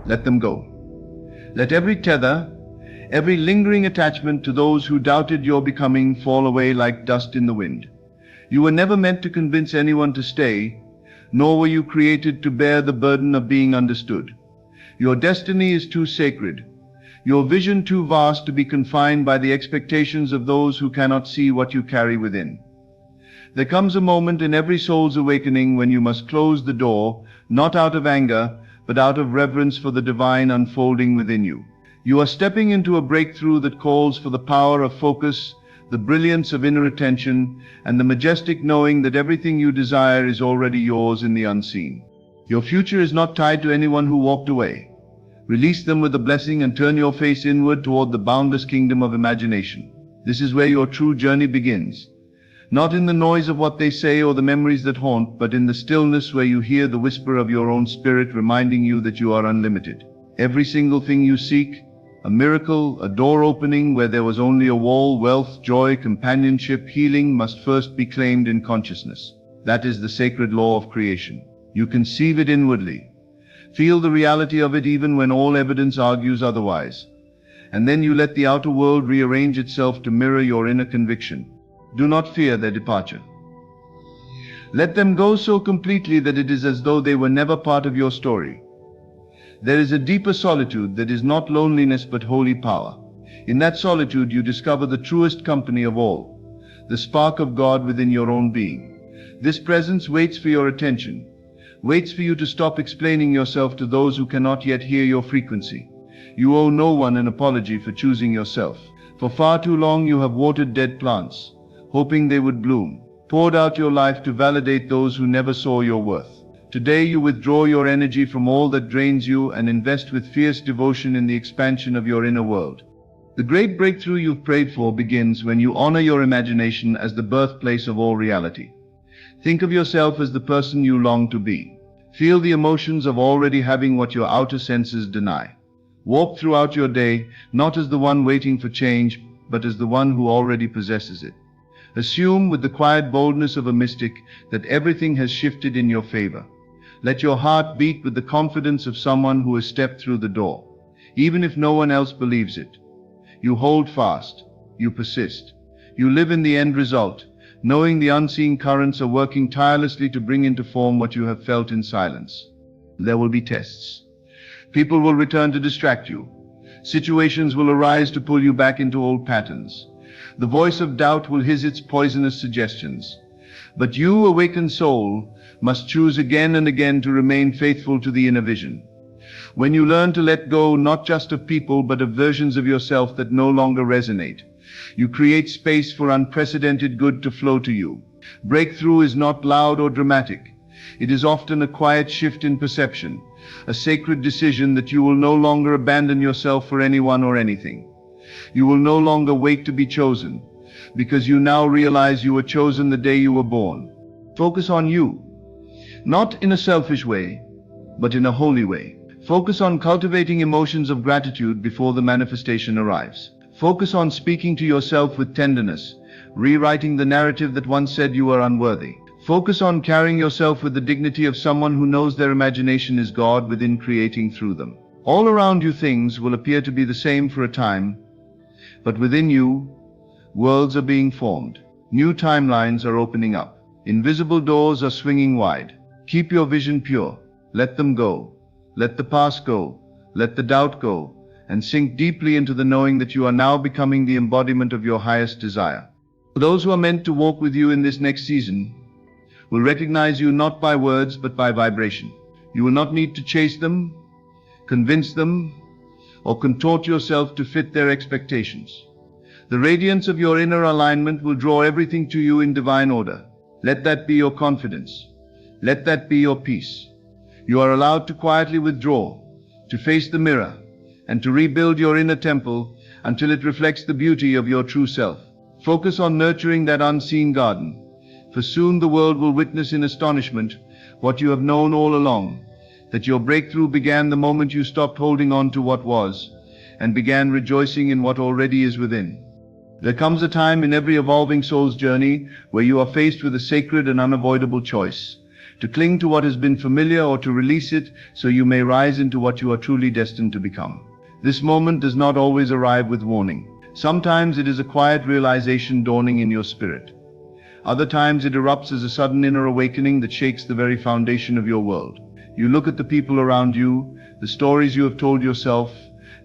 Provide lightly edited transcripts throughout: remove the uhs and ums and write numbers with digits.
Let them go. Let every tether, every lingering attachment to those who doubted your becoming fall away like dust in the wind. You were never meant to convince anyone to stay, nor were you created to bear the burden of being understood. Your destiny is too sacred, your vision too vast to be confined by the expectations of those who cannot see what you carry within. There comes a moment in every soul's awakening when you must close the door, not out of anger, but out of reverence for the divine unfolding within you. You are stepping into a breakthrough that calls for the power of focus, the brilliance of inner attention, and the majestic knowing that everything you desire is already yours in the unseen. Your future is not tied to anyone who walked away. Release them with a blessing and turn your face inward toward the boundless kingdom of imagination. This is where your true journey begins. Not in the noise of what they say or the memories that haunt, but in the stillness where you hear the whisper of your own spirit reminding you that you are unlimited. Every single thing you seek, a miracle, a door opening where there was only a wall, wealth, joy, companionship, healing, must first be claimed in consciousness. That is the sacred law of creation. You conceive it inwardly. Feel the reality of it even when all evidence argues otherwise. And then you let the outer world rearrange itself to mirror your inner conviction. Do not fear their departure. Let them go so completely that it is as though they were never part of your story. There is a deeper solitude that is not loneliness but holy power. In that solitude you discover the truest company of all, the spark of God within your own being. This presence waits for your attention, waits for you to stop explaining yourself to those who cannot yet hear your frequency. You owe no one an apology for choosing yourself. For far too long you have watered dead plants, hoping they would bloom, poured out your life to validate those who never saw your worth. Today you withdraw your energy from all that drains you and invest with fierce devotion in the expansion of your inner world. The great breakthrough you've prayed for begins when you honor your imagination as the birthplace of all reality. Think of yourself as the person you long to be. Feel the emotions of already having what your outer senses deny. Walk throughout your day, not as the one waiting for change, but as the one who already possesses it. Assume with the quiet boldness of a mystic that everything has shifted in your favor. Let your heart beat with the confidence of someone who has stepped through the door. Even if no one else believes it, you hold fast, you persist. You live in the end result, knowing the unseen currents are working tirelessly to bring into form what you have felt in silence. There will be tests. People will return to distract you. Situations will arise to pull you back into old patterns. The voice of doubt will hiss its poisonous suggestions. But you, awakened soul, must choose again and again to remain faithful to the inner vision. When you learn to let go not just of people but of versions of yourself that no longer resonate, you create space for unprecedented good to flow to you. Breakthrough is not loud or dramatic. It is often a quiet shift in perception, a sacred decision that you will no longer abandon yourself for anyone or anything. You will no longer wait to be chosen, because you now realize you were chosen the day you were born. Focus on you, not in a selfish way, but in a holy way. Focus on cultivating emotions of gratitude before the manifestation arrives. Focus on speaking to yourself with tenderness, rewriting the narrative that once said you were unworthy. Focus on carrying yourself with the dignity of someone who knows their imagination is God within, creating through them. All around you things will appear to be the same for a time, but within you, worlds are being formed. New timelines are opening up. Invisible doors are swinging wide. Keep your vision pure. Let them go. Let the past go. Let the doubt go. And sink deeply into the knowing that you are now becoming the embodiment of your highest desire. Those who are meant to walk with you in this next season will recognize you not by words but by vibration. You will not need to chase them, convince them, or contort yourself to fit their expectations. The radiance of your inner alignment will draw everything to you in divine order. Let that be your confidence. Let that be your peace. You are allowed to quietly withdraw, to face the mirror, and to rebuild your inner temple until it reflects the beauty of your true self. Focus on nurturing that unseen garden, for soon the world will witness in astonishment what you have known all along, that your breakthrough began the moment you stopped holding on to what was and began rejoicing in what already is within. There comes a time in every evolving soul's journey where you are faced with a sacred and unavoidable choice. to cling to what has been familiar or to release it so you may rise into what you are truly destined to become. This moment does not always arrive with warning. Sometimes it is a quiet realization dawning in your spirit. Other times it erupts as a sudden inner awakening that shakes the very foundation of your world. You look at the people around you, the stories you have told yourself,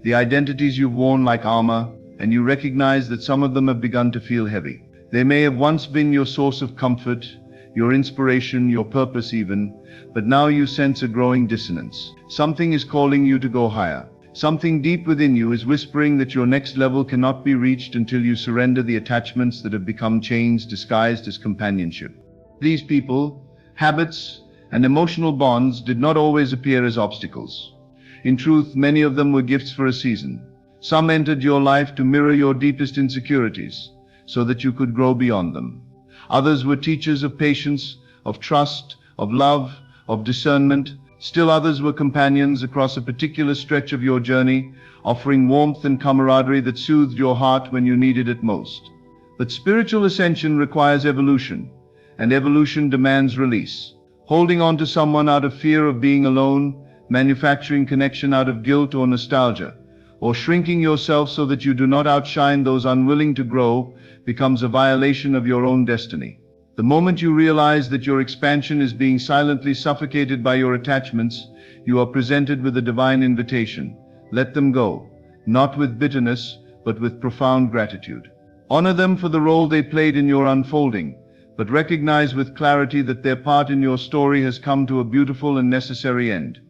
the identities you've worn like armor, and you recognize that some of them have begun to feel heavy. They may have once been your source of comfort, your inspiration, your purpose even, but now you sense a growing dissonance. Something is calling you to go higher. Something deep within you is whispering that your next level cannot be reached until you surrender the attachments that have become chains disguised as companionship. These people, habits, and emotional bonds did not always appear as obstacles. In truth, many of them were gifts for a season. Some entered your life to mirror your deepest insecurities, so that you could grow beyond them. Others were teachers of patience, of trust, of love, of discernment. Still others were companions across a particular stretch of your journey, offering warmth and camaraderie that soothed your heart when you needed it most. But spiritual ascension requires evolution, and evolution demands release. Holding on to someone out of fear of being alone, manufacturing connection out of guilt or nostalgia, or shrinking yourself so that you do not outshine those unwilling to grow, becomes a violation of your own destiny. The moment you realize that your expansion is being silently suffocated by your attachments, you are presented with a divine invitation. Let them go, not with bitterness, but with profound gratitude. Honor them for the role they played in your unfolding, but recognize with clarity that their part in your story has come to a beautiful and necessary end.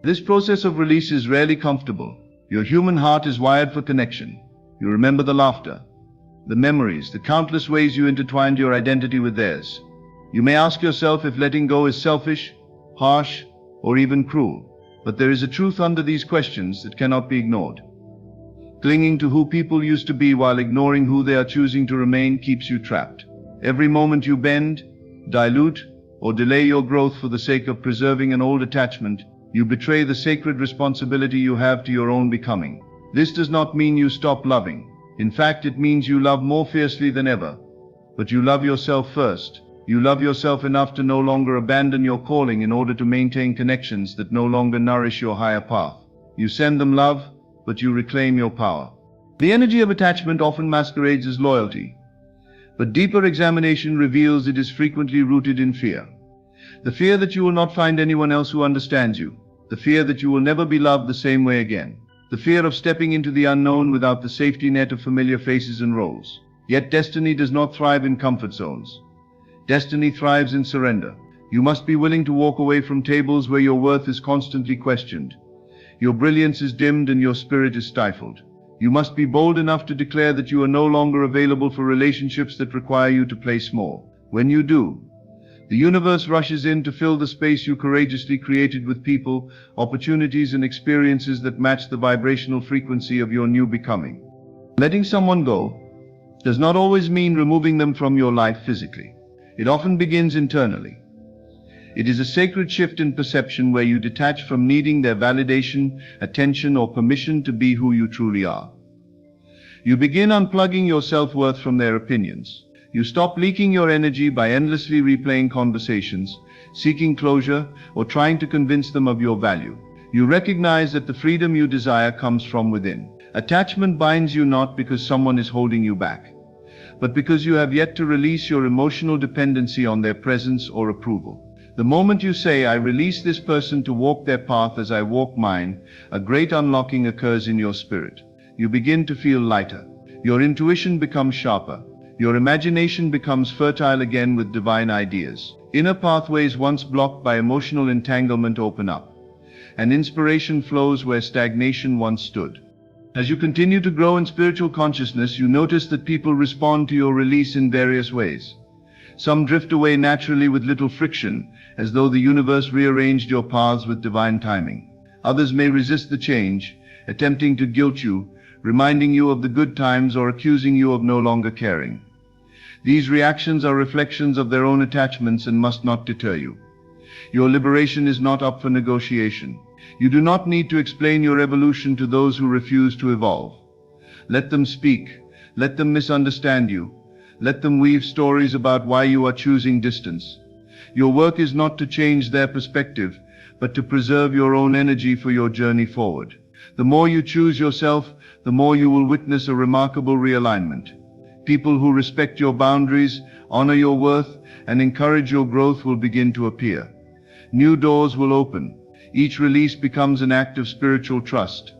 This process of release is rarely comfortable. Your human heart is wired for connection. You remember the laughter, the memories, the countless ways you intertwined your identity with theirs. You may ask yourself if letting go is selfish, harsh, or even cruel. But there is a truth under these questions that cannot be ignored. Clinging to who people used to be while ignoring who they are choosing to remain keeps you trapped. Every moment you bend, dilute, or delay your growth for the sake of preserving an old attachment, you betray the sacred responsibility you have to your own becoming. This does not mean you stop loving. In fact, it means you love more fiercely than ever. But you love yourself first. You love yourself enough to no longer abandon your calling in order to maintain connections that no longer nourish your higher path. You send them love, but you reclaim your power. The energy of attachment often masquerades as loyalty, but deeper examination reveals it is frequently rooted in fear. The fear that you will not find anyone else who understands you. The fear that you will never be loved the same way again. The fear of stepping into the unknown without the safety net of familiar faces and roles. Yet destiny does not thrive in comfort zones. Destiny thrives in surrender. You must be willing to walk away from tables where your worth is constantly questioned. Your brilliance is dimmed and your spirit is stifled. You must be bold enough to declare that you are no longer available for relationships that require you to play small. When you do, the universe rushes in to fill the space you courageously created with people, opportunities, and experiences that match the vibrational frequency of your new becoming. Letting someone go does not always mean removing them from your life physically. It often begins internally. It is a sacred shift in perception where you detach from needing their validation, attention, or permission to be who you truly are. You begin unplugging your self-worth from their opinions. You stop leaking your energy by endlessly replaying conversations, seeking closure, or trying to convince them of your value. You recognize that the freedom you desire comes from within. Attachment binds you not because someone is holding you back, but because you have yet to release your emotional dependency on their presence or approval. The moment you say, "I release this person to walk their path as I walk mine," a great unlocking occurs in your spirit. You begin to feel lighter. Your intuition becomes sharper. Your imagination becomes fertile again with divine ideas. Inner pathways once blocked by emotional entanglement open up, and inspiration flows where stagnation once stood. As you continue to grow in spiritual consciousness, you notice that people respond to your release in various ways. Some drift away naturally with little friction, as though the universe rearranged your paths with divine timing. Others may resist the change, attempting to guilt you, reminding you of the good times or accusing you of no longer caring. These reactions are reflections of their own attachments and must not deter you. Your liberation is not up for negotiation. You do not need to explain your evolution to those who refuse to evolve. Let them speak. Let them misunderstand you. Let them weave stories about why you are choosing distance. Your work is not to change their perspective, but to preserve your own energy for your journey forward. The more you choose yourself, the more you will witness a remarkable realignment. People who respect your boundaries, honor your worth, and encourage your growth will begin to appear. New doors will open. Each release becomes an act of spiritual trust,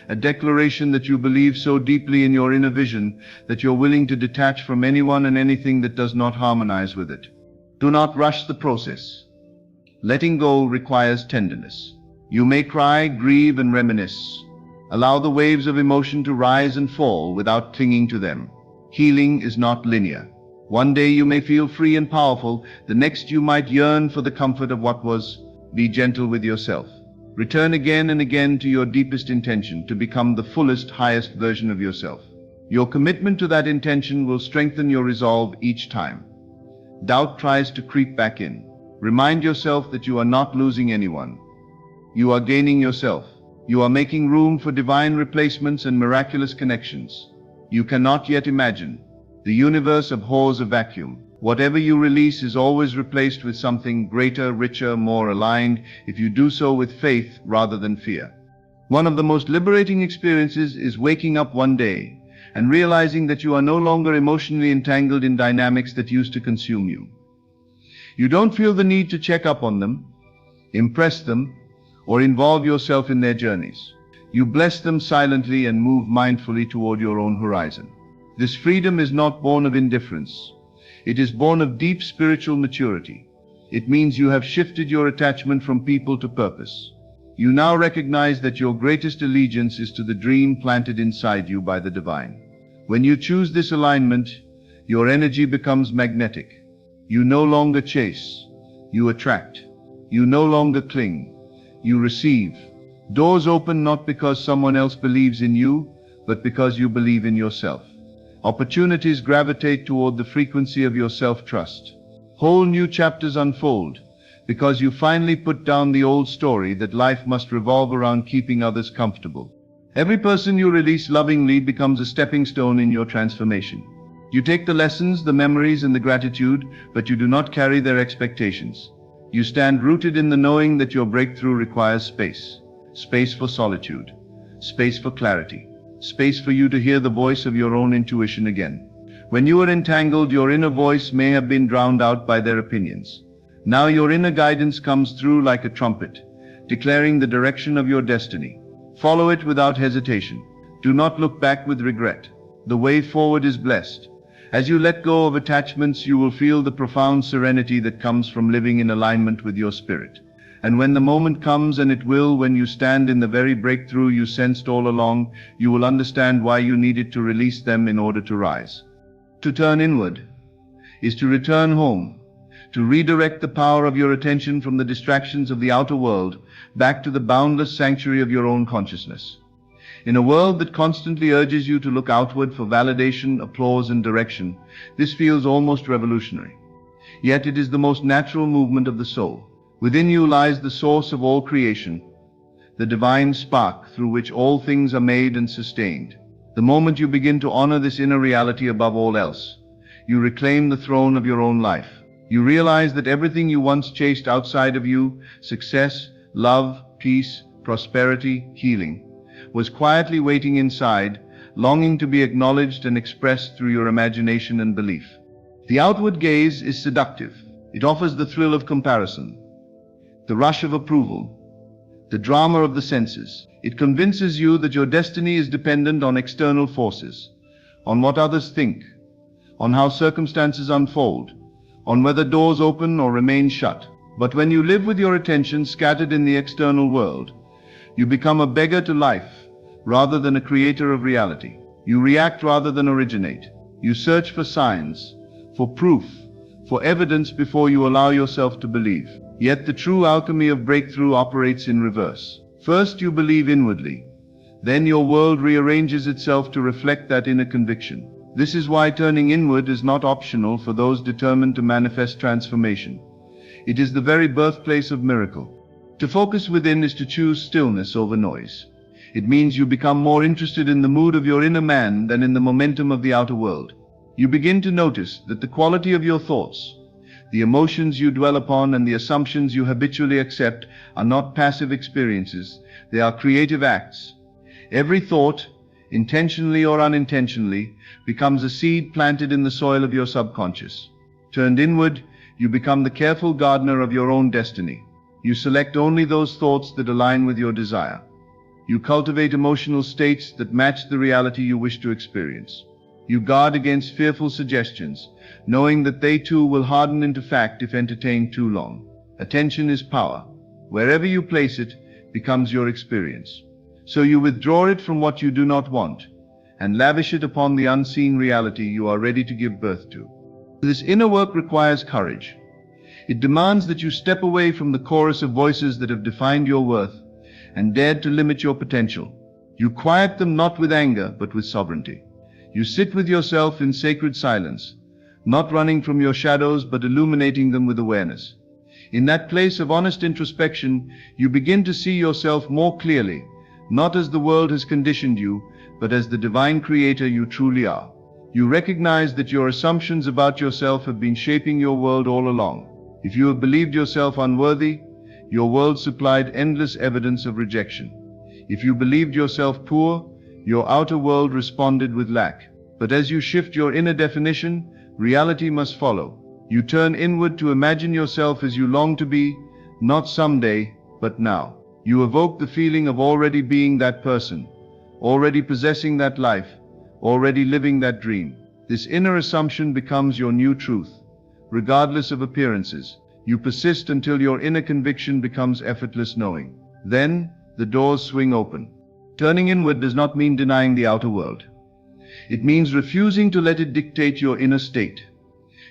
a declaration that you believe so deeply in your inner vision that you're willing to detach from anyone and anything that does not harmonize with it. Do not rush the process. Letting go requires tenderness. You may cry, grieve, and reminisce. Allow the waves of emotion to rise and fall without clinging to them. Healing is not linear. One day you may feel free and powerful, the next you might yearn for the comfort of what was. Be gentle with yourself. Return again and again to your deepest intention to become the fullest, highest version of yourself. Your commitment to that intention will strengthen your resolve each time doubt tries to creep back in. Remind yourself that you are not losing anyone. You are gaining yourself. You are making room for divine replacements and miraculous connections you cannot yet imagine. The universe abhors a vacuum. Whatever you release is always replaced with something greater, richer, more aligned, if you do so with faith rather than fear. One of the most liberating experiences is waking up one day and realizing that you are no longer emotionally entangled in dynamics that used to consume you. You don't feel the need to check up on them, impress them, or involve yourself in their journeys. You bless them silently and move mindfully toward your own horizon. This freedom is not born of indifference. It is born of deep spiritual maturity. It means you have shifted your attachment from people to purpose. You now recognize that your greatest allegiance is to the dream planted inside you by the divine. When you choose this alignment, your energy becomes magnetic. You no longer chase. You attract. You no longer cling. You receive. Doors open not because someone else believes in you, but because you believe in yourself. Opportunities gravitate toward the frequency of your self-trust. Whole new chapters unfold because you finally put down the old story that life must revolve around keeping others comfortable. Every person you release lovingly becomes a stepping stone in your transformation. You take the lessons, the memories, and the gratitude, but you do not carry their expectations. You stand rooted in the knowing that your breakthrough requires space. Space for solitude. Space for clarity. Space for you to hear the voice of your own intuition again. When you were entangled, your inner voice may have been drowned out by their opinions. Now your inner guidance comes through like a trumpet, declaring the direction of your destiny. Follow it without hesitation. Do not look back with regret. The way forward is blessed. As you let go of attachments, you will feel the profound serenity that comes from living in alignment with your spirit. And when the moment comes, and it will, when you stand in the very breakthrough you sensed all along, you will understand why you needed to release them in order to rise. To turn inward is to return home, to redirect the power of your attention from the distractions of the outer world back to the boundless sanctuary of your own consciousness. In a world that constantly urges you to look outward for validation, applause, and direction, this feels almost revolutionary. Yet it is the most natural movement of the soul. Within you lies the source of all creation, the divine spark through which all things are made and sustained. The moment you begin to honor this inner reality above all else, you reclaim the throne of your own life. You realize that everything you once chased outside of you, success, love, peace, prosperity, healing, was quietly waiting inside, longing to be acknowledged and expressed through your imagination and belief. The outward gaze is seductive. It offers the thrill of comparison, the rush of approval, the drama of the senses. It convinces you that your destiny is dependent on external forces, on what others think, on how circumstances unfold, on whether doors open or remain shut. But when you live with your attention scattered in the external world, you become a beggar to life rather than a creator of reality. You react rather than originate. You search for signs, for proof, for evidence before you allow yourself to believe. Yet the true alchemy of breakthrough operates in reverse. First you believe inwardly, then your world rearranges itself to reflect that inner conviction. This is why turning inward is not optional for those determined to manifest transformation. It is the very birthplace of miracle. To focus within is to choose stillness over noise. It means you become more interested in the mood of your inner man than in the momentum of the outer world. You begin to notice that the quality of your thoughts, The emotions you dwell upon and the assumptions you habitually accept are not passive experiences, they are creative acts. Every thought, intentionally or unintentionally, becomes a seed planted in the soil of your subconscious. Turned inward, you become the careful gardener of your own destiny. You select only those thoughts that align with your desire. You cultivate emotional states that match the reality you wish to experience. You guard against fearful suggestions, knowing that they too will harden into fact if entertained too long. Attention is power. Wherever you place it, becomes your experience. So you withdraw it from what you do not want, and lavish it upon the unseen reality you are ready to give birth to. This inner work requires courage. It demands that you step away from the chorus of voices that have defined your worth and dared to limit your potential. You quiet them not with anger, but with sovereignty. You sit with yourself in sacred silence, not running from your shadows, but illuminating them with awareness. In that place of honest introspection, you begin to see yourself more clearly, not as the world has conditioned you, but as the divine creator you truly are. You recognize that your assumptions about yourself have been shaping your world all along. If you have believed yourself unworthy, your world supplied endless evidence of rejection. If you believed yourself poor, your outer world responded with lack. But as you shift your inner definition, reality must follow. You turn inward to imagine yourself as you long to be, not someday, but now. You evoke the feeling of already being that person, already possessing that life, already living that dream. This inner assumption becomes your new truth. Regardless of appearances, you persist until your inner conviction becomes effortless knowing. Then, the doors swing open. Turning inward does not mean denying the outer world. It means refusing to let it dictate your inner state.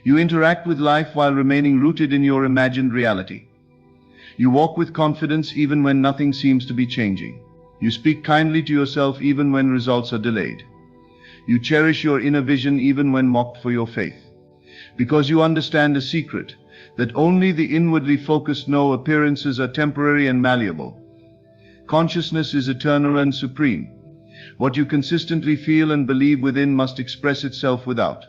You interact with life while remaining rooted in your imagined reality. You walk with confidence even when nothing seems to be changing. You speak kindly to yourself even when results are delayed. You cherish your inner vision even when mocked for your faith. Because you understand a secret, that only the inwardly focused know appearances are temporary and malleable. Consciousness is eternal and supreme. What you consistently feel and believe within must express itself without.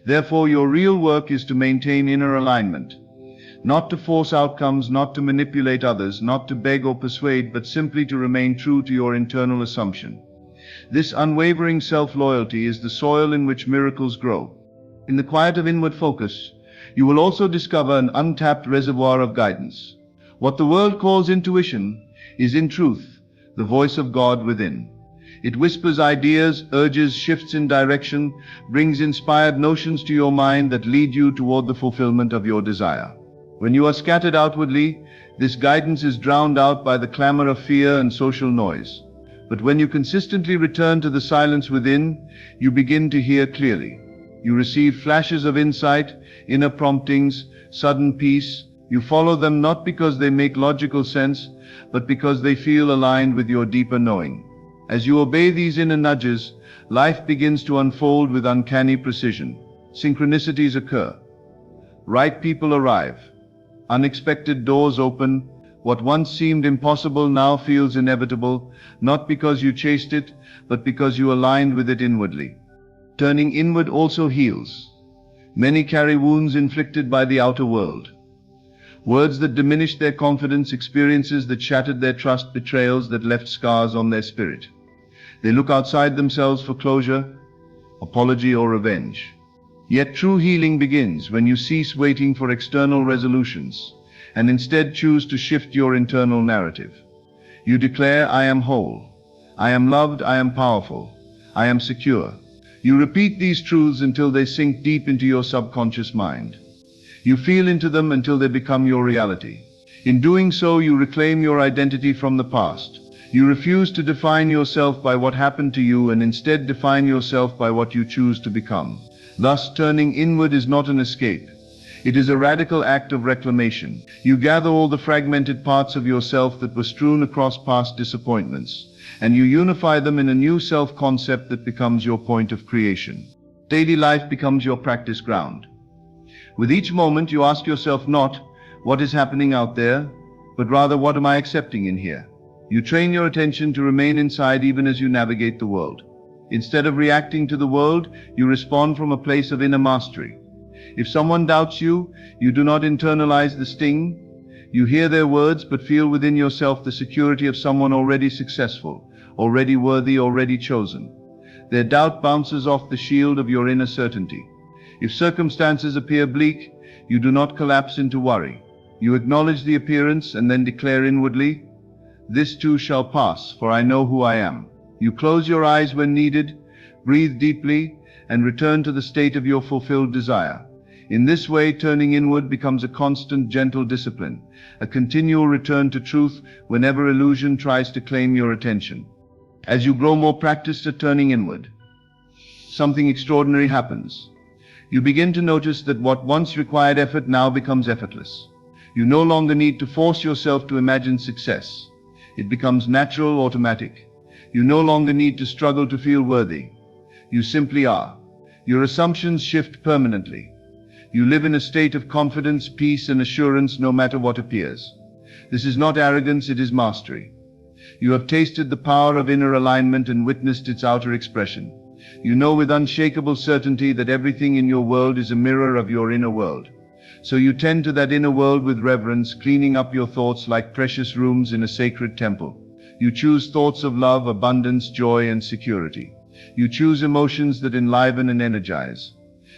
Therefore, your real work is to maintain inner alignment. Not to force outcomes, not to manipulate others, not to beg or persuade, but simply to remain true to your internal assumption. This unwavering self-loyalty is the soil in which miracles grow. In the quiet of inward focus, you will also discover an untapped reservoir of guidance. What the world calls intuition is in truth the voice of God within. It whispers ideas, urges shifts in direction, brings inspired notions to your mind that lead you toward the fulfillment of your desire. When you are scattered outwardly, this guidance is drowned out by the clamor of fear and social noise. But when you consistently return to the silence within, you begin to hear clearly. You receive flashes of insight, inner promptings, sudden peace. You follow them not because they make logical sense, but because they feel aligned with your deeper knowing. As you obey these inner nudges, life begins to unfold with uncanny precision. Synchronicities occur. Right people arrive. Unexpected doors open. What once seemed impossible now feels inevitable, not because you chased it, but because you aligned with it inwardly. Turning inward also heals. Many carry wounds inflicted by the outer world. Words that diminished their confidence, experiences that shattered their trust, betrayals that left scars on their spirit. They look outside themselves for closure, apology, or revenge. Yet true healing begins when you cease waiting for external resolutions and instead choose to shift your internal narrative. You declare, I am whole, I am loved, I am powerful, I am secure. You repeat these truths until they sink deep into your subconscious mind. You feel into them until they become your reality. In doing so, you reclaim your identity from the past. You refuse to define yourself by what happened to you and instead define yourself by what you choose to become. Thus, turning inward is not an escape. It is a radical act of reclamation. You gather all the fragmented parts of yourself that were strewn across past disappointments, and you unify them in a new self-concept that becomes your point of creation. Daily life becomes your practice ground. With each moment, you ask yourself not, what is happening out there, but rather, what am I accepting in here? You train your attention to remain inside even as you navigate the world. Instead of reacting to the world, you respond from a place of inner mastery. If someone doubts you, you do not internalize the sting. You hear their words but feel within yourself the security of someone already successful, already worthy, already chosen. Their doubt bounces off the shield of your inner certainty. If circumstances appear bleak, you do not collapse into worry. You acknowledge the appearance and then declare inwardly, "This too shall pass, for I know who I am." You close your eyes when needed, breathe deeply, and return to the state of your fulfilled desire. In this way, turning inward becomes a constant, gentle discipline, a continual return to truth whenever illusion tries to claim your attention. As you grow more practiced at turning inward, something extraordinary happens. You begin to notice that what once required effort now becomes effortless. You no longer need to force yourself to imagine success. It becomes natural, automatic. You no longer need to struggle to feel worthy. You simply are. Your assumptions shift permanently. You live in a state of confidence, peace, and assurance no matter what appears. This is not arrogance, it is mastery. You have tasted the power of inner alignment and witnessed its outer expression. You know with unshakable certainty that everything in your world is a mirror of your inner world. So you tend to that inner world with reverence, cleaning up your thoughts like precious rooms in a sacred temple. You choose thoughts of love, abundance, joy, and security. You choose emotions that enliven and energize.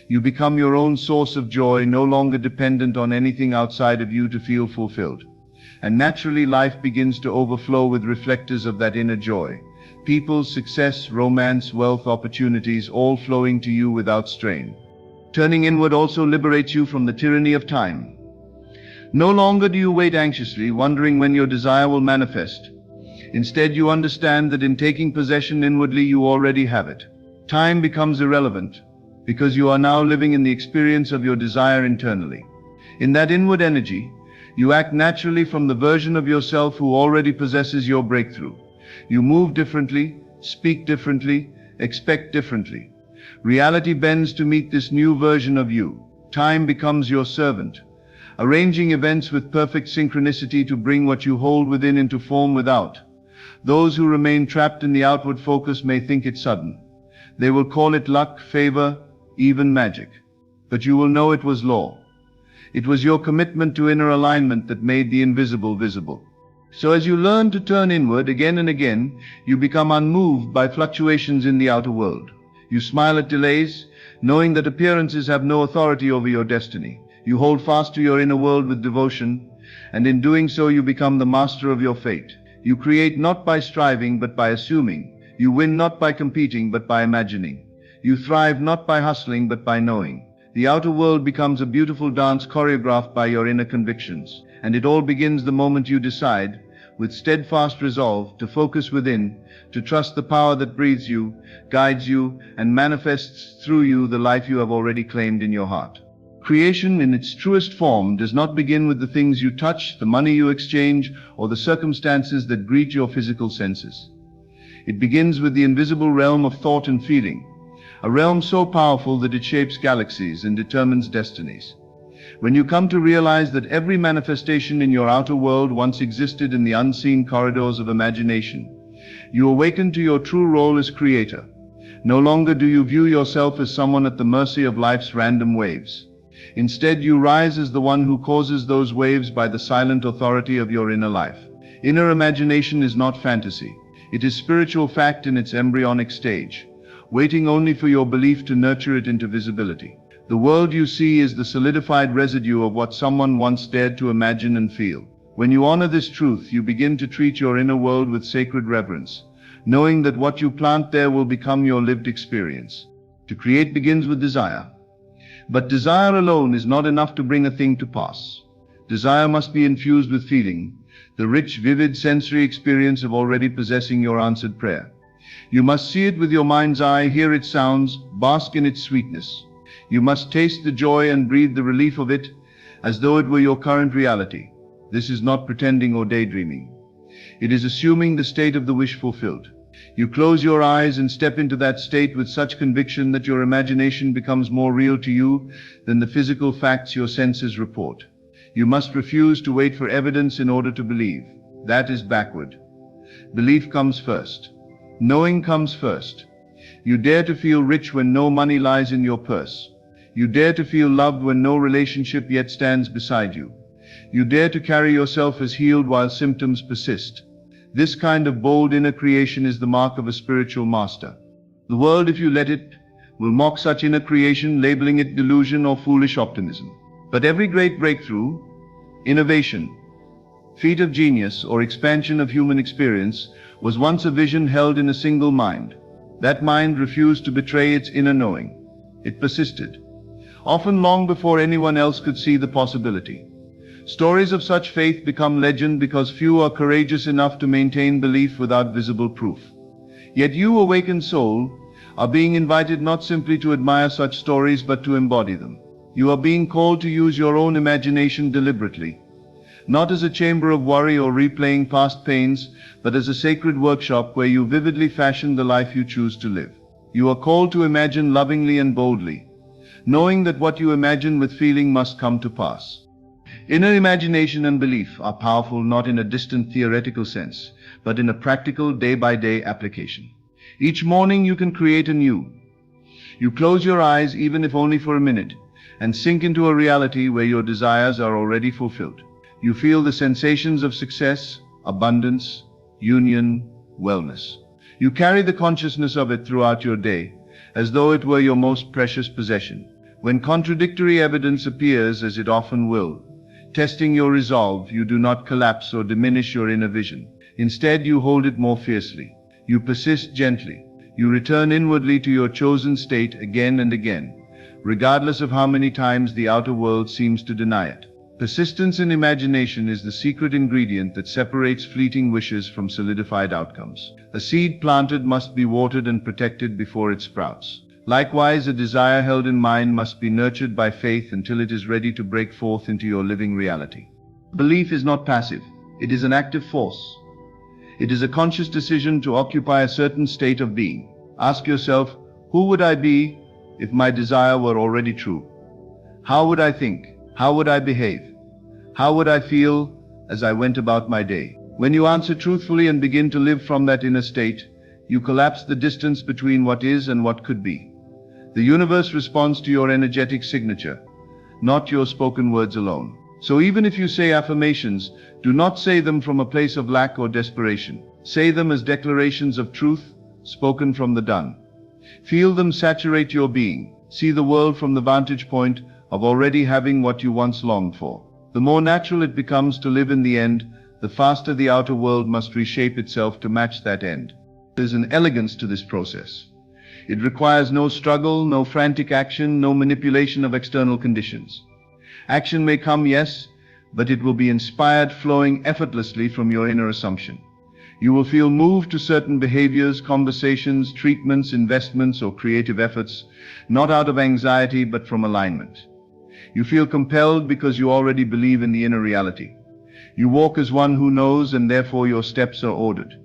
You become your own source of joy, no longer dependent on anything outside of you to feel fulfilled. And naturally, life begins to overflow with reflectors of that inner joy. People, success, romance, wealth, opportunities, all flowing to you without strain. Turning inward also liberates you from the tyranny of time. No longer do you wait anxiously, wondering when your desire will manifest. Instead, you understand that in taking possession inwardly, you already have it. Time becomes irrelevant, because you are now living in the experience of your desire internally. In that inward energy, you act naturally from the version of yourself who already possesses your breakthrough. You move differently, speak differently, expect differently. Reality bends to meet this new version of you. Time becomes your servant, arranging events with perfect synchronicity to bring what you hold within into form without. Those who remain trapped in the outward focus may think it sudden. They will call it luck, favor, even magic. But you will know it was law. It was your commitment to inner alignment that made the invisible visible. So as you learn to turn inward again and again, you become unmoved by fluctuations in the outer world. You smile at delays, knowing that appearances have no authority over your destiny. You hold fast to your inner world with devotion, and in doing so you become the master of your fate. You create not by striving but by assuming. You win not by competing but by imagining. You thrive not by hustling but by knowing. The outer world becomes a beautiful dance choreographed by your inner convictions, and it all begins the moment you decide, with steadfast resolve, to focus within, to trust the power that breathes you, guides you, and manifests through you the life you have already claimed in your heart. Creation in its truest form does not begin with the things you touch, the money you exchange, or the circumstances that greet your physical senses. It begins with the invisible realm of thought and feeling, a realm so powerful that it shapes galaxies and determines destinies. When you come to realize that every manifestation in your outer world once existed in the unseen corridors of imagination, you awaken to your true role as creator. No longer do you view yourself as someone at the mercy of life's random waves. Instead, you rise as the one who causes those waves by the silent authority of your inner life. Inner imagination is not fantasy. It is spiritual fact in its embryonic stage, waiting only for your belief to nurture it into visibility. The world you see is the solidified residue of what someone once dared to imagine and feel. When you honor this truth, you begin to treat your inner world with sacred reverence, knowing that what you plant there will become your lived experience. To create begins with desire. But desire alone is not enough to bring a thing to pass. Desire must be infused with feeling, the rich, vivid sensory experience of already possessing your answered prayer. You must see it with your mind's eye, hear its sounds, bask in its sweetness. You must taste the joy and breathe the relief of it, as though it were your current reality. This is not pretending or daydreaming. It is assuming the state of the wish fulfilled. You close your eyes and step into that state with such conviction that your imagination becomes more real to you than the physical facts your senses report. You must refuse to wait for evidence in order to believe. That is backward. Belief comes first. Knowing comes first. You dare to feel rich when no money lies in your purse. You dare to feel loved when no relationship yet stands beside you. You dare to carry yourself as healed while symptoms persist. This kind of bold inner creation is the mark of a spiritual master. The world, if you let it, will mock such inner creation, labeling it delusion or foolish optimism. But every great breakthrough, innovation, feat of genius, or expansion of human experience was once a vision held in a single mind. That mind refused to betray its inner knowing. It persisted, often long before anyone else could see the possibility. Stories of such faith become legend because few are courageous enough to maintain belief without visible proof. Yet you, awakened soul, are being invited not simply to admire such stories but to embody them. You are being called to use your own imagination deliberately, not as a chamber of worry or replaying past pains, but as a sacred workshop where you vividly fashion the life you choose to live. You are called to imagine lovingly and boldly, knowing that what you imagine with feeling must come to pass. Inner imagination and belief are powerful not in a distant theoretical sense, but in a practical day-by-day application. Each morning you can create anew. You close your eyes, even if only for a minute, and sink into a reality where your desires are already fulfilled. You feel the sensations of success, abundance, union, wellness. You carry the consciousness of it throughout your day, as though it were your most precious possession. When contradictory evidence appears, as it often will, testing your resolve, you do not collapse or diminish your inner vision. Instead, you hold it more fiercely. You persist gently. You return inwardly to your chosen state again and again, regardless of how many times the outer world seems to deny it. Persistence in imagination is the secret ingredient that separates fleeting wishes from solidified outcomes. A seed planted must be watered and protected before it sprouts. Likewise, a desire held in mind must be nurtured by faith until it is ready to break forth into your living reality. Belief is not passive. It is an active force. It is a conscious decision to occupy a certain state of being. Ask yourself, who would I be if my desire were already true? How would I think? How would I behave? How would I feel as I went about my day? When you answer truthfully and begin to live from that inner state, you collapse the distance between what is and what could be. The universe responds to your energetic signature, not your spoken words alone. So even if you say affirmations, do not say them from a place of lack or desperation. Say them as declarations of truth, spoken from the done. Feel them saturate your being. See the world from the vantage point of already having what you once longed for. The more natural it becomes to live in the end, the faster the outer world must reshape itself to match that end. There's an elegance to this process. It requires no struggle, no frantic action, no manipulation of external conditions. Action may come, yes, but it will be inspired, flowing effortlessly from your inner assumption. You will feel moved to certain behaviors, conversations, treatments, investments, or creative efforts, not out of anxiety but from alignment. You feel compelled because you already believe in the inner reality. You walk as one who knows, and therefore your steps are ordered.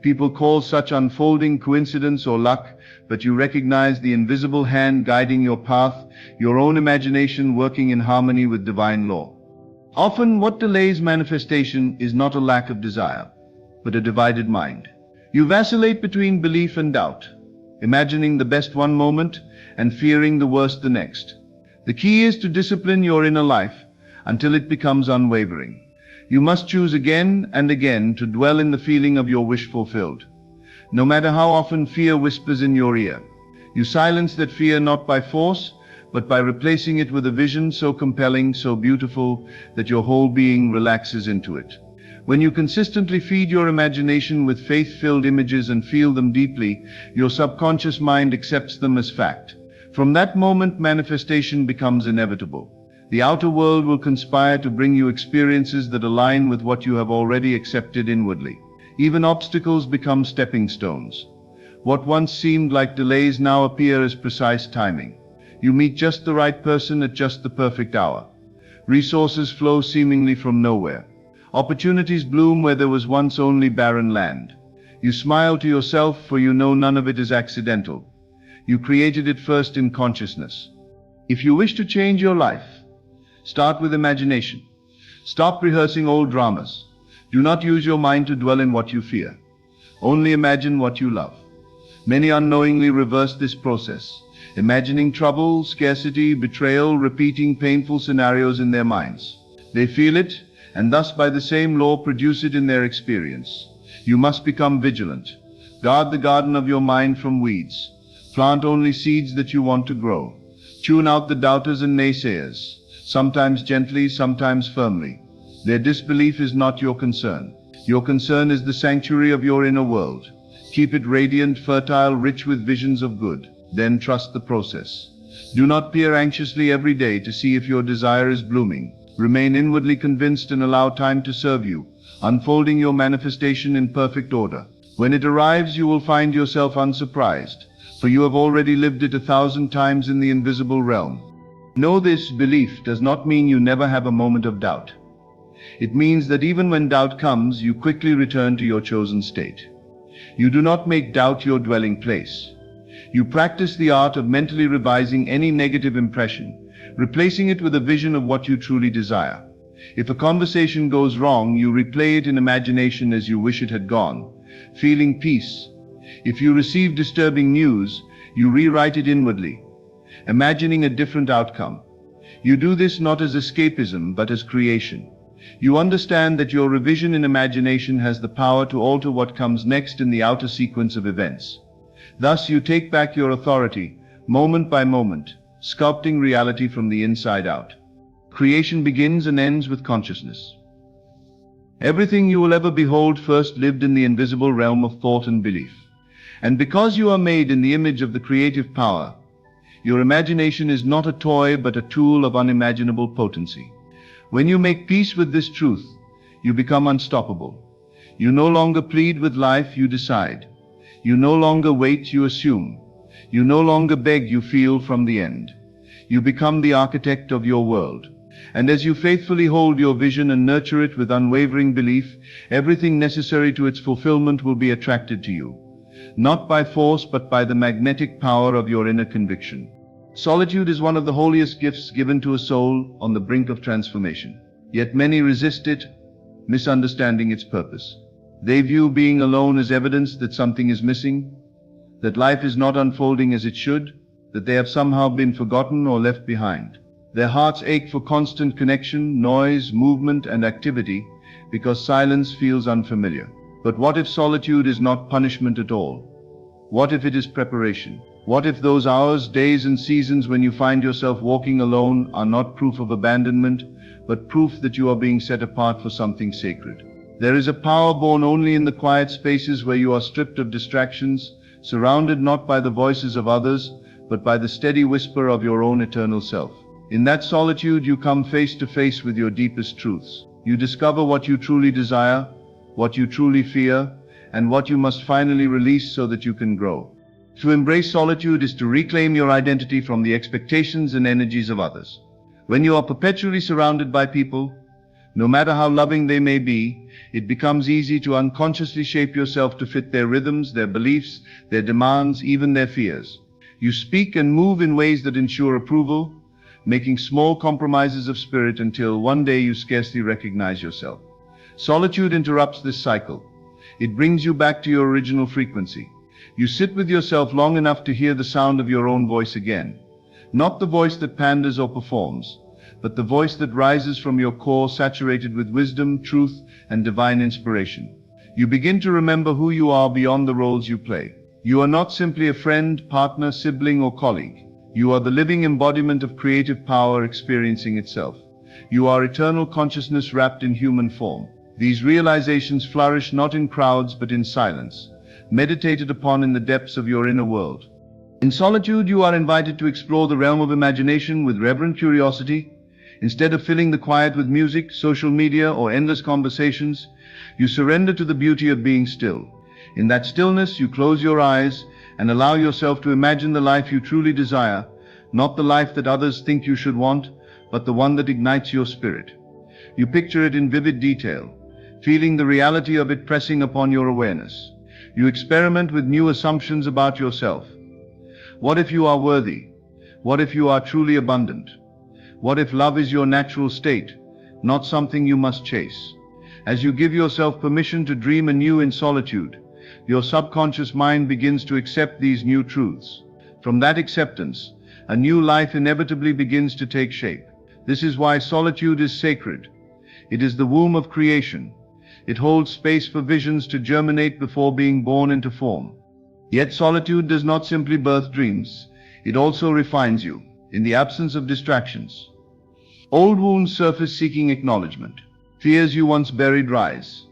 People call such unfolding coincidence or luck, but you recognize the invisible hand guiding your path, your own imagination working in harmony with divine law. Often what delays manifestation is not a lack of desire, but a divided mind. You vacillate between belief and doubt, imagining the best one moment and fearing the worst the next. The key is to discipline your inner life until it becomes unwavering. You must choose again and again to dwell in the feeling of your wish fulfilled. No matter how often fear whispers in your ear, you silence that fear not by force, but by replacing it with a vision so compelling, so beautiful, that your whole being relaxes into it. When you consistently feed your imagination with faith-filled images and feel them deeply, your subconscious mind accepts them as fact. From that moment, manifestation becomes inevitable. The outer world will conspire to bring you experiences that align with what you have already accepted inwardly. Even obstacles become stepping stones. What once seemed like delays now appear as precise timing. You meet just the right person at just the perfect hour. Resources flow seemingly from nowhere. Opportunities bloom where there was once only barren land. You smile to yourself, for you know none of it is accidental. You created it first in consciousness. If you wish to change your life, start with imagination. Stop rehearsing old dramas. Do not use your mind to dwell in what you fear. Only imagine what you love. Many unknowingly reverse this process. imagining trouble, scarcity, betrayal, repeating painful scenarios in their minds. They feel it, and thus by the same law produce it in their experience. You must become vigilant. Guard the garden of your mind from weeds. Plant only seeds that you want to grow. Tune out the doubters and naysayers, sometimes gently, sometimes firmly. Their disbelief is not your concern. Your concern is the sanctuary of your inner world. Keep it radiant, fertile, rich with visions of good. Then trust the process. Do not peer anxiously every day to see if your desire is blooming. Remain inwardly convinced and allow time to serve you, unfolding your manifestation in perfect order. When it arrives, you will find yourself unsurprised, for you have already lived it 1,000 times in the invisible realm. Know this: belief does not mean you never have a moment of doubt. It means that even when doubt comes, you quickly return to your chosen state. You do not make doubt your dwelling place. You practice the art of mentally revising any negative impression, replacing it with a vision of what you truly desire. If a conversation goes wrong, you replay it in imagination as you wish it had gone, feeling peace. If you receive disturbing news, you rewrite it inwardly, imagining a different outcome. You do this not as escapism, but as creation. You understand that your revision in imagination has the power to alter what comes next in the outer sequence of events. Thus you take back your authority, moment by moment, sculpting reality from the inside out. Creation begins and ends with consciousness. Everything you will ever behold first lived in the invisible realm of thought and belief. And because you are made in the image of the creative power, your imagination is not a toy but a tool of unimaginable potency. When you make peace with this truth, you become unstoppable. You no longer plead with life, you decide. You no longer wait, you assume. You no longer beg, you feel from the end. You become the architect of your world. And as you faithfully hold your vision and nurture it with unwavering belief, everything necessary to its fulfillment will be attracted to you, not by force but by the magnetic power of your inner conviction. Solitude is one of the holiest gifts given to a soul on the brink of transformation. Yet many resist it, misunderstanding its purpose. They view being alone as evidence that something is missing, that life is not unfolding as it should, that they have somehow been forgotten or left behind. Their hearts ache for constant connection, noise, movement, and activity, because silence feels unfamiliar. But what if solitude is not punishment at all? What if it is preparation? What if those hours, days, and seasons when you find yourself walking alone are not proof of abandonment, but proof that you are being set apart for something sacred? There is a power born only in the quiet spaces where you are stripped of distractions, surrounded not by the voices of others, but by the steady whisper of your own eternal self. In that solitude, you come face to face with your deepest truths. You discover what you truly desire, what you truly fear, and what you must finally release so that you can grow. To embrace solitude is to reclaim your identity from the expectations and energies of others. When you are perpetually surrounded by people, no matter how loving they may be, it becomes easy to unconsciously shape yourself to fit their rhythms, their beliefs, their demands, even their fears. You speak and move in ways that ensure approval, making small compromises of spirit until one day you scarcely recognize yourself. Solitude interrupts this cycle. It brings you back to your original frequency. You sit with yourself long enough to hear the sound of your own voice again. Not the voice that panders or performs, but the voice that rises from your core, saturated with wisdom, truth, and divine inspiration. You begin to remember who you are beyond the roles you play. You are not simply a friend, partner, sibling, or colleague. You are the living embodiment of creative power experiencing itself. You are eternal consciousness wrapped in human form. These realizations flourish not in crowds but in silence, meditated upon in the depths of your inner world. In solitude, you are invited to explore the realm of imagination with reverent curiosity. Instead of filling the quiet with music, social media, or endless conversations, you surrender to the beauty of being still. In that stillness, you close your eyes and allow yourself to imagine the life you truly desire, not the life that others think you should want, but the one that ignites your spirit. You picture it in vivid detail, feeling the reality of it pressing upon your awareness. You experiment with new assumptions about yourself. What if you are worthy? What if you are truly abundant? What if love is your natural state, not something you must chase? As you give yourself permission to dream anew in solitude, your subconscious mind begins to accept these new truths. From that acceptance, a new life inevitably begins to take shape. This is why solitude is sacred. It is the womb of creation. It holds space for visions to germinate before being born into form. Yet solitude does not simply birth dreams. It also refines you, in the absence of distractions. Old wounds surface seeking acknowledgement. Fears you once buried rise,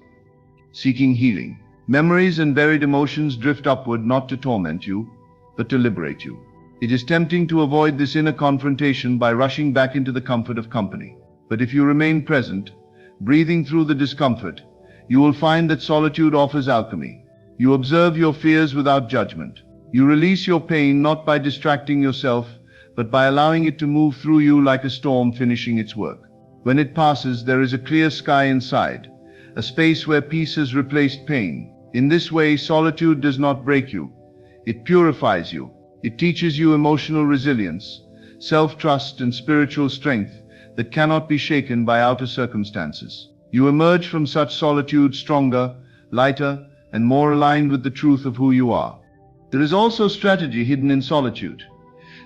seeking healing. Memories and buried emotions drift upward not to torment you, but to liberate you. It is tempting to avoid this inner confrontation by rushing back into the comfort of company. But if you remain present, breathing through the discomfort, you will find that solitude offers alchemy. You observe your fears without judgment. You release your pain not by distracting yourself, but by allowing it to move through you like a storm finishing its work. When it passes, there is a clear sky inside, a space where peace has replaced pain. In this way, solitude does not break you. It purifies you. It teaches you emotional resilience, self-trust, and spiritual strength that cannot be shaken by outer circumstances. You emerge from such solitude stronger, lighter, and more aligned with the truth of who you are. There is also strategy hidden in solitude.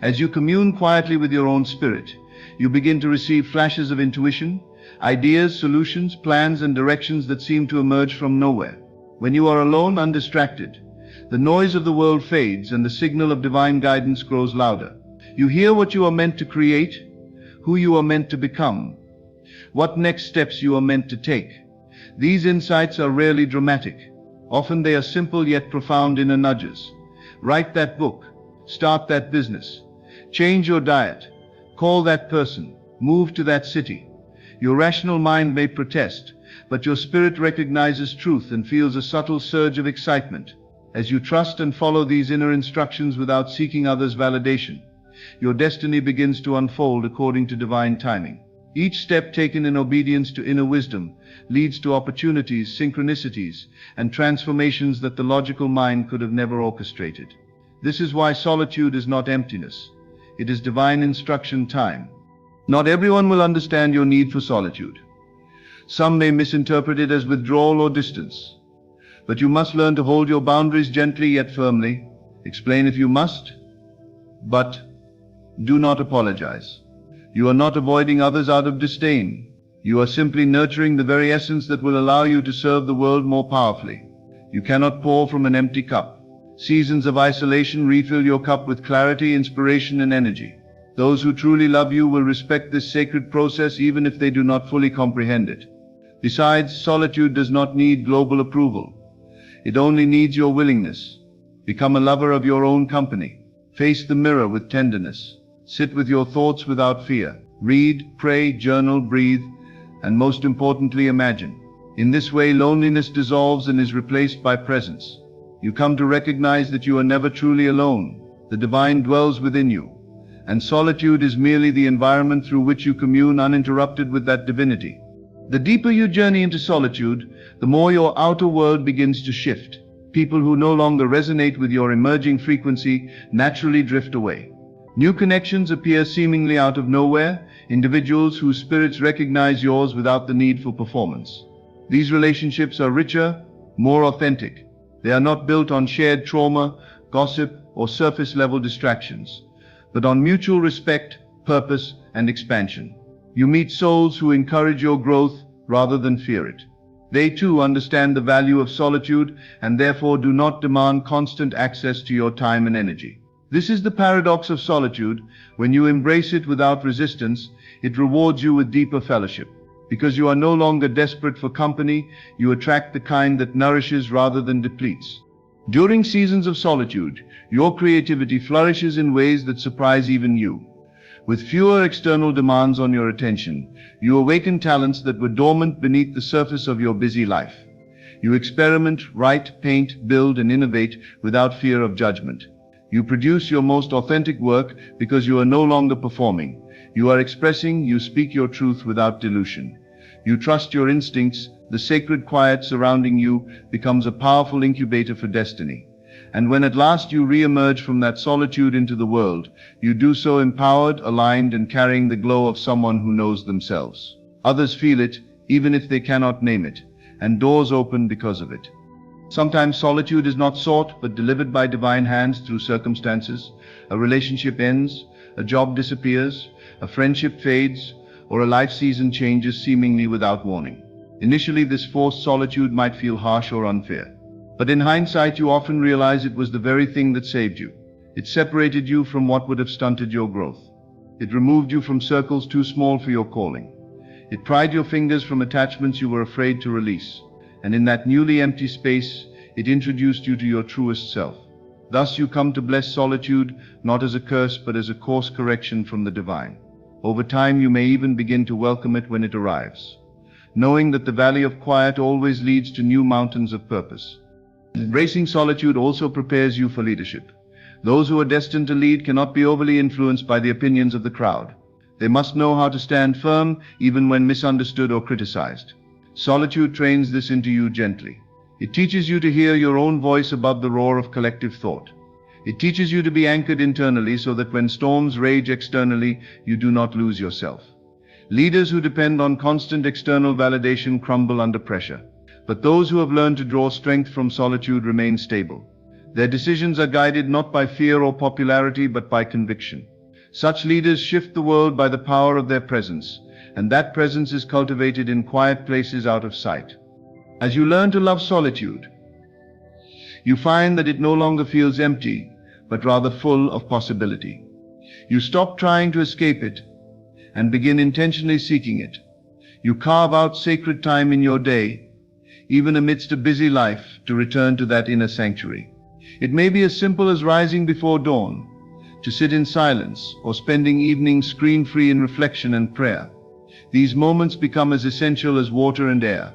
As you commune quietly with your own spirit, you begin to receive flashes of intuition, ideas, solutions, plans, and directions that seem to emerge from nowhere. When you are alone, undistracted, the noise of the world fades and the signal of divine guidance grows louder. You hear what you are meant to create, who you are meant to become, what next steps you are meant to take. These insights are rarely dramatic. Often they are simple yet profound inner nudges. Write that book, start that business, change your diet, call that person, move to that city. Your rational mind may protest, but your spirit recognizes truth and feels a subtle surge of excitement. As you trust and follow these inner instructions without seeking others' validation, your destiny begins to unfold according to divine timing. Each step taken in obedience to inner wisdom leads to opportunities, synchronicities, and transformations that the logical mind could have never orchestrated. This is why solitude is not emptiness. It is divine instruction time. Not everyone will understand your need for solitude. Some may misinterpret it as withdrawal or distance. But you must learn to hold your boundaries gently yet firmly. Explain if you must, but do not apologize. You are not avoiding others out of disdain. You are simply nurturing the very essence that will allow you to serve the world more powerfully. You cannot pour from an empty cup. Seasons of isolation refill your cup with clarity, inspiration, and energy. Those who truly love you will respect this sacred process even if they do not fully comprehend it. Besides, solitude does not need global approval. It only needs your willingness. Become a lover of your own company. Face the mirror with tenderness. Sit with your thoughts without fear. Read, pray, journal, breathe, and most importantly, imagine. In this way, loneliness dissolves and is replaced by presence. You come to recognize that you are never truly alone. The divine dwells within you, and solitude is merely the environment through which you commune uninterrupted with that divinity. The deeper you journey into solitude, the more your outer world begins to shift. People who no longer resonate with your emerging frequency naturally drift away. New connections appear seemingly out of nowhere, individuals whose spirits recognize yours without the need for performance. These relationships are richer, more authentic. They are not built on shared trauma, gossip, or surface-level distractions, but on mutual respect, purpose, and expansion. You meet souls who encourage your growth rather than fear it. They too understand the value of solitude and therefore do not demand constant access to your time and energy. This is the paradox of solitude. When you embrace it without resistance, it rewards you with deeper fellowship. Because you are no longer desperate for company, you attract the kind that nourishes rather than depletes. During seasons of solitude, your creativity flourishes in ways that surprise even you. With fewer external demands on your attention, you awaken talents that were dormant beneath the surface of your busy life. You experiment, write, paint, build, and innovate without fear of judgment. You produce your most authentic work because you are no longer performing. You are expressing, you speak your truth without delusion. You trust your instincts. The sacred quiet surrounding you becomes a powerful incubator for destiny. And when at last you re-emerge from that solitude into the world, you do so empowered, aligned, and carrying the glow of someone who knows themselves. Others feel it, even if they cannot name it, and doors open because of it. Sometimes solitude is not sought but delivered by divine hands through circumstances. A relationship ends, a job disappears, a friendship fades, or a life season changes seemingly without warning. Initially, this forced solitude might feel harsh or unfair. But in hindsight, you often realize it was the very thing that saved you. It separated you from what would have stunted your growth. It removed you from circles too small for your calling. It pried your fingers from attachments you were afraid to release. And in that newly empty space, it introduced you to your truest self. Thus you come to bless solitude, not as a curse, but as a course correction from the divine. Over time, you may even begin to welcome it when it arrives, knowing that the valley of quiet always leads to new mountains of purpose. Embracing solitude also prepares you for leadership. Those who are destined to lead cannot be overly influenced by the opinions of the crowd. They must know how to stand firm, even when misunderstood or criticized. Solitude trains this into you gently. It teaches you to hear your own voice above the roar of collective thought. It teaches you to be anchored internally so that when storms rage externally, you do not lose yourself. Leaders who depend on constant external validation crumble under pressure. But those who have learned to draw strength from solitude remain stable. Their decisions are guided not by fear or popularity, but by conviction. Such leaders shift the world by the power of their presence, and that presence is cultivated in quiet places out of sight. As you learn to love solitude, you find that it no longer feels empty, but rather full of possibility. You stop trying to escape it and begin intentionally seeking it. You carve out sacred time in your day, even amidst a busy life, to return to that inner sanctuary. It may be as simple as rising before dawn, to sit in silence, or spending evenings screen-free in reflection and prayer. These moments become as essential as water and air.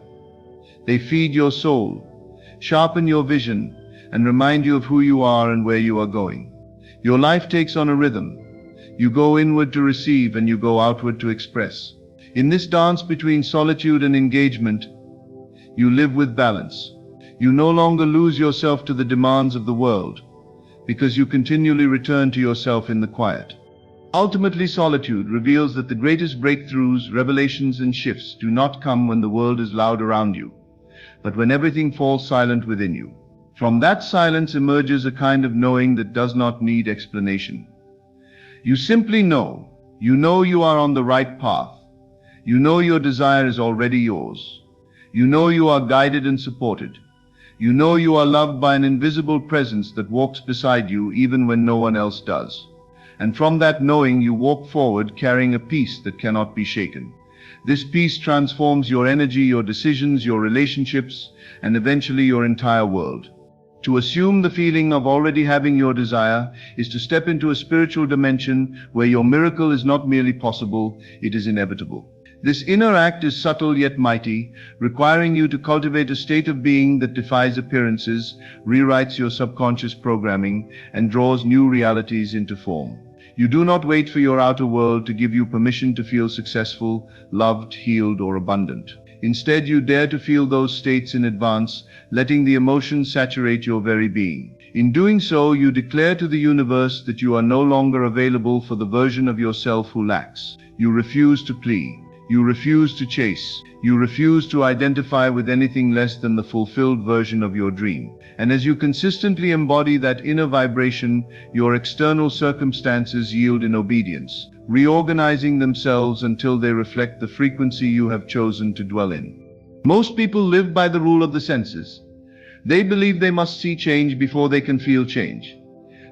They feed your soul, sharpen your vision, and remind you of who you are and where you are going. Your life takes on a rhythm. You go inward to receive and you go outward to express. In this dance between solitude and engagement, you live with balance. You no longer lose yourself to the demands of the world, because you continually return to yourself in the quiet. Ultimately, solitude reveals that the greatest breakthroughs, revelations, and shifts do not come when the world is loud around you, but when everything falls silent within you. From that silence emerges a kind of knowing that does not need explanation. You simply know. You know you are on the right path. You know your desire is already yours. You know you are guided and supported. You know you are loved by an invisible presence that walks beside you even when no one else does. And from that knowing you walk forward carrying a peace that cannot be shaken. This peace transforms your energy, your decisions, your relationships, and eventually your entire world. To assume the feeling of already having your desire is to step into a spiritual dimension where your miracle is not merely possible, it is inevitable. This inner act is subtle yet mighty, requiring you to cultivate a state of being that defies appearances, rewrites your subconscious programming, and draws new realities into form. You do not wait for your outer world to give you permission to feel successful, loved, healed, or abundant. Instead, you dare to feel those states in advance, letting the emotions saturate your very being. In doing so, you declare to the universe that you are no longer available for the version of yourself who lacks. You refuse to plead. You refuse to chase. You refuse to identify with anything less than the fulfilled version of your dream. And as you consistently embody that inner vibration, your external circumstances yield in obedience, reorganizing themselves until they reflect the frequency you have chosen to dwell in. Most people live by the rule of the senses. They believe they must see change before they can feel change.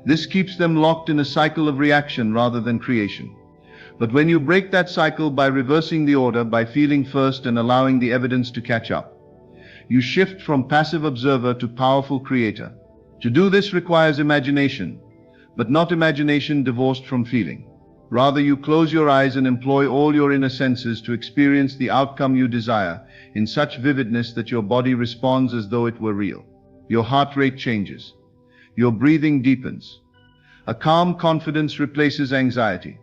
This keeps them locked in a cycle of reaction rather than creation. But when you break that cycle by reversing the order, by feeling first and allowing the evidence to catch up, you shift from passive observer to powerful creator. To do this requires imagination, but not imagination divorced from feeling. Rather, you close your eyes and employ all your inner senses to experience the outcome you desire in such vividness that your body responds as though it were real. Your heart rate changes. Your breathing deepens. A calm confidence replaces anxiety.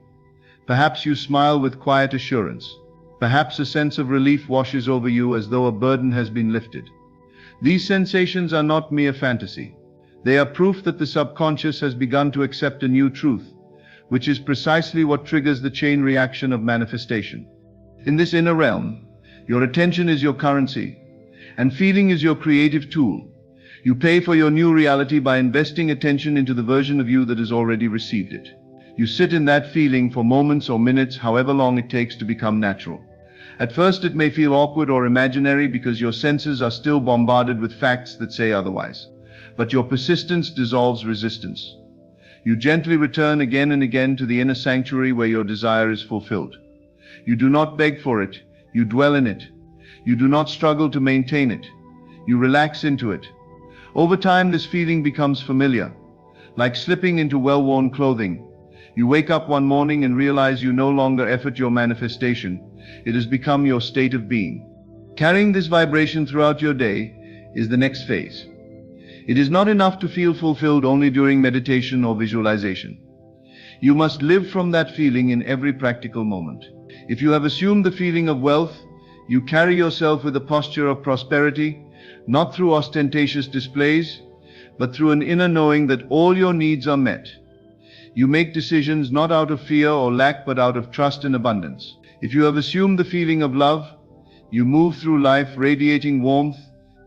Perhaps you smile with quiet assurance. Perhaps a sense of relief washes over you as though a burden has been lifted. These sensations are not mere fantasy. They are proof that the subconscious has begun to accept a new truth, which is precisely what triggers the chain reaction of manifestation. In this inner realm, your attention is your currency, and feeling is your creative tool. You pay for your new reality by investing attention into the version of you that has already received it. You sit in that feeling for moments or minutes, however long it takes to become natural. At first it may feel awkward or imaginary because your senses are still bombarded with facts that say otherwise. But your persistence dissolves resistance. You gently return again and again to the inner sanctuary where your desire is fulfilled. You do not beg for it, you dwell in it. You do not struggle to maintain it. You relax into it. Over time, this feeling becomes familiar, like slipping into well-worn clothing. You wake up one morning and realize you no longer effort your manifestation. It has become your state of being. Carrying this vibration throughout your day is the next phase. It is not enough to feel fulfilled only during meditation or visualization. You must live from that feeling in every practical moment. If you have assumed the feeling of wealth, you carry yourself with a posture of prosperity, not through ostentatious displays, but through an inner knowing that all your needs are met. You make decisions not out of fear or lack, but out of trust and abundance. If you have assumed the feeling of love, you move through life radiating warmth,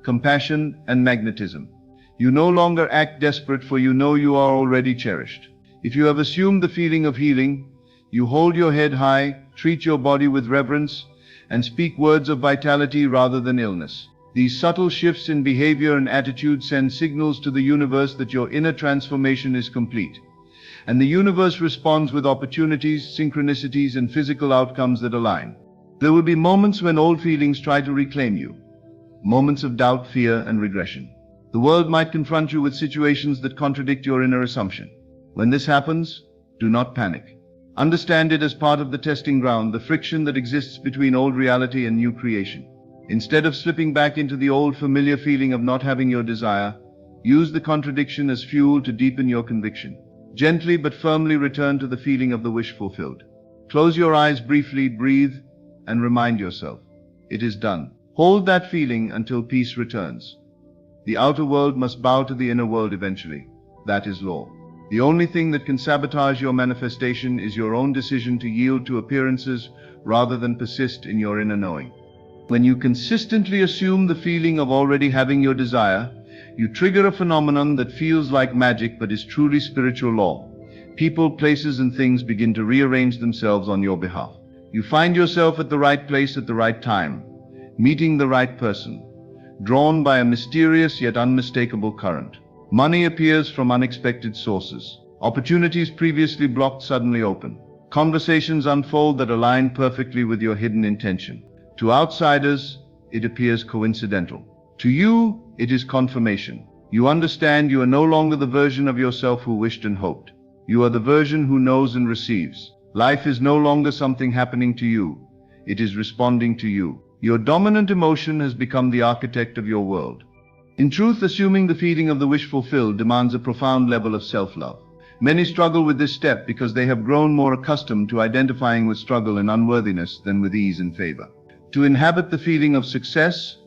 compassion, and magnetism. You no longer act desperate, for you know you are already cherished. If you have assumed the feeling of healing, you hold your head high, treat your body with reverence, and speak words of vitality rather than illness. These subtle shifts in behavior and attitude send signals to the universe that your inner transformation is complete. And the universe responds with opportunities, synchronicities, and physical outcomes that align. There will be moments when old feelings try to reclaim you. Moments of doubt, fear, and regression. The world might confront you with situations that contradict your inner assumption. When this happens, do not panic. Understand it as part of the testing ground, the friction that exists between old reality and new creation. Instead of slipping back into the old familiar feeling of not having your desire, use the contradiction as fuel to deepen your conviction. Gently but firmly return to the feeling of the wish fulfilled. Close your eyes briefly, breathe, and remind yourself, it is done. Hold that feeling until peace returns. The outer world must bow to the inner world eventually. That is law. The only thing that can sabotage your manifestation is your own decision to yield to appearances rather than persist in your inner knowing. When you consistently assume the feeling of already having your desire, you trigger a phenomenon that feels like magic but is truly spiritual law. People, places, and things begin to rearrange themselves on your behalf. You find yourself at the right place at the right time, meeting the right person, drawn by a mysterious yet unmistakable current. Money appears from unexpected sources. Opportunities previously blocked suddenly open. Conversations unfold that align perfectly with your hidden intention. To outsiders, it appears coincidental. To you, it is confirmation. You understand you are no longer the version of yourself who wished and hoped. You are the version who knows and receives. Life is no longer something happening to you. It is responding to you. Your dominant emotion has become the architect of your world. In truth, assuming the feeling of the wish fulfilled demands a profound level of self-love. Many struggle with this step because they have grown more accustomed to identifying with struggle and unworthiness than with ease and favor. To inhabit the feeling of success,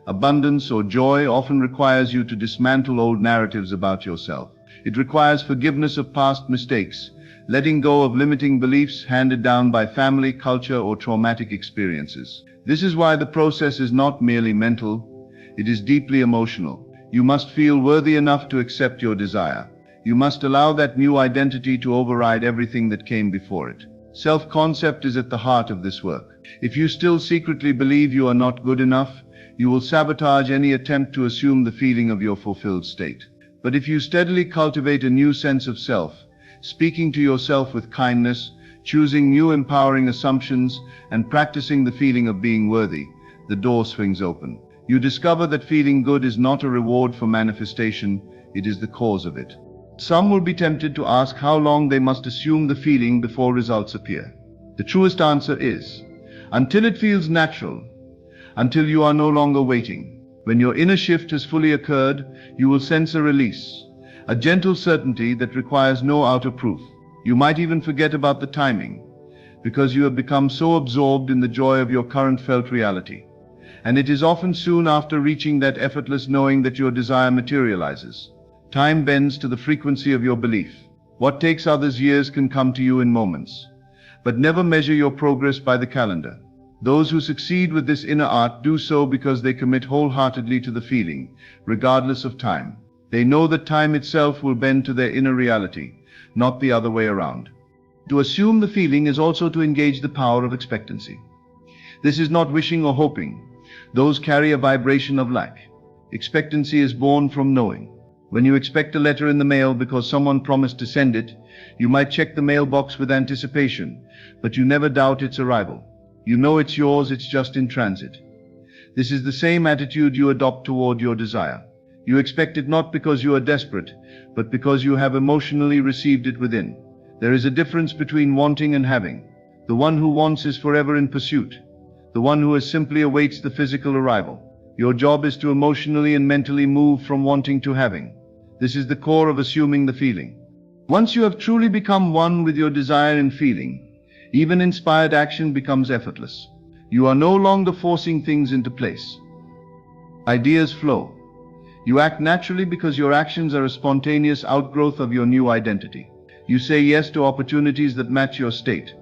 abundance, or joy often requires you to dismantle old narratives about yourself. It requires forgiveness of past mistakes, letting go of limiting beliefs handed down by family, culture, or traumatic experiences. This is why the process is not merely mental, it is deeply emotional. You must feel worthy enough to accept your desire. You must allow that new identity to override everything that came before it. Self-concept is at the heart of this work. If you still secretly believe you are not good enough, you will sabotage any attempt to assume the feeling of your fulfilled state. But if you steadily cultivate a new sense of self, speaking to yourself with kindness, choosing new empowering assumptions, and practicing the feeling of being worthy, the door swings open. You discover that feeling good is not a reward for manifestation, it is the cause of it. Some will be tempted to ask how long they must assume the feeling before results appear. The truest answer is, until it feels natural, until you are no longer waiting. When your inner shift has fully occurred, you will sense a release, a gentle certainty that requires no outer proof. You might even forget about the timing, because you have become so absorbed in the joy of your current felt reality. And it is often soon after reaching that effortless knowing that your desire materializes. Time bends to the frequency of your belief. What takes others years can come to you in moments. But never measure your progress by the calendar. Those who succeed with this inner art do so because they commit wholeheartedly to the feeling, regardless of time. They know that time itself will bend to their inner reality, not the other way around. To assume the feeling is also to engage the power of expectancy. This is not wishing or hoping. Those carry a vibration of lack. Expectancy is born from knowing. When you expect a letter in the mail because someone promised to send it, you might check the mailbox with anticipation, but you never doubt its arrival. You know it's yours, it's just in transit. This is the same attitude you adopt toward your desire. You expect it not because you are desperate, but because you have emotionally received it within. There is a difference between wanting and having. The one who wants is forever in pursuit. The one who simply awaits the physical arrival. Your job is to emotionally and mentally move from wanting to having. This is the core of assuming the feeling. Once you have truly become one with your desire and feeling, even inspired action becomes effortless. You are no longer forcing things into place. Ideas flow. You act naturally because your actions are a spontaneous outgrowth of your new identity. You say yes to opportunities that match your state.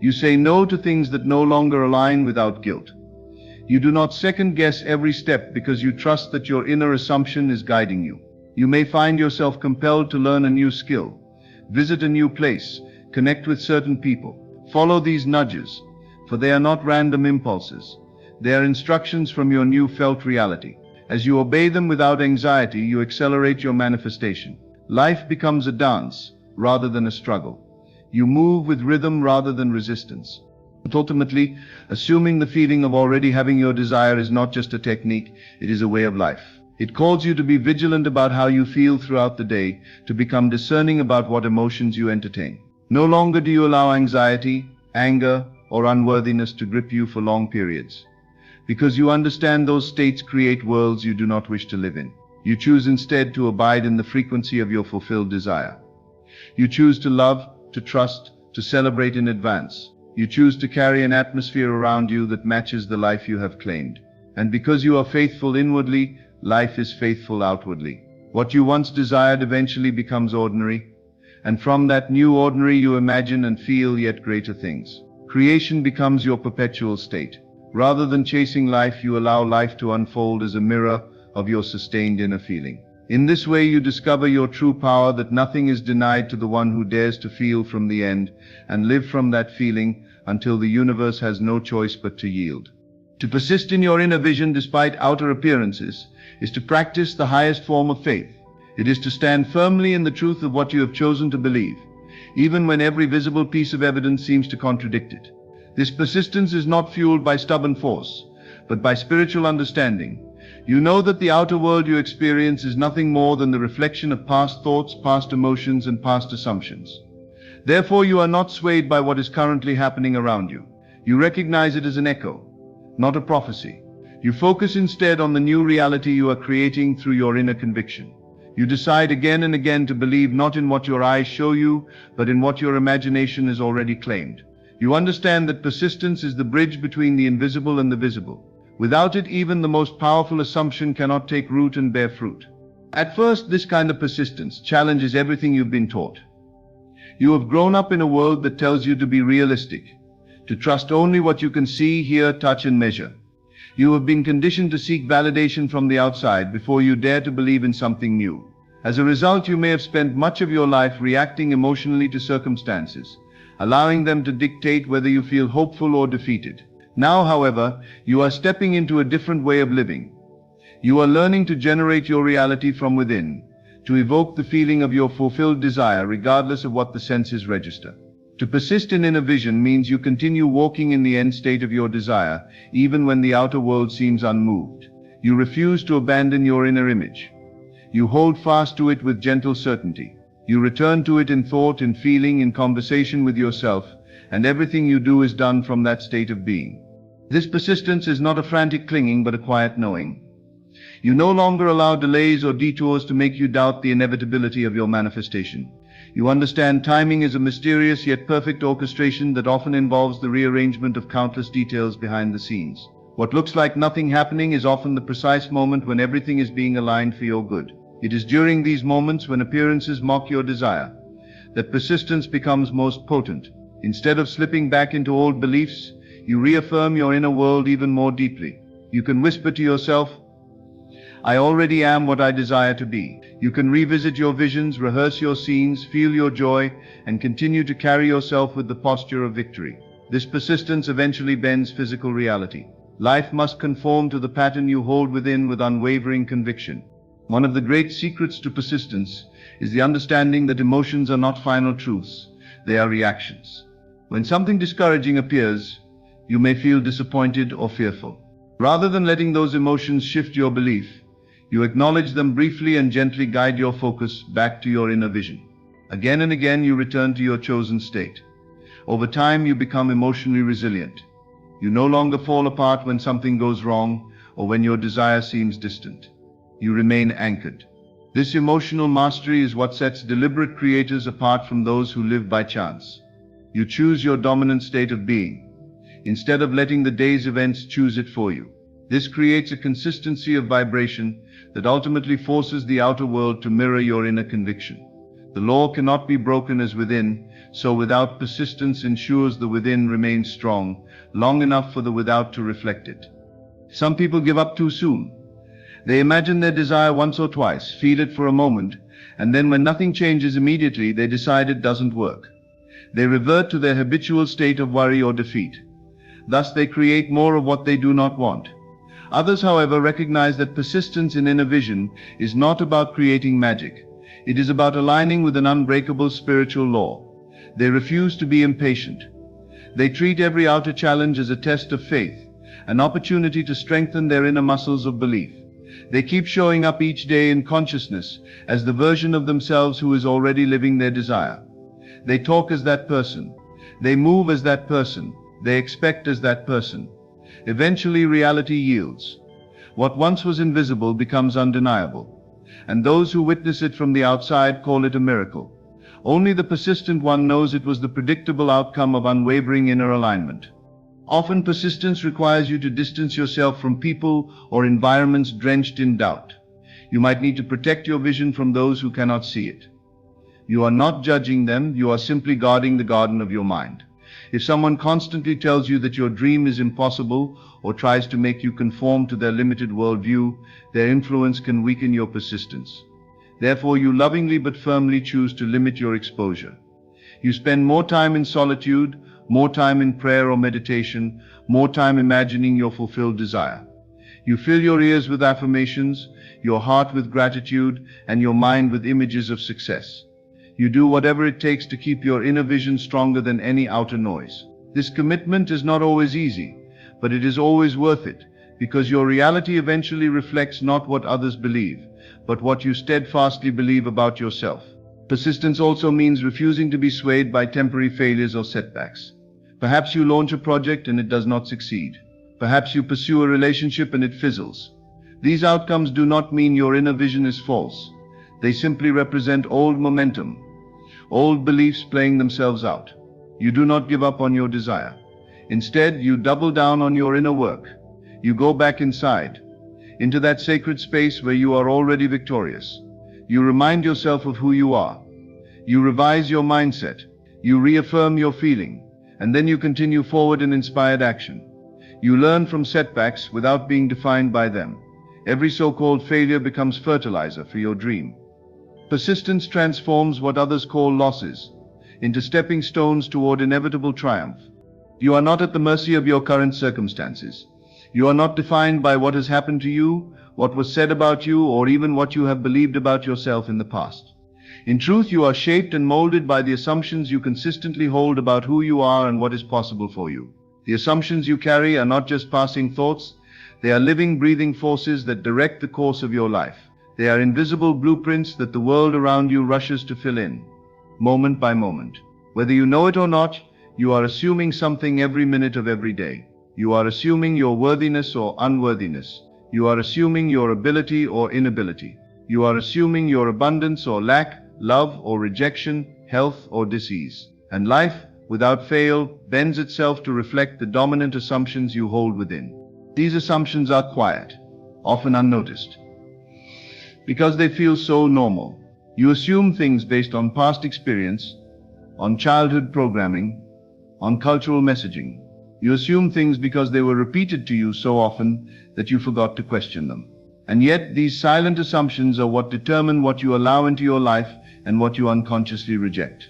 You say no to things that no longer align without guilt. You do not second-guess every step because you trust that your inner assumption is guiding you. You may find yourself compelled to learn a new skill, visit a new place, connect with certain people. Follow these nudges, for they are not random impulses. They are instructions from your new felt reality. As you obey them without anxiety, you accelerate your manifestation. Life becomes a dance rather than a struggle. You move with rhythm rather than resistance. But ultimately, assuming the feeling of already having your desire is not just a technique, it is a way of life. It calls you to be vigilant about how you feel throughout the day, to become discerning about what emotions you entertain. No longer do you allow anxiety, anger, or unworthiness to grip you for long periods. Because you understand those states create worlds you do not wish to live in. You choose instead to abide in the frequency of your fulfilled desire. You choose to love, to trust, to celebrate in advance. You choose to carry an atmosphere around you that matches the life you have claimed. And because you are faithful inwardly, life is faithful outwardly. What you once desired eventually becomes ordinary, and from that new ordinary you imagine and feel yet greater things. Creation becomes your perpetual state. Rather than chasing life, you allow life to unfold as a mirror of your sustained inner feeling. In this way you discover your true power, that nothing is denied to the one who dares to feel from the end and live from that feeling until the universe has no choice but to yield. To persist in your inner vision despite outer appearances is to practice the highest form of faith. It is to stand firmly in the truth of what you have chosen to believe, even when every visible piece of evidence seems to contradict it. This persistence is not fueled by stubborn force, but by spiritual understanding. You know that the outer world you experience is nothing more than the reflection of past thoughts, past emotions, and past assumptions. Therefore, you are not swayed by what is currently happening around you. You recognize it as an echo, not a prophecy. You focus instead on the new reality you are creating through your inner conviction. You decide again and again to believe not in what your eyes show you, but in what your imagination has already claimed. You understand that persistence is the bridge between the invisible and the visible. Without it, even the most powerful assumption cannot take root and bear fruit. At first, this kind of persistence challenges everything you've been taught. You have grown up in a world that tells you to be realistic, to trust only what you can see, hear, touch, and measure. You have been conditioned to seek validation from the outside before you dare to believe in something new. As a result, you may have spent much of your life reacting emotionally to circumstances, allowing them to dictate whether you feel hopeful or defeated. Now, however, you are stepping into a different way of living. You are learning to generate your reality from within, to evoke the feeling of your fulfilled desire regardless of what the senses register. To persist in inner vision means you continue walking in the end state of your desire, even when the outer world seems unmoved. You refuse to abandon your inner image. You hold fast to it with gentle certainty. You return to it in thought, in feeling, in conversation with yourself, and everything you do is done from that state of being. This persistence is not a frantic clinging, but a quiet knowing. You no longer allow delays or detours to make you doubt the inevitability of your manifestation. You understand timing is a mysterious yet perfect orchestration that often involves the rearrangement of countless details behind the scenes. What looks like nothing happening is often the precise moment when everything is being aligned for your good. It is during these moments, when appearances mock your desire, that persistence becomes most potent. Instead of slipping back into old beliefs, You reaffirm your inner world even more deeply. You can whisper to yourself, I already am what I desire to be. You can revisit your visions, rehearse your scenes, feel your joy, and continue to carry yourself with the posture of victory. This persistence eventually bends physical reality. Life must conform to the pattern you hold within with unwavering conviction. One of the great secrets to persistence is the understanding that emotions are not final truths, they are reactions. When something discouraging appears, you may feel disappointed or fearful. Rather than letting those emotions shift your belief, you acknowledge them briefly and gently guide your focus back to your inner vision. Again and again you return to your chosen state. Over time you become emotionally resilient. You no longer fall apart when something goes wrong or when your desire seems distant. You remain anchored. This emotional mastery is what sets deliberate creators apart from those who live by chance. You choose your dominant state of being, instead of letting the day's events choose it for you. This creates a consistency of vibration that ultimately forces the outer world to mirror your inner conviction. The law cannot be broken as within, so without persistence ensures the within remains strong, long enough for the without to reflect it. Some people give up too soon. They imagine their desire once or twice, feel it for a moment, and then when nothing changes immediately, they decide it doesn't work. They revert to their habitual state of worry or defeat. Thus they create more of what they do not want. Others, however, recognize that persistence in inner vision is not about creating magic. It is about aligning with an unbreakable spiritual law. They refuse to be impatient. They treat every outer challenge as a test of faith, an opportunity to strengthen their inner muscles of belief. They keep showing up each day in consciousness as the version of themselves who is already living their desire. They talk as that person. They move as that person. They expect as that person. Eventually reality yields. What once was invisible becomes undeniable. And those who witness it from the outside call it a miracle. Only the persistent one knows it was the predictable outcome of unwavering inner alignment. Often persistence requires you to distance yourself from people or environments drenched in doubt. You might need to protect your vision from those who cannot see it. You are not judging them, you are simply guarding the garden of your mind. If someone constantly tells you that your dream is impossible or tries to make you conform to their limited worldview, their influence can weaken your persistence. Therefore, you lovingly but firmly choose to limit your exposure. You spend more time in solitude, more time in prayer or meditation, more time imagining your fulfilled desire. You fill your ears with affirmations, your heart with gratitude, and your mind with images of success. You do whatever it takes to keep your inner vision stronger than any outer noise. This commitment is not always easy, but it is always worth it, because your reality eventually reflects not what others believe, but what you steadfastly believe about yourself. Persistence also means refusing to be swayed by temporary failures or setbacks. Perhaps you launch a project and it does not succeed. Perhaps you pursue a relationship and it fizzles. These outcomes do not mean your inner vision is false. They simply represent old momentum, old beliefs playing themselves out. You do not give up on your desire. Instead, you double down on your inner work. You go back inside, into that sacred space where you are already victorious. You remind yourself of who you are. You revise your mindset. You reaffirm your feeling. And then you continue forward in inspired action. You learn from setbacks without being defined by them. Every so-called failure becomes fertilizer for your dream. Persistence transforms what others call losses into stepping stones toward inevitable triumph. You are not at the mercy of your current circumstances. You are not defined by what has happened to you, what was said about you, or even what you have believed about yourself in the past. In truth, you are shaped and molded by the assumptions you consistently hold about who you are and what is possible for you. The assumptions you carry are not just passing thoughts, they are living, breathing forces that direct the course of your life. They are invisible blueprints that the world around you rushes to fill in, moment by moment. Whether you know it or not, you are assuming something every minute of every day. You are assuming your worthiness or unworthiness. You are assuming your ability or inability. You are assuming your abundance or lack, love or rejection, health or disease. And life, without fail, bends itself to reflect the dominant assumptions you hold within. These assumptions are quiet, often unnoticed, because they feel so normal. You assume things based on past experience, on childhood programming, on cultural messaging. You assume things because they were repeated to you so often that you forgot to question them. And yet, these silent assumptions are what determine what you allow into your life and what you unconsciously reject.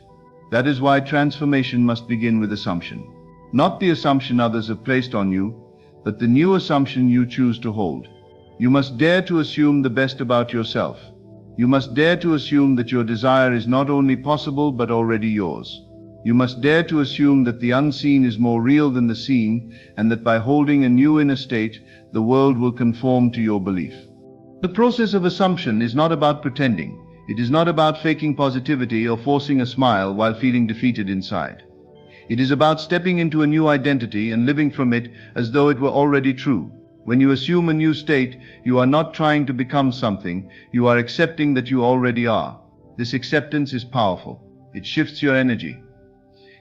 That is why transformation must begin with assumption. Not the assumption others have placed on you, but the new assumption you choose to hold. You must dare to assume the best about yourself. You must dare to assume that your desire is not only possible but already yours. You must dare to assume that the unseen is more real than the seen, and that by holding a new inner state, the world will conform to your belief. The process of assumption is not about pretending. It is not about faking positivity or forcing a smile while feeling defeated inside. It is about stepping into a new identity and living from it as though it were already true. When you assume a new state, you are not trying to become something, you are accepting that you already are. This acceptance is powerful. It shifts your energy.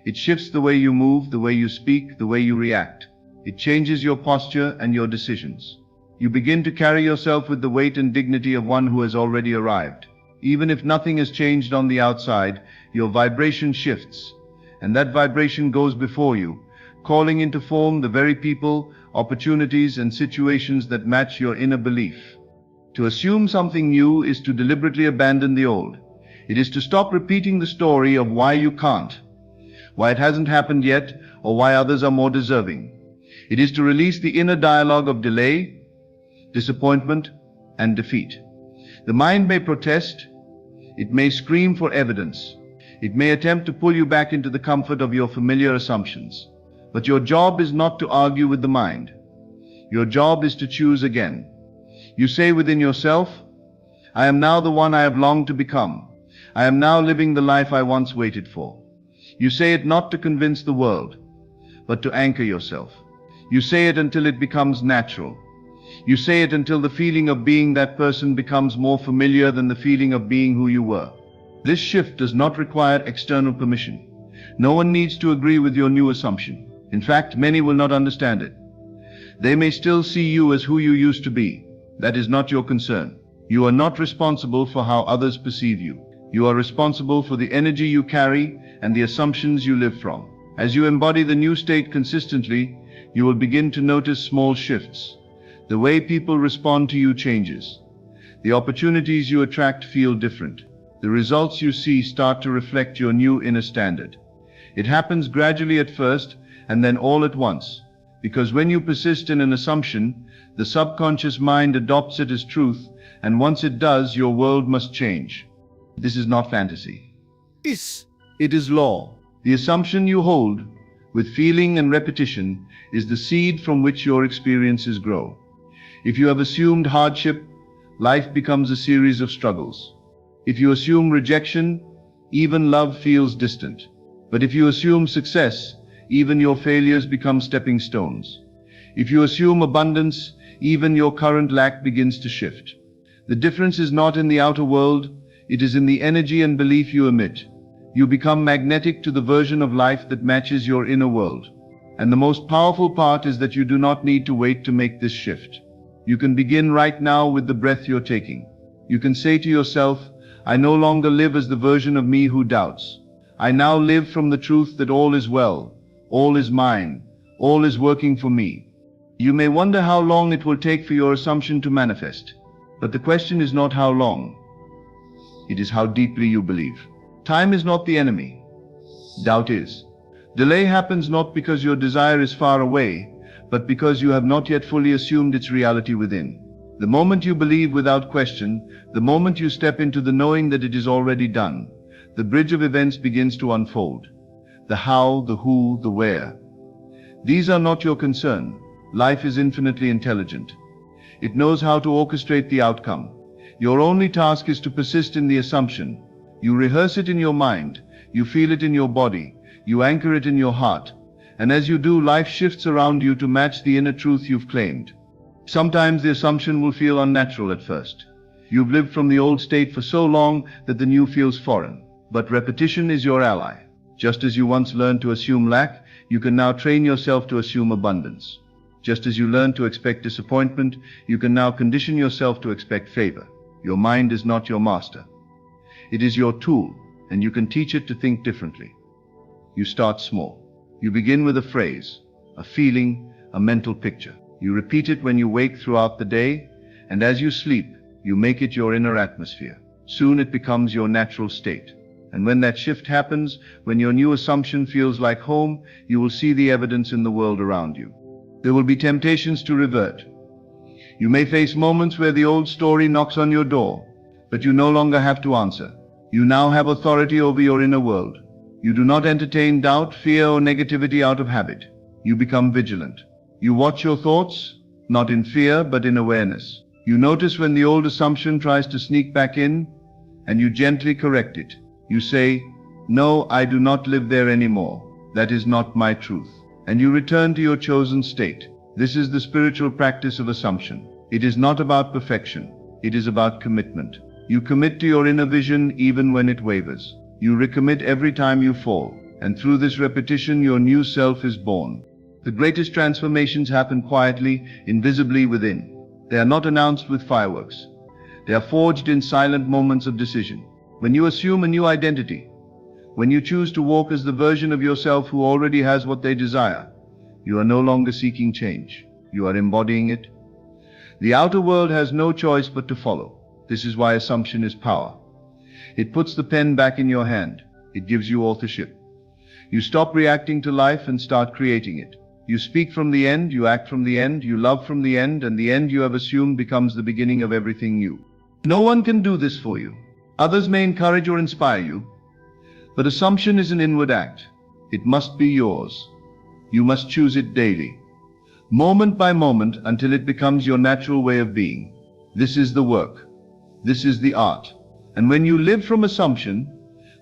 It shifts the way you move, the way you speak, the way you react. It changes your posture and your decisions. You begin to carry yourself with the weight and dignity of one who has already arrived. Even if nothing has changed on the outside, your vibration shifts, and that vibration goes before you, calling into form the very people, opportunities, and situations that match your inner belief. To assume something new is to deliberately abandon the old. It is to stop repeating the story of why you can't, why it hasn't happened yet, or why others are more deserving. It is to release the inner dialogue of delay, disappointment, and defeat. The mind may protest, it may scream for evidence, it may attempt to pull you back into the comfort of your familiar assumptions. But your job is not to argue with the mind. Your job is to choose again. You say within yourself, I am now the one I have longed to become. I am now living the life I once waited for. You say it not to convince the world, but to anchor yourself. You say it until it becomes natural. You say it until the feeling of being that person becomes more familiar than the feeling of being who you were. This shift does not require external permission. No one needs to agree with your new assumption. In fact, many will not understand it. They may still see you as who you used to be. That is not your concern. You are not responsible for how others perceive you. You are responsible for the energy you carry and the assumptions you live from. As you embody the new state consistently, you will begin to notice small shifts. The way people respond to you changes. The opportunities you attract feel different. The results you see start to reflect your new inner standard. It happens gradually at first, and then all at once. Because when you persist in an assumption, the subconscious mind adopts it as truth, and once it does, your world must change. This is not fantasy. It is law. The assumption you hold, with feeling and repetition, is the seed from which your experiences grow. If you have assumed hardship, life becomes a series of struggles. If you assume rejection, even love feels distant. But if you assume success, even your failures become stepping stones. If you assume abundance, even your current lack begins to shift. The difference is not in the outer world, it is in the energy and belief you emit. You become magnetic to the version of life that matches your inner world. And the most powerful part is that you do not need to wait to make this shift. You can begin right now with the breath you're taking. You can say to yourself, I no longer live as the version of me who doubts. I now live from the truth that all is well, all is mine, all is working for me. You may wonder how long it will take for your assumption to manifest. But the question is not how long. It is how deeply you believe. Time is not the enemy. Doubt is. Delay happens not because your desire is far away, but because you have not yet fully assumed its reality within. The moment you believe without question, the moment you step into the knowing that it is already done, the bridge of events begins to unfold. The how, the who, the where. These are not your concern. Life is infinitely intelligent. It knows how to orchestrate the outcome. Your only task is to persist in the assumption. You rehearse it in your mind, you feel it in your body, you anchor it in your heart, and as you do, life shifts around you to match the inner truth you've claimed. Sometimes the assumption will feel unnatural at first. You've lived from the old state for so long that the new feels foreign. But repetition is your ally. Just as you once learned to assume lack, you can now train yourself to assume abundance. Just as you learned to expect disappointment, you can now condition yourself to expect favor. Your mind is not your master. It is your tool, and you can teach it to think differently. You start small. You begin with a phrase, a feeling, a mental picture. You repeat it when you wake throughout the day, and as you sleep, you make it your inner atmosphere. Soon it becomes your natural state. And when that shift happens, when your new assumption feels like home, you will see the evidence in the world around you. There will be temptations to revert. You may face moments where the old story knocks on your door, but you no longer have to answer. You now have authority over your inner world. You do not entertain doubt, fear, or negativity out of habit. You become vigilant. You watch your thoughts, not in fear, but in awareness. You notice when the old assumption tries to sneak back in, and you gently correct it. You say, "No, I do not live there anymore. That is not my truth." And you return to your chosen state. This is the spiritual practice of assumption. It is not about perfection. It is about commitment. You commit to your inner vision even when it wavers. You recommit every time you fall. And through this repetition, your new self is born. The greatest transformations happen quietly, invisibly within. They are not announced with fireworks. They are forged in silent moments of decision. When you assume a new identity, when you choose to walk as the version of yourself who already has what they desire, you are no longer seeking change. You are embodying it. The outer world has no choice but to follow. This is why assumption is power. It puts the pen back in your hand. It gives you authorship. You stop reacting to life and start creating it. You speak from the end, you act from the end, you love from the end, and the end you have assumed becomes the beginning of everything new. No one can do this for you. Others may encourage or inspire you, but assumption is an inward act. It must be yours. You must choose it daily, moment by moment, until it becomes your natural way of being. This is the work. This is the art. And when you live from assumption,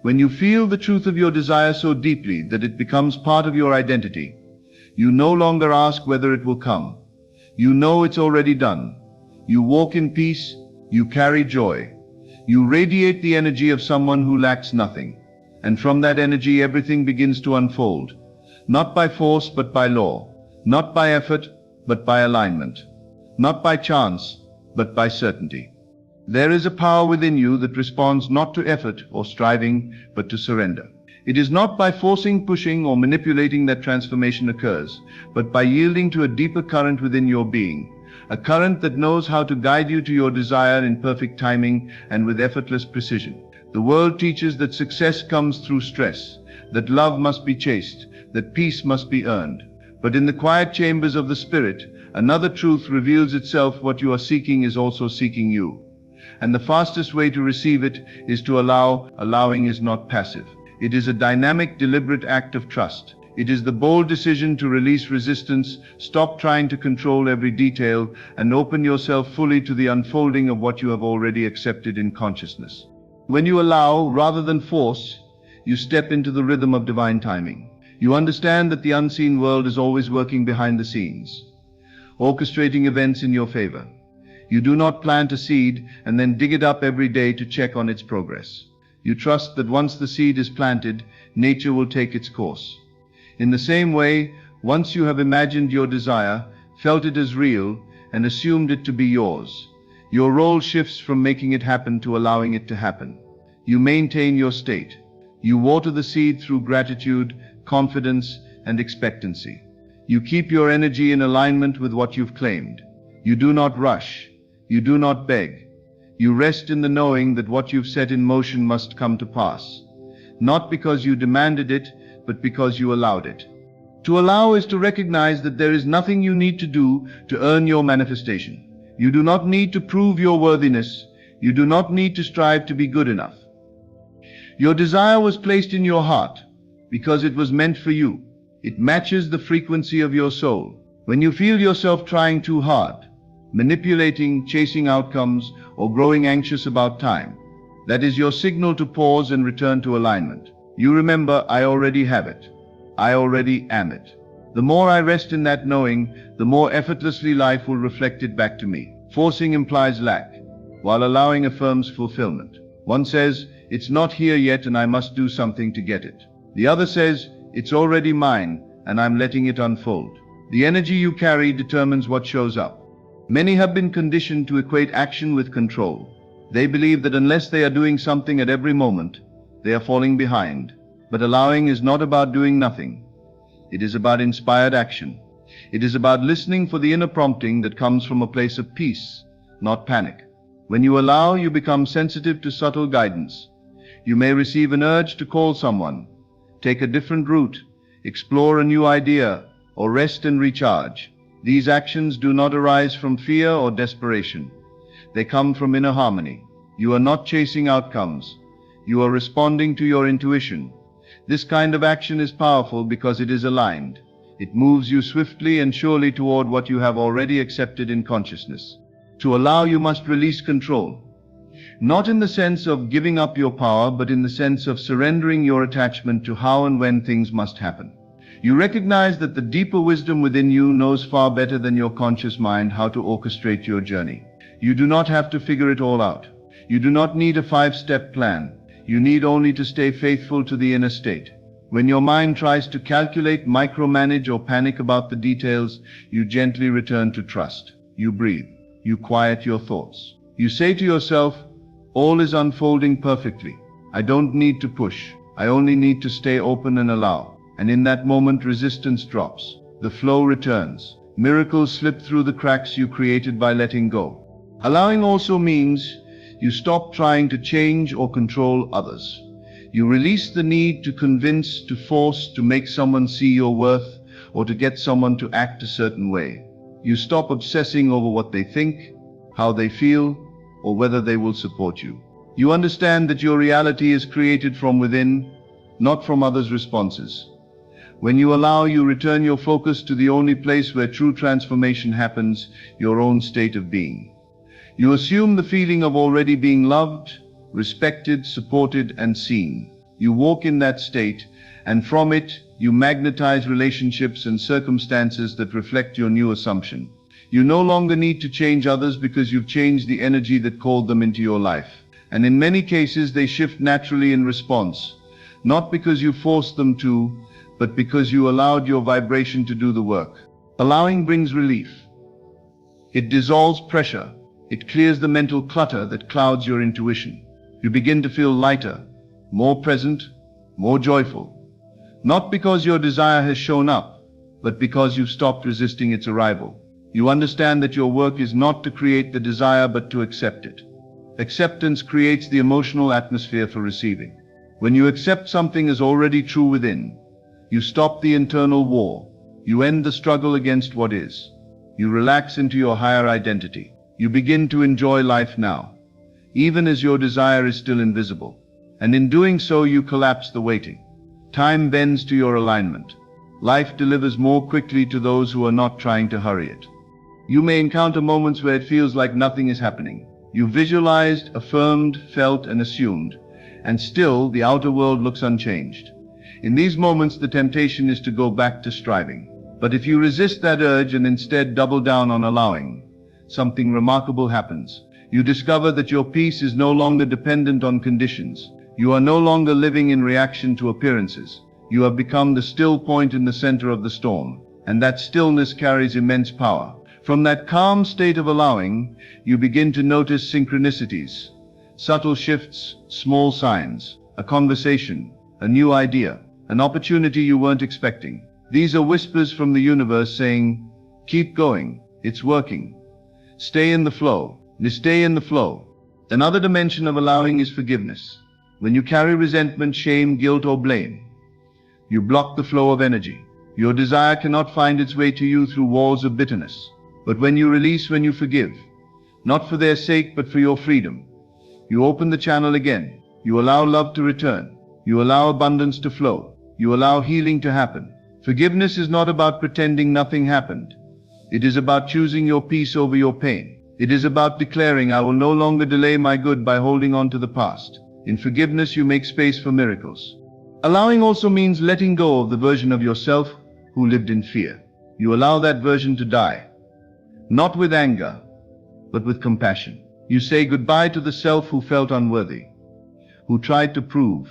when you feel the truth of your desire so deeply that it becomes part of your identity, you no longer ask whether it will come. You know it's already done. You walk in peace. You carry joy. You radiate the energy of someone who lacks nothing. And from that energy, everything begins to unfold. Not by force, but by law. Not by effort, but by alignment. Not by chance, but by certainty. There is a power within you that responds not to effort or striving, but to surrender. It is not by forcing, pushing, or manipulating that transformation occurs, but by yielding to a deeper current within your being, a current that knows how to guide you to your desire in perfect timing and with effortless precision. The world teaches that success comes through stress, that love must be chased, that peace must be earned. But in the quiet chambers of the spirit, another truth reveals itself. What you are seeking is also seeking you. And the fastest way to receive it is to allow. Allowing is not passive. It is a dynamic, deliberate act of trust. It is the bold decision to release resistance, stop trying to control every detail, and open yourself fully to the unfolding of what you have already accepted in consciousness. When you allow, rather than force, you step into the rhythm of divine timing. You understand that the unseen world is always working behind the scenes, orchestrating events in your favor. You do not plant a seed and then dig it up every day to check on its progress. You trust that once the seed is planted, nature will take its course. In the same way, once you have imagined your desire, felt it as real, and assumed it to be yours, your role shifts from making it happen to allowing it to happen. You maintain your state. You water the seed through gratitude, confidence, and expectancy. You keep your energy in alignment with what you've claimed. You do not rush. You do not beg. You rest in the knowing that what you've set in motion must come to pass. Not because you demanded it, but because you allowed it. To allow is to recognize that there is nothing you need to do to earn your manifestation. You do not need to prove your worthiness. You do not need to strive to be good enough. Your desire was placed in your heart because it was meant for you. It matches the frequency of your soul. When you feel yourself trying too hard, manipulating, chasing outcomes, or growing anxious about time, that is your signal to pause and return to alignment. You remember, I already have it. I already am it. The more I rest in that knowing, the more effortlessly life will reflect it back to me. Forcing implies lack, while allowing affirms fulfillment. One says, it's not here yet and I must do something to get it. The other says, it's already mine and I'm letting it unfold. The energy you carry determines what shows up. Many have been conditioned to equate action with control. They believe that unless they are doing something at every moment, they are falling behind. But allowing is not about doing nothing. It is about inspired action. It is about listening for the inner prompting that comes from a place of peace, not panic. When you allow, you become sensitive to subtle guidance. You may receive an urge to call someone, take a different route, explore a new idea, or rest and recharge. These actions do not arise from fear or desperation. They come from inner harmony. You are not chasing outcomes. You are responding to your intuition. This kind of action is powerful because it is aligned. It moves you swiftly and surely toward what you have already accepted in consciousness. To allow, you must release control. Not in the sense of giving up your power, but in the sense of surrendering your attachment to how and when things must happen. You recognize that the deeper wisdom within you knows far better than your conscious mind how to orchestrate your journey. You do not have to figure it all out. You do not need a 5-step plan. You need only to stay faithful to the inner state. When your mind tries to calculate, micromanage, or panic about the details, you gently return to trust. You breathe. You quiet your thoughts. You say to yourself, all is unfolding perfectly. I don't need to push. I only need to stay open and allow. And in that moment, resistance drops. The flow returns. Miracles slip through the cracks you created by letting go. Allowing also means you stop trying to change or control others. You release the need to convince, to force, to make someone see your worth, or to get someone to act a certain way. You stop obsessing over what they think, how they feel, or whether they will support you. You understand that your reality is created from within, not from others' responses. When you allow, you return your focus to the only place where true transformation happens, your own state of being. You assume the feeling of already being loved, respected, supported, and seen. You walk in that state, and from it, you magnetize relationships and circumstances that reflect your new assumption. You no longer need to change others because you've changed the energy that called them into your life. And in many cases, they shift naturally in response, not because you forced them to, but because you allowed your vibration to do the work. Allowing brings relief. It dissolves pressure. It clears the mental clutter that clouds your intuition. You begin to feel lighter, more present, more joyful. Not because your desire has shown up, but because you've stopped resisting its arrival. You understand that your work is not to create the desire, but to accept it. Acceptance creates the emotional atmosphere for receiving. When you accept something as already true within, you stop the internal war. You end the struggle against what is. You relax into your higher identity. You begin to enjoy life now, even as your desire is still invisible. And in doing so, you collapse the waiting. Time bends to your alignment. Life delivers more quickly to those who are not trying to hurry it. You may encounter moments where it feels like nothing is happening. You visualized, affirmed, felt, and assumed, and still the outer world looks unchanged. In these moments, the temptation is to go back to striving. But if you resist that urge and instead double down on allowing, something remarkable happens. You discover that your peace is no longer dependent on conditions. You are no longer living in reaction to appearances. You have become the still point in the center of the storm, and that stillness carries immense power. From that calm state of allowing, you begin to notice synchronicities, subtle shifts, small signs, a conversation, a new idea, an opportunity you weren't expecting. These are whispers from the universe saying, keep going, it's working. Stay in the flow. Stay in the flow. Another dimension of allowing is forgiveness. When you carry resentment, shame, guilt, or blame, you block the flow of energy. Your desire cannot find its way to you through walls of bitterness. But when you release, when you forgive, not for their sake, but for your freedom, you open the channel again. You allow love to return. You allow abundance to flow. You allow healing to happen. Forgiveness is not about pretending nothing happened. It is about choosing your peace over your pain. It is about declaring, I will no longer delay my good by holding on to the past. In forgiveness, you make space for miracles. Allowing also means letting go of the version of yourself who lived in fear. You allow that version to die. Not with anger, but with compassion. You say goodbye to the self who felt unworthy, who tried to prove,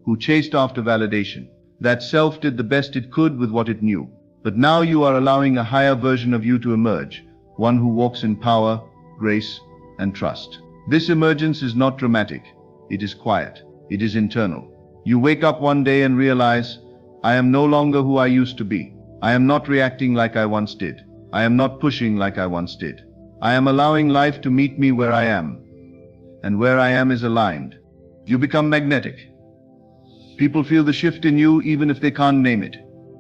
who chased after validation. That self did the best it could with what it knew. But now you are allowing a higher version of you to emerge, one who walks in power, grace, and trust. This emergence is not dramatic. It is quiet. It is internal. You wake up one day and realize, I am no longer who I used to be. I am not reacting like I once did. I am not pushing like I once did. I am allowing life to meet me where I am. And where I am is aligned. You become magnetic. People feel the shift in you even if they can't name it.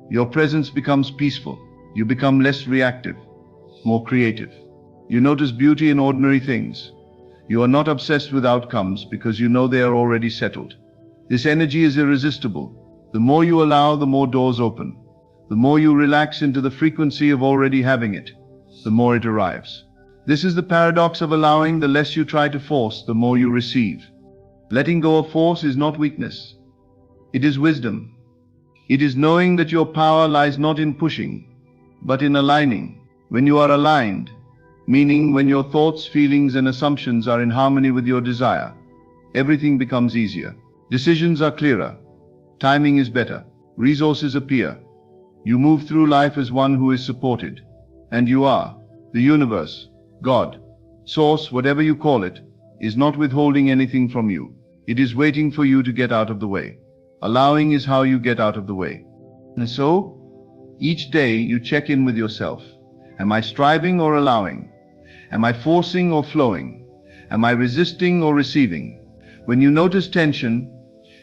Your presence becomes peaceful. You become less reactive, more creative. You notice beauty in ordinary things. You are not obsessed with outcomes because you know they are already settled. This energy is irresistible. The more you allow, the more doors open. The more you relax into the frequency of already having it, the more it arrives. This is the paradox of allowing. The less you try to force, the more you receive. Letting go of force is not weakness. It is wisdom. It is knowing that your power lies not in pushing, but in aligning. When you are aligned, meaning when your thoughts, feelings, and assumptions are in harmony with your desire, everything becomes easier. Decisions are clearer. Timing is better. Resources appear. You move through life as one who is supported. And you are. The universe, God, Source, whatever you call it, is not withholding anything from you. It is waiting for you to get out of the way. Allowing is how you get out of the way. And so, each day you check in with yourself. Am I striving or allowing? Am I forcing or flowing? Am I resisting or receiving? When you notice tension,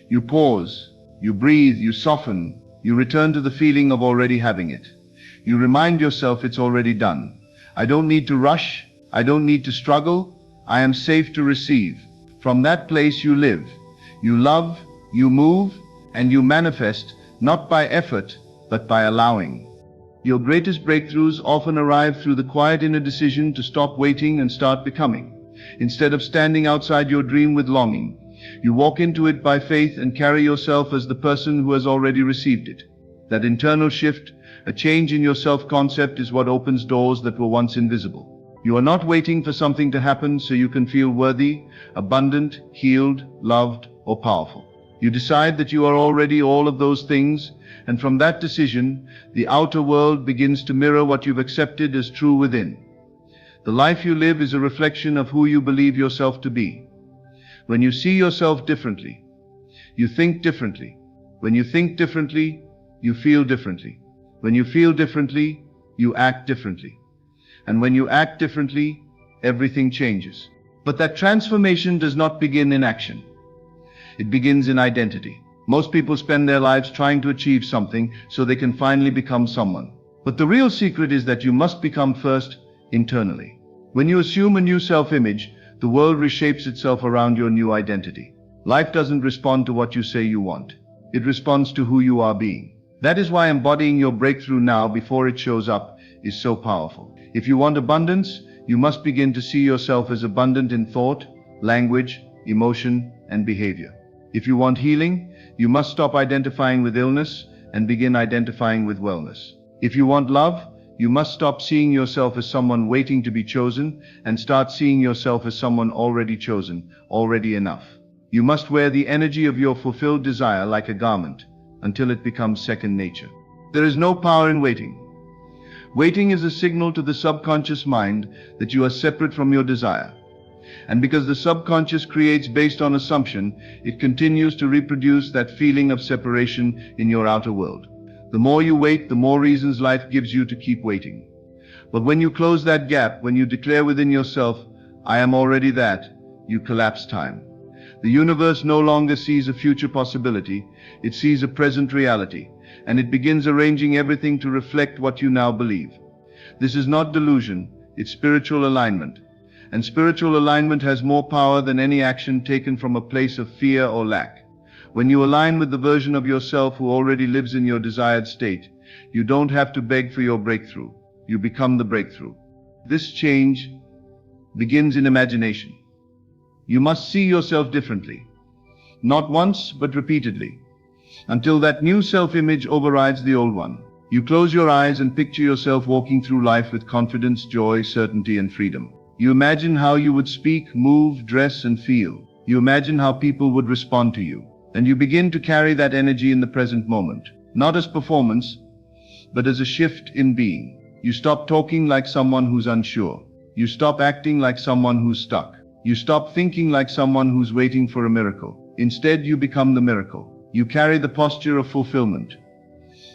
you pause, you breathe, you soften, you return to the feeling of already having it. You remind yourself it's already done. I don't need to rush. I don't need to struggle. I am safe to receive. From that place you live. You love, you move, and you manifest, not by effort, but by allowing. Your greatest breakthroughs often arrive through the quiet inner decision to stop waiting and start becoming. Instead of standing outside your dream with longing, you walk into it by faith and carry yourself as the person who has already received it. That internal shift, a change in your self-concept, is what opens doors that were once invisible. You are not waiting for something to happen so you can feel worthy, abundant, healed, loved, or powerful. You decide that you are already all of those things, and from that decision, the outer world begins to mirror what you've accepted as true within. The life you live is a reflection of who you believe yourself to be. When you see yourself differently, you think differently. When you think differently, you feel differently. When you feel differently, you act differently. And when you act differently, everything changes. But that transformation does not begin in action. It begins in identity. Most people spend their lives trying to achieve something so they can finally become someone. But the real secret is that you must become first internally. When you assume a new self-image, the world reshapes itself around your new identity. Life doesn't respond to what you say you want. It responds to who you are being. That is why embodying your breakthrough now before it shows up is so powerful. If you want abundance, you must begin to see yourself as abundant in thought, language, emotion, and behavior. If you want healing, you must stop identifying with illness and begin identifying with wellness. If you want love, you must stop seeing yourself as someone waiting to be chosen and start seeing yourself as someone already chosen, already enough. You must wear the energy of your fulfilled desire like a garment until it becomes second nature. There is no power in waiting. Waiting is a signal to the subconscious mind that you are separate from your desire. And because the subconscious creates based on assumption, it continues to reproduce that feeling of separation in your outer world. The more you wait, the more reasons life gives you to keep waiting. But when you close that gap, when you declare within yourself, I am already that, you collapse time. The universe no longer sees a future possibility, it sees a present reality, and it begins arranging everything to reflect what you now believe. This is not delusion, it's spiritual alignment. And spiritual alignment has more power than any action taken from a place of fear or lack. When you align with the version of yourself who already lives in your desired state, you don't have to beg for your breakthrough. You become the breakthrough. This change begins in imagination. You must see yourself differently, not once but repeatedly, until that new self-image overrides the old one. You close your eyes and picture yourself walking through life with confidence, joy, certainty, and freedom. You imagine how you would speak, move, dress, and feel. You imagine how people would respond to you. And you begin to carry that energy in the present moment, not as performance, but as a shift in being. You stop talking like someone who's unsure. You stop acting like someone who's stuck. You stop thinking like someone who's waiting for a miracle. Instead, you become the miracle. You carry the posture of fulfillment.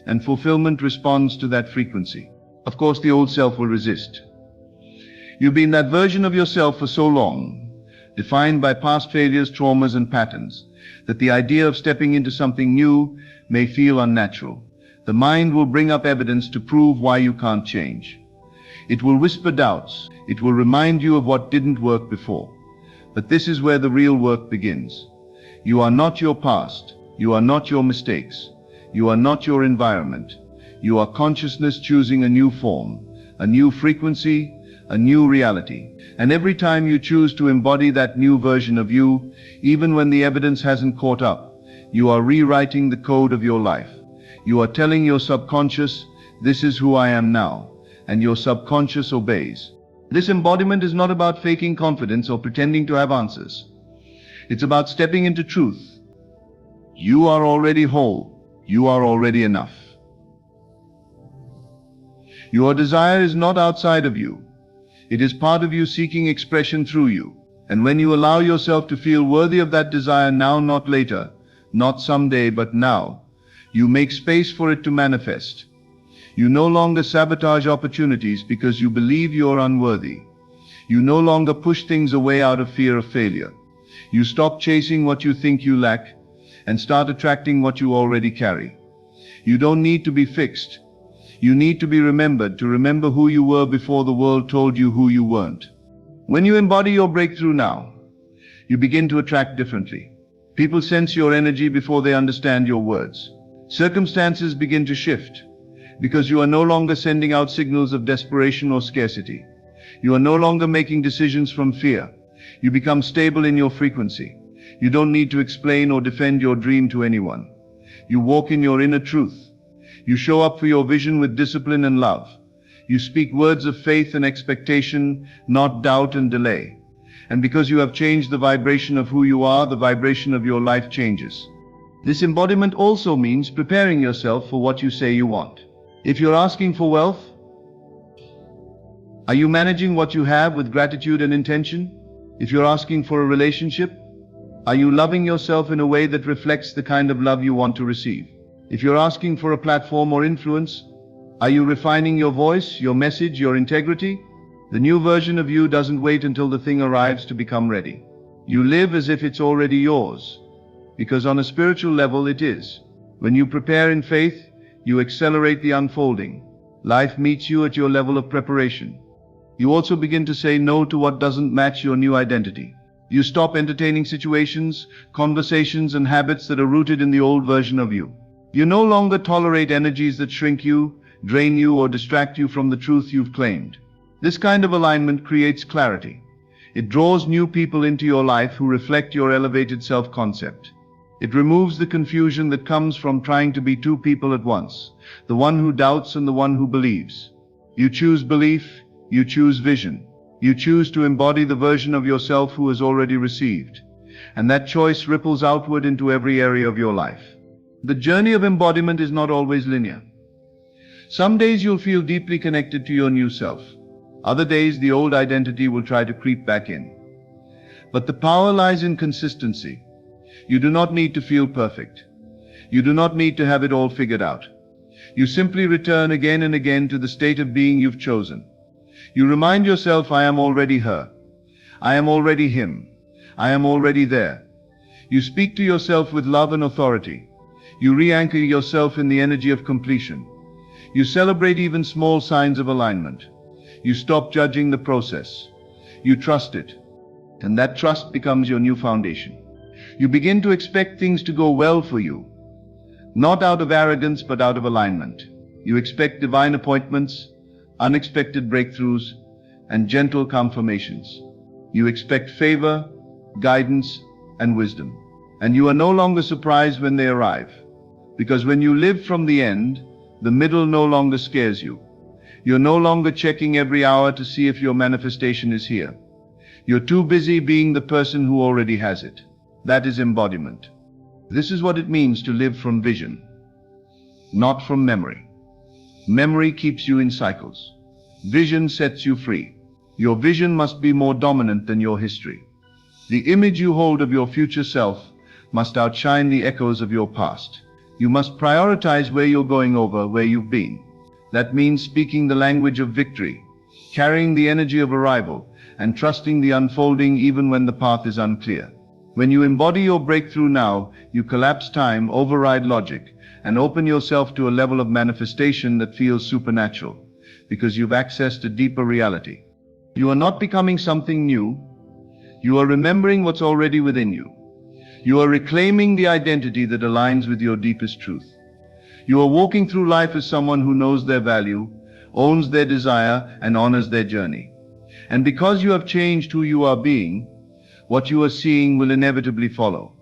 and fulfillment responds to that frequency. Of course, the old self will resist. You've been that version of yourself for so long, defined by past failures, traumas, and patterns, that the idea of stepping into something new may feel unnatural. The mind will bring up evidence to prove why you can't change. It will whisper doubts. It will remind you of what didn't work before. But this is where the real work begins. You are not your past. You are not your mistakes. You are not your environment. You are consciousness choosing a new form, a new frequency, a new reality. And every time you choose to embody that new version of you, even when the evidence hasn't caught up, you are rewriting the code of your life. You are telling your subconscious, this is who I am now, and your subconscious obeys. This embodiment is not about faking confidence or pretending to have answers. It's about stepping into truth. You are already whole. You are already enough. Your desire is not outside of you. It is part of you seeking expression through you. And when you allow yourself to feel worthy of that desire now, not later, not someday, but now, you make space for it to manifest. You no longer sabotage opportunities because you believe you're unworthy. You no longer push things away out of fear of failure. You stop chasing what you think you lack and start attracting what you already carry. You don't need to be fixed. You need to be remembered, to remember who you were before the world told you who you weren't. When you embody your breakthrough now, you begin to attract differently. People sense your energy before they understand your words. Circumstances begin to shift because you are no longer sending out signals of desperation or scarcity. You are no longer making decisions from fear. You become stable in your frequency. You don't need to explain or defend your dream to anyone. You walk in your inner truth. You show up for your vision with discipline and love. You speak words of faith and expectation, not doubt and delay. And because you have changed the vibration of who you are, the vibration of your life changes. This embodiment also means preparing yourself for what you say you want. If you're asking for wealth, are you managing what you have with gratitude and intention? If you're asking for a relationship, are you loving yourself in a way that reflects the kind of love you want to receive? If you're asking for a platform or influence, are you refining your voice, your message, your integrity? The new version of you doesn't wait until the thing arrives to become ready. You live as if it's already yours, because on a spiritual level it is. When you prepare in faith, you accelerate the unfolding. Life meets you at your level of preparation. You also begin to say no to what doesn't match your new identity. You stop entertaining situations, conversations, and habits that are rooted in the old version of you. You no longer tolerate energies that shrink you, drain you, or distract you from the truth you've claimed. This kind of alignment creates clarity. It draws new people into your life who reflect your elevated self-concept. It removes the confusion that comes from trying to be two people at once, the one who doubts and the one who believes. You choose belief, you choose vision. You choose to embody the version of yourself who has already received. And that choice ripples outward into every area of your life. The journey of embodiment is not always linear. Some days you'll feel deeply connected to your new self. Other days the old identity will try to creep back in. But the power lies in consistency. You do not need to feel perfect. You do not need to have it all figured out. You simply return again and again to the state of being you've chosen. You remind yourself, I am already her. I am already him. I am already there. You speak to yourself with love and authority. You re-anchor yourself in the energy of completion. You celebrate even small signs of alignment. You stop judging the process. You trust it. And that trust becomes your new foundation. You begin to expect things to go well for you. Not out of arrogance, but out of alignment. You expect divine appointments, unexpected breakthroughs, and gentle confirmations. You expect favor, guidance, and wisdom. And you are no longer surprised when they arrive. Because when you live from the end, the middle no longer scares you. You're no longer checking every hour to see if your manifestation is here. You're too busy being the person who already has it. That is embodiment. This is what it means to live from vision, not from memory. Memory keeps you in cycles. Vision sets you free. Your vision must be more dominant than your history. The image you hold of your future self must outshine the echoes of your past. You must prioritize where you're going over where you've been. That means speaking the language of victory, carrying the energy of arrival, and trusting the unfolding even when the path is unclear. When you embody your breakthrough now, you collapse time, override logic, and open yourself to a level of manifestation that feels supernatural, because you've accessed a deeper reality. You are not becoming something new. You are remembering what's already within you. You are reclaiming the identity that aligns with your deepest truth. You are walking through life as someone who knows their value, owns their desire, and honors their journey. And because you have changed who you are being, what you are seeing will inevitably follow.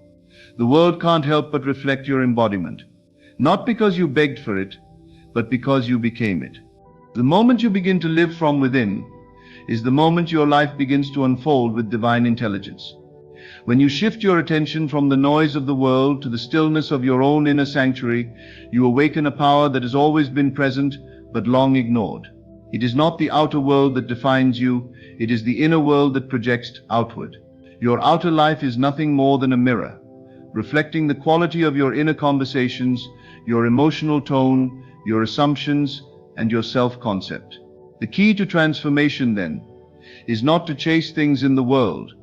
The world can't help but reflect your embodiment, not because you begged for it, but because you became it. The moment you begin to live from within is the moment your life begins to unfold with divine intelligence. When you shift your attention from the noise of the world to the stillness of your own inner sanctuary, you awaken a power that has always been present but long ignored. It is not the outer world that defines you, it is the inner world that projects outward. Your outer life is nothing more than a mirror, reflecting the quality of your inner conversations, your emotional tone, your assumptions, and your self-concept. The key to transformation, then, is not to chase things in the world,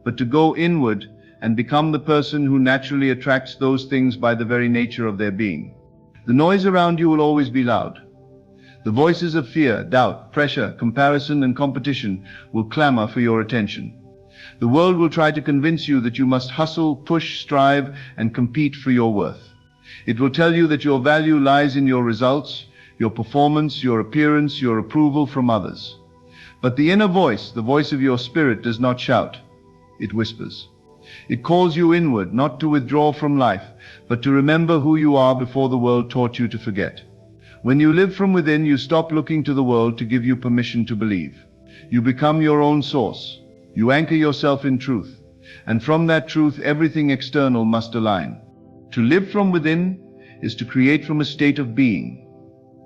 but to go inward and become the person who naturally attracts those things by the very nature of their being. The noise around you will always be loud. The voices of fear, doubt, pressure, comparison, and competition will clamor for your attention. The world will try to convince you that you must hustle, push, strive, and compete for your worth. It will tell you that your value lies in your results, your performance, your appearance, your approval from others. But the inner voice, the voice of your spirit, does not shout. It whispers. It calls you inward, not to withdraw from life, but to remember who you are before the world taught you to forget. When you live from within, you stop looking to the world to give you permission to believe. You become your own source. You anchor yourself in truth, and from that truth everything external must align. To live from within is to create from a state of being,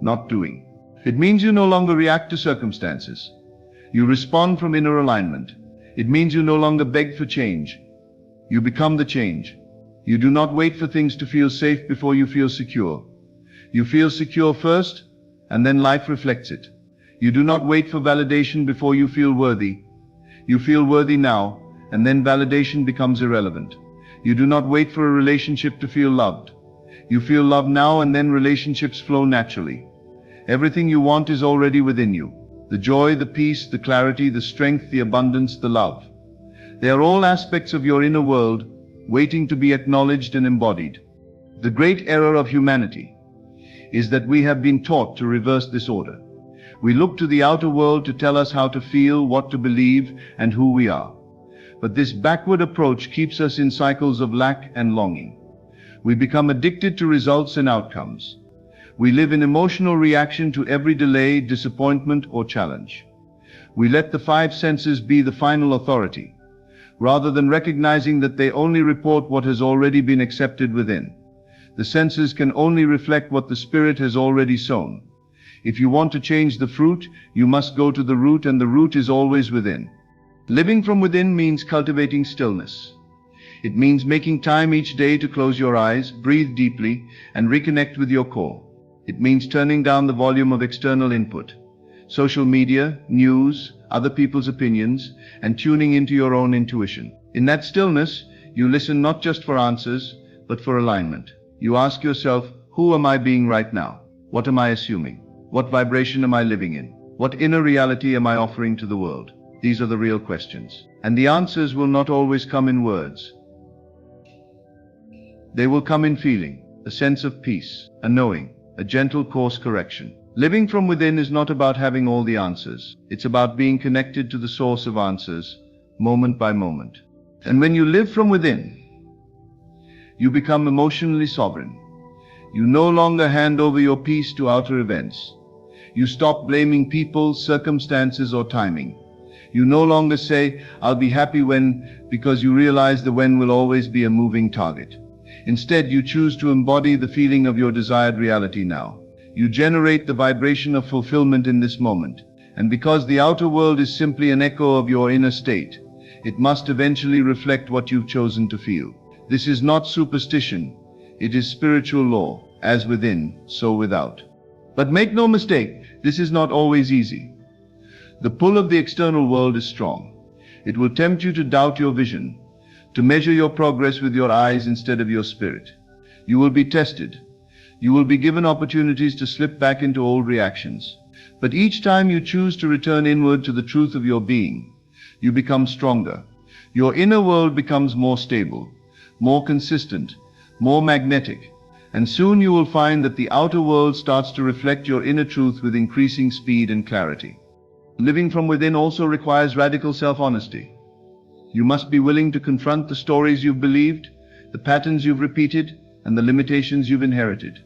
not doing. It means you no longer react to circumstances. You respond from inner alignment. It means you no longer beg for change. You become the change. You do not wait for things to feel safe before you feel secure. You feel secure first, and then life reflects it. You do not wait for validation before you feel worthy. You feel worthy now, and then validation becomes irrelevant. You do not wait for a relationship to feel loved. You feel love now, and then relationships flow naturally. Everything you want is already within you. The joy, the peace, the clarity, the strength, the abundance, the love. They are all aspects of your inner world, waiting to be acknowledged and embodied. The great error of humanity is that we have been taught to reverse this order. We look to the outer world to tell us how to feel, what to believe, and who we are. But this backward approach keeps us in cycles of lack and longing. We become addicted to results and outcomes. We live in emotional reaction to every delay, disappointment, or challenge. We let the five senses be the final authority, rather than recognizing that they only report what has already been accepted within. The senses can only reflect what the spirit has already sown. If you want to change the fruit, you must go to the root, and the root is always within. Living from within means cultivating stillness. It means making time each day to close your eyes, breathe deeply, and reconnect with your core. It means turning down the volume of external input, social media, news, other people's opinions, and tuning into your own intuition. In that stillness, you listen not just for answers, but for alignment. You ask yourself, who am I being right now? What am I assuming? What vibration am I living in? What inner reality am I offering to the world? These are the real questions. And the answers will not always come in words. They will come in feeling, a sense of peace, a knowing, a gentle course correction. Living from within is not about having all the answers. It's about being connected to the source of answers, moment by moment. And when you live from within, you become emotionally sovereign. You no longer hand over your peace to outer events. You stop blaming people, circumstances, or timing. You no longer say, I'll be happy when, because you realize the when will always be a moving target. Instead, you choose to embody the feeling of your desired reality now. You generate the vibration of fulfillment in this moment. And because the outer world is simply an echo of your inner state, it must eventually reflect what you've chosen to feel. This is not superstition. It is spiritual law, as within, so without. But make no mistake, this is not always easy. The pull of the external world is strong. It will tempt you to doubt your vision, to measure your progress with your eyes instead of your spirit. You will be tested. You will be given opportunities to slip back into old reactions. But each time you choose to return inward to the truth of your being, you become stronger. Your inner world becomes more stable, more consistent, more magnetic, and soon you will find that the outer world starts to reflect your inner truth with increasing speed and clarity. Living from within also requires radical self-honesty. You must be willing to confront the stories you've believed, the patterns you've repeated, and the limitations you've inherited.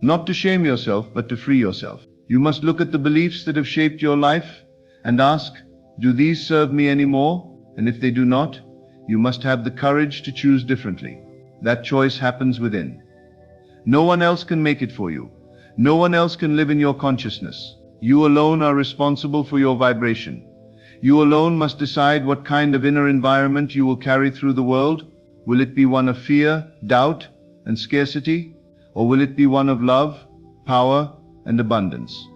Not to shame yourself, but to free yourself. You must look at the beliefs that have shaped your life and ask, do these serve me anymore? And if they do not, you must have the courage to choose differently. That choice happens within. No one else can make it for you. No one else can live in your consciousness. You alone are responsible for your vibration. You alone must decide what kind of inner environment you will carry through the world. Will it be one of fear, doubt, and scarcity? Or will it be one of love, power, and abundance?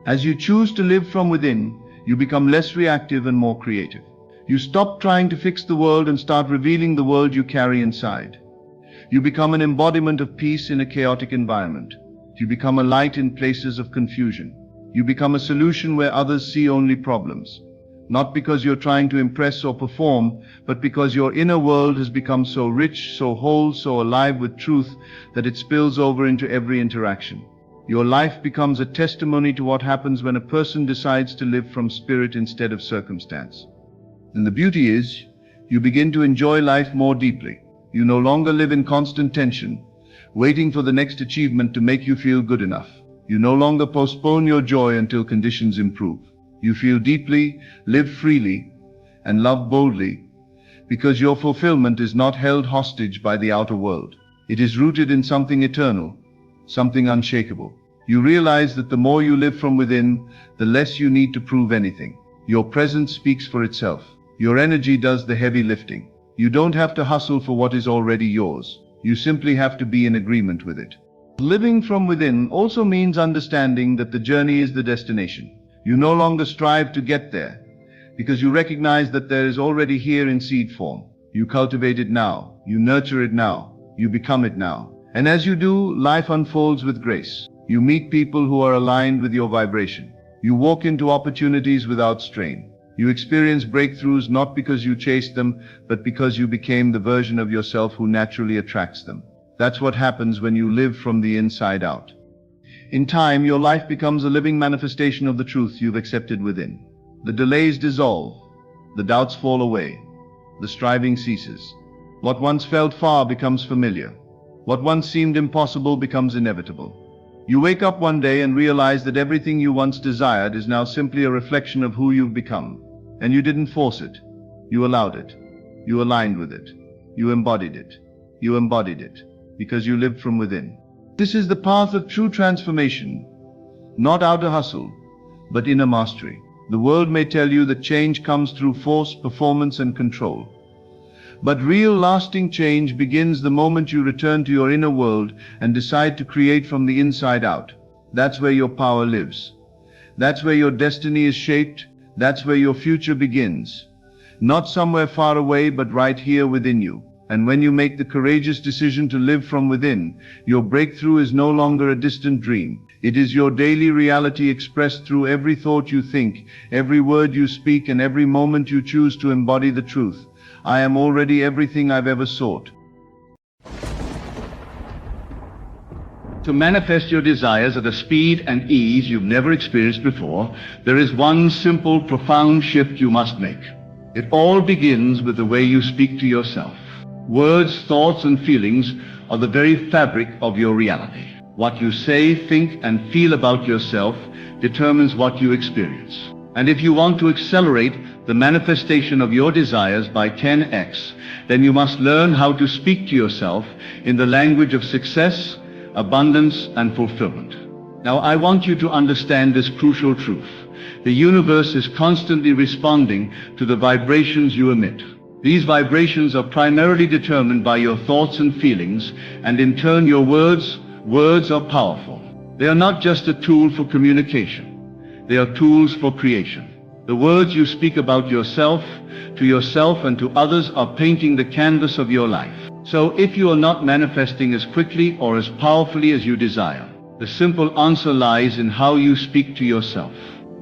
As you choose to live from within, you become less reactive and more creative. You stop trying to fix the world and start revealing the world you carry inside. You become an embodiment of peace in a chaotic environment. You become a light in places of confusion. You become a solution where others see only problems. Not because you're trying to impress or perform, but because your inner world has become so rich, so whole, so alive with truth that it spills over into every interaction. Your life becomes a testimony to what happens when a person decides to live from spirit instead of circumstance. And the beauty is, you begin to enjoy life more deeply. You no longer live in constant tension, waiting for the next achievement to make you feel good enough. You no longer postpone your joy until conditions improve. You feel deeply, live freely, and love boldly, because your fulfillment is not held hostage by the outer world. It is rooted in something eternal, something unshakable. You realize that the more you live from within, the less you need to prove anything. Your presence speaks for itself. Your energy does the heavy lifting. You don't have to hustle for what is already yours. You simply have to be in agreement with it. Living from within also means understanding that the journey is the destination. You no longer strive to get there, because you recognize that there is already here in seed form. You cultivate it now. You nurture it now. You become it now. And as you do, life unfolds with grace. You meet people who are aligned with your vibration. You walk into opportunities without strain. You experience breakthroughs not because you chased them, but because you became the version of yourself who naturally attracts them. That's what happens when you live from the inside out. In time, your life becomes a living manifestation of the truth you've accepted within. The delays dissolve. The doubts fall away. The striving ceases. What once felt far becomes familiar. What once seemed impossible becomes inevitable. You wake up one day and realize that everything you once desired is now simply a reflection of who you've become. And you didn't force it. You allowed it. You aligned with it. You embodied it. You embodied it, because you lived from within. This is the path of true transformation. Not outer hustle, but inner mastery. The world may tell you that change comes through force, performance, and control. But real lasting change begins the moment you return to your inner world and decide to create from the inside out. That's where your power lives. That's where your destiny is shaped. That's where your future begins. Not somewhere far away, but right here within you. And when you make the courageous decision to live from within, your breakthrough is no longer a distant dream. It is your daily reality expressed through every thought you think, every word you speak, and every moment you choose to embody the truth. I am already everything I've ever sought. To manifest your desires at a speed and ease you've never experienced before, there is one simple, profound shift you must make. It all begins with the way you speak to yourself. Words, thoughts, and feelings are the very fabric of your reality. What you say, think, and feel about yourself determines what you experience. And if you want to accelerate the manifestation of your desires by 10x, then you must learn how to speak to yourself in the language of success, abundance, and fulfillment. Now, I want you to understand this crucial truth. The universe is constantly responding to the vibrations you emit. These vibrations are primarily determined by your thoughts and feelings, and in turn your words are powerful. They are not just a tool for communication. They are tools for creation. The words you speak about yourself, to yourself and to others are painting the canvas of your life. So if you are not manifesting as quickly or as powerfully as you desire, the simple answer lies in how you speak to yourself.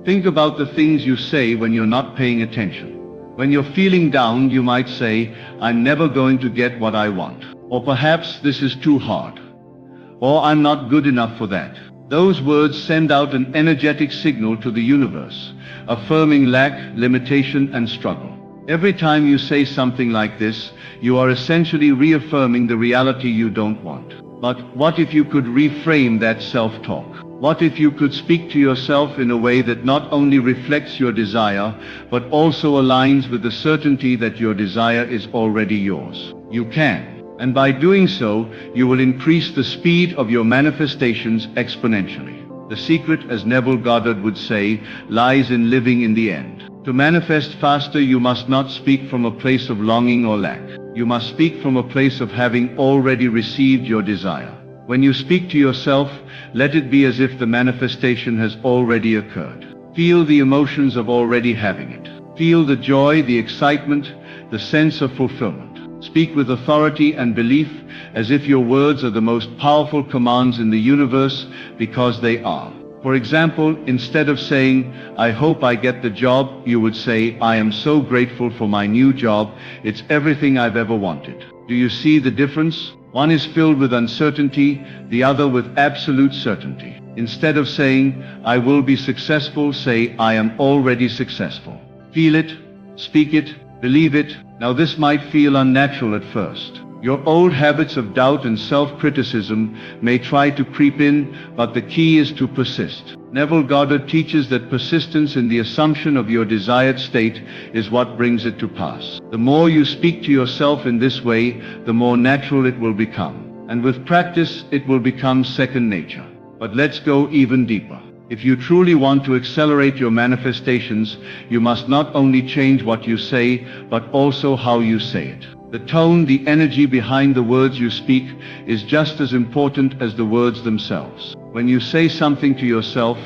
Think about the things you say when you're not paying attention. When you're feeling down, you might say, "I'm never going to get what I want." Or perhaps, "This is too hard." Or, "I'm not good enough for that." Those words send out an energetic signal to the universe, affirming lack, limitation, and struggle. Every time you say something like this, you are essentially reaffirming the reality you don't want. But what if you could reframe that self-talk? What if you could speak to yourself in a way that not only reflects your desire, but also aligns with the certainty that your desire is already yours? You can. And by doing so, you will increase the speed of your manifestations exponentially. The secret, as Neville Goddard would say, lies in living in the end. To manifest faster, you must not speak from a place of longing or lack. You must speak from a place of having already received your desire. When you speak to yourself, let it be as if the manifestation has already occurred. Feel the emotions of already having it. Feel the joy, the excitement, the sense of fulfillment. Speak with authority and belief, as if your words are the most powerful commands in the universe, because they are. For example, instead of saying, "I hope I get the job," you would say, "I am so grateful for my new job. It's everything I've ever wanted." Do you see the difference? One is filled with uncertainty, the other with absolute certainty. Instead of saying, "I will be successful," say, "I am already successful." Feel it, speak it, believe it. Now this might feel unnatural at first. Your old habits of doubt and self-criticism may try to creep in, but the key is to persist. Neville Goddard teaches that persistence in the assumption of your desired state is what brings it to pass. The more you speak to yourself in this way, the more natural it will become. And with practice, it will become second nature. But let's go even deeper. If you truly want to accelerate your manifestations, you must not only change what you say, but also how you say it. The tone, the energy behind the words you speak is just as important as the words themselves. When you say something to yourself,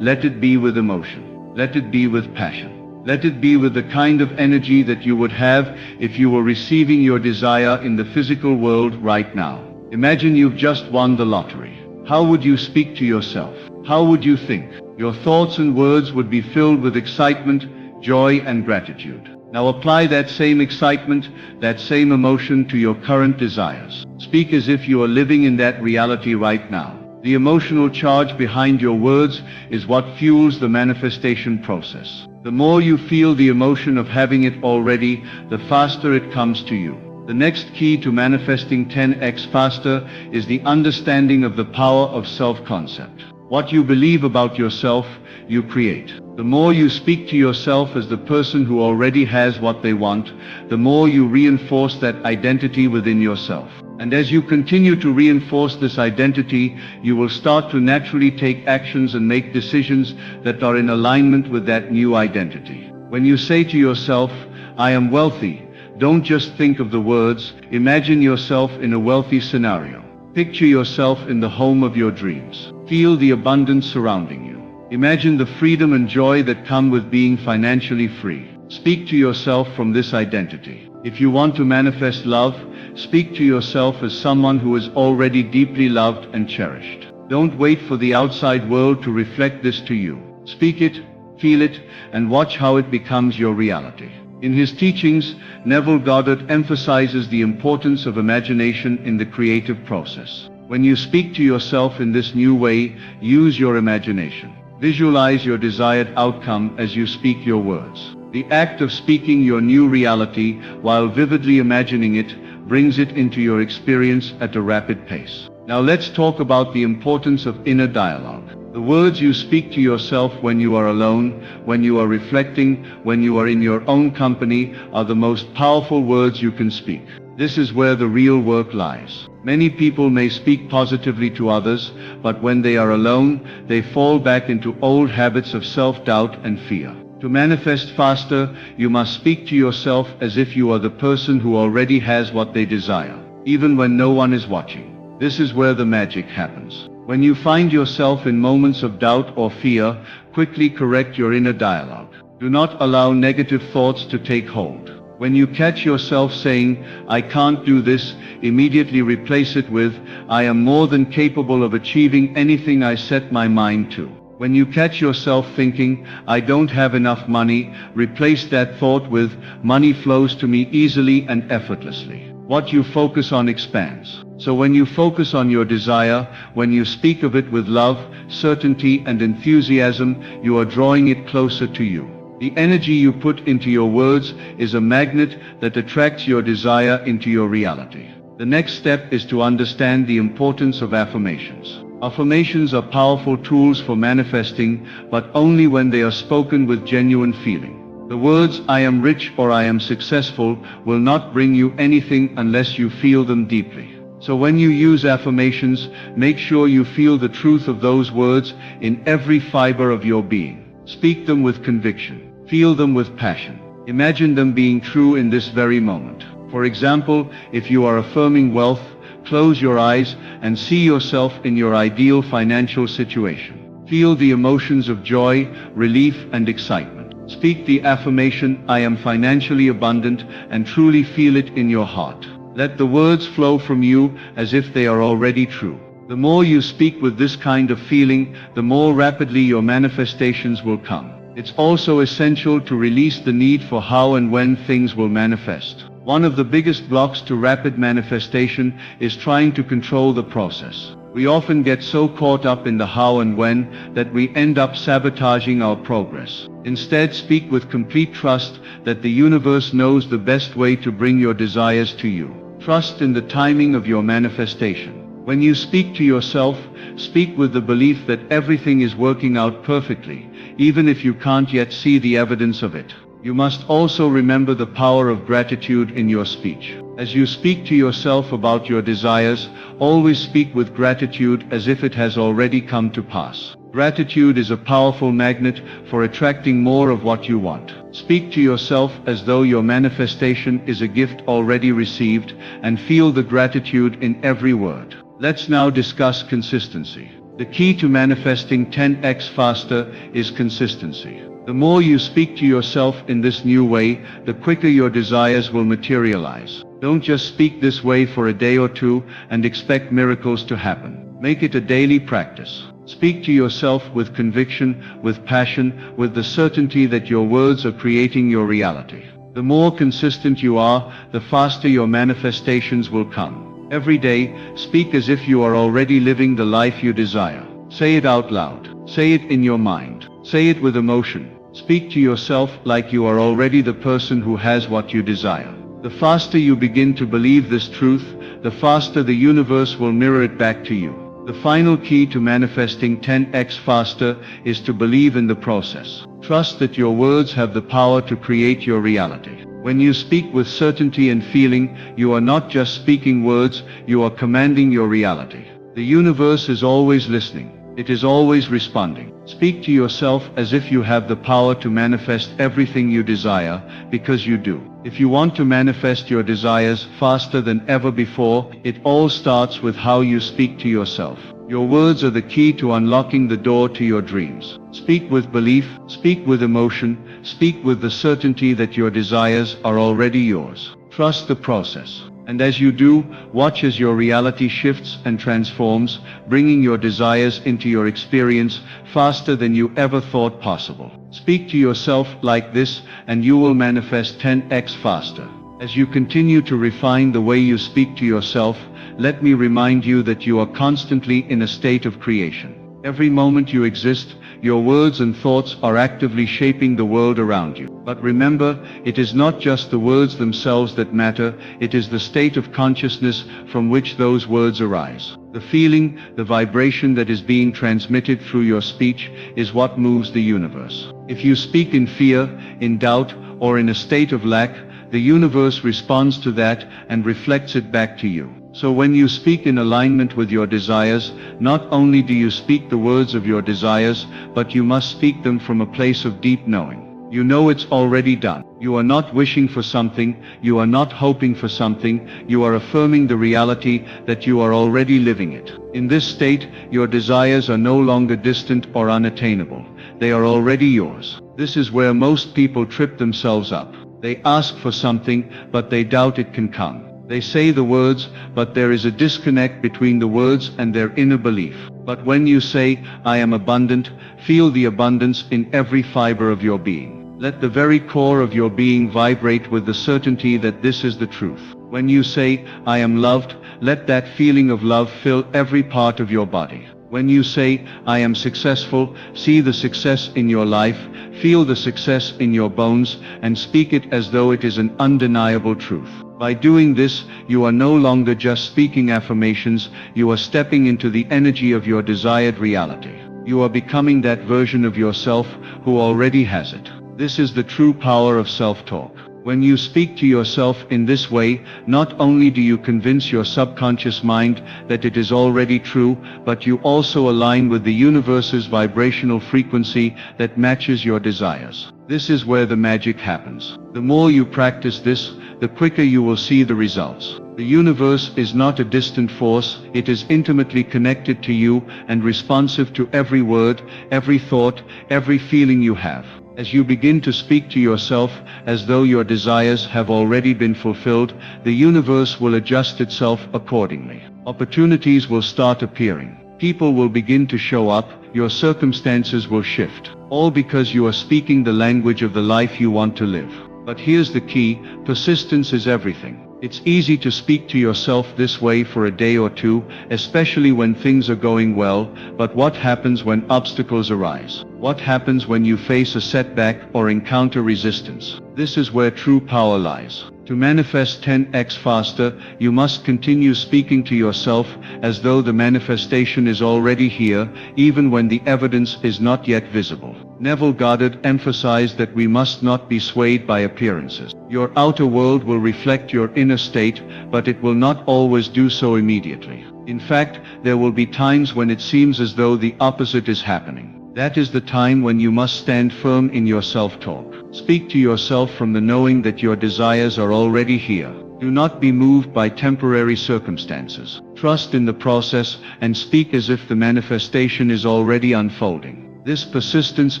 let it be with emotion. Let it be with passion. Let it be with the kind of energy that you would have if you were receiving your desire in the physical world right now. Imagine you've just won the lottery. How would you speak to yourself? How would you think? Your thoughts and words would be filled with excitement, joy, and gratitude. Now apply that same excitement, that same emotion to your current desires. Speak as if you are living in that reality right now. The emotional charge behind your words is what fuels the manifestation process. The more you feel the emotion of having it already, the faster it comes to you. The next key to manifesting 10x faster is the understanding of the power of self-concept. What you believe about yourself, you create. The more you speak to yourself as the person who already has what they want, the more you reinforce that identity within yourself. And as you continue to reinforce this identity, you will start to naturally take actions and make decisions that are in alignment with that new identity. When you say to yourself, "I am wealthy," don't just think of the words, imagine yourself in a wealthy scenario. Picture yourself in the home of your dreams. Feel the abundance surrounding you. Imagine the freedom and joy that come with being financially free. Speak to yourself from this identity. If you want to manifest love, speak to yourself as someone who is already deeply loved and cherished. Don't wait for the outside world to reflect this to you. Speak it, feel it, and watch how it becomes your reality. In his teachings, Neville Goddard emphasizes the importance of imagination in the creative process. When you speak to yourself in this new way, use your imagination. Visualize your desired outcome as you speak your words. The act of speaking your new reality while vividly imagining it brings it into your experience at a rapid pace. Now let's talk about the importance of inner dialogue. The words you speak to yourself when you are alone, when you are reflecting, when you are in your own company, are the most powerful words you can speak. This is where the real work lies. Many people may speak positively to others, but when they are alone, they fall back into old habits of self-doubt and fear. To manifest faster, you must speak to yourself as if you are the person who already has what they desire, even when no one is watching. This is where the magic happens. When you find yourself in moments of doubt or fear, quickly correct your inner dialogue. Do not allow negative thoughts to take hold. When you catch yourself saying, "I can't do this," immediately replace it with, "I am more than capable of achieving anything I set my mind to." When you catch yourself thinking, "I don't have enough money," replace that thought with, "Money flows to me easily and effortlessly." What you focus on expands. So when you focus on your desire, when you speak of it with love, certainty and enthusiasm, you are drawing it closer to you. The energy you put into your words is a magnet that attracts your desire into your reality. The next step is to understand the importance of affirmations. Affirmations are powerful tools for manifesting, but only when they are spoken with genuine feeling. The words "I am rich" or "I am successful" will not bring you anything unless you feel them deeply. So when you use affirmations, make sure you feel the truth of those words in every fiber of your being. Speak them with conviction. Feel them with passion. Imagine them being true in this very moment. For example, if you are affirming wealth, close your eyes and see yourself in your ideal financial situation. Feel the emotions of joy, relief, and excitement. Speak the affirmation, "I am financially abundant," and truly feel it in your heart. Let the words flow from you as if they are already true. The more you speak with this kind of feeling, the more rapidly your manifestations will come. It's also essential to release the need for how and when things will manifest. One of the biggest blocks to rapid manifestation is trying to control the process. We often get so caught up in the how and when that we end up sabotaging our progress. Instead, speak with complete trust that the universe knows the best way to bring your desires to you. Trust in the timing of your manifestation. When you speak to yourself, speak with the belief that everything is working out perfectly, even if you can't yet see the evidence of it. You must also remember the power of gratitude in your speech. As you speak to yourself about your desires, always speak with gratitude as if it has already come to pass. Gratitude is a powerful magnet for attracting more of what you want. Speak to yourself as though your manifestation is a gift already received, and feel the gratitude in every word. Let's now discuss consistency. The key to manifesting 10x faster is consistency. The more you speak to yourself in this new way, the quicker your desires will materialize. Don't just speak this way for a day or two and expect miracles to happen. Make it a daily practice. Speak to yourself with conviction, with passion, with the certainty that your words are creating your reality. The more consistent you are, the faster your manifestations will come. Every day, speak as if you are already living the life you desire. Say it out loud. Say it in your mind. Say it with emotion. Speak to yourself like you are already the person who has what you desire. The faster you begin to believe this truth, the faster the universe will mirror it back to you. The final key to manifesting 10x faster is to believe in the process. Trust that your words have the power to create your reality. When you speak with certainty and feeling, you are not just speaking words, you are commanding your reality. The universe is always listening. It is always responding. Speak to yourself as if you have the power to manifest everything you desire, because you do. If you want to manifest your desires faster than ever before, it all starts with how you speak to yourself. Your words are the key to unlocking the door to your dreams. Speak with belief, speak with emotion, speak with the certainty that your desires are already yours. Trust the process. And as you do, watch as your reality shifts and transforms, bringing your desires into your experience faster than you ever thought possible. Speak to yourself like this, and you will manifest 10x faster. As you continue to refine the way you speak to yourself, let me remind you that you are constantly in a state of creation. Every moment you exist, your words and thoughts are actively shaping the world around you. But remember, it is not just the words themselves that matter, it is the state of consciousness from which those words arise. The feeling, the vibration that is being transmitted through your speech is what moves the universe. If you speak in fear, in doubt, or in a state of lack, the universe responds to that and reflects it back to you. So when you speak in alignment with your desires, not only do you speak the words of your desires, but you must speak them from a place of deep knowing. You know it's already done. You are not wishing for something, you are not hoping for something, you are affirming the reality that you are already living it. In this state, your desires are no longer distant or unattainable. They are already yours. This is where most people trip themselves up. They ask for something, but they doubt it can come. They say the words, but there is a disconnect between the words and their inner belief. But when you say, I am abundant, feel the abundance in every fiber of your being. Let the very core of your being vibrate with the certainty that this is the truth. When you say, I am loved, let that feeling of love fill every part of your body. When you say, I am successful, see the success in your life, feel the success in your bones, and speak it as though it is an undeniable truth. By doing this, you are no longer just speaking affirmations, you are stepping into the energy of your desired reality. You are becoming that version of yourself who already has it. This is the true power of self-talk. When you speak to yourself in this way, not only do you convince your subconscious mind that it is already true, but you also align with the universe's vibrational frequency that matches your desires. This is where the magic happens. The more you practice this, the quicker you will see the results. The universe is not a distant force, it is intimately connected to you and responsive to every word, every thought, every feeling you have. As you begin to speak to yourself as though your desires have already been fulfilled, the universe will adjust itself accordingly. Opportunities will start appearing. People will begin to show up, your circumstances will shift. All because you are speaking the language of the life you want to live. But here's the key, persistence is everything. It's easy to speak to yourself this way for a day or two, especially when things are going well, but what happens when obstacles arise? What happens when you face a setback or encounter resistance? This is where true power lies. To manifest 10x faster, you must continue speaking to yourself as though the manifestation is already here, even when the evidence is not yet visible. Neville Goddard emphasized that we must not be swayed by appearances. Your outer world will reflect your inner state, but it will not always do so immediately. In fact, there will be times when it seems as though the opposite is happening. That is the time when you must stand firm in your self-talk. Speak to yourself from the knowing that your desires are already here. Do not be moved by temporary circumstances. Trust in the process and speak as if the manifestation is already unfolding. This persistence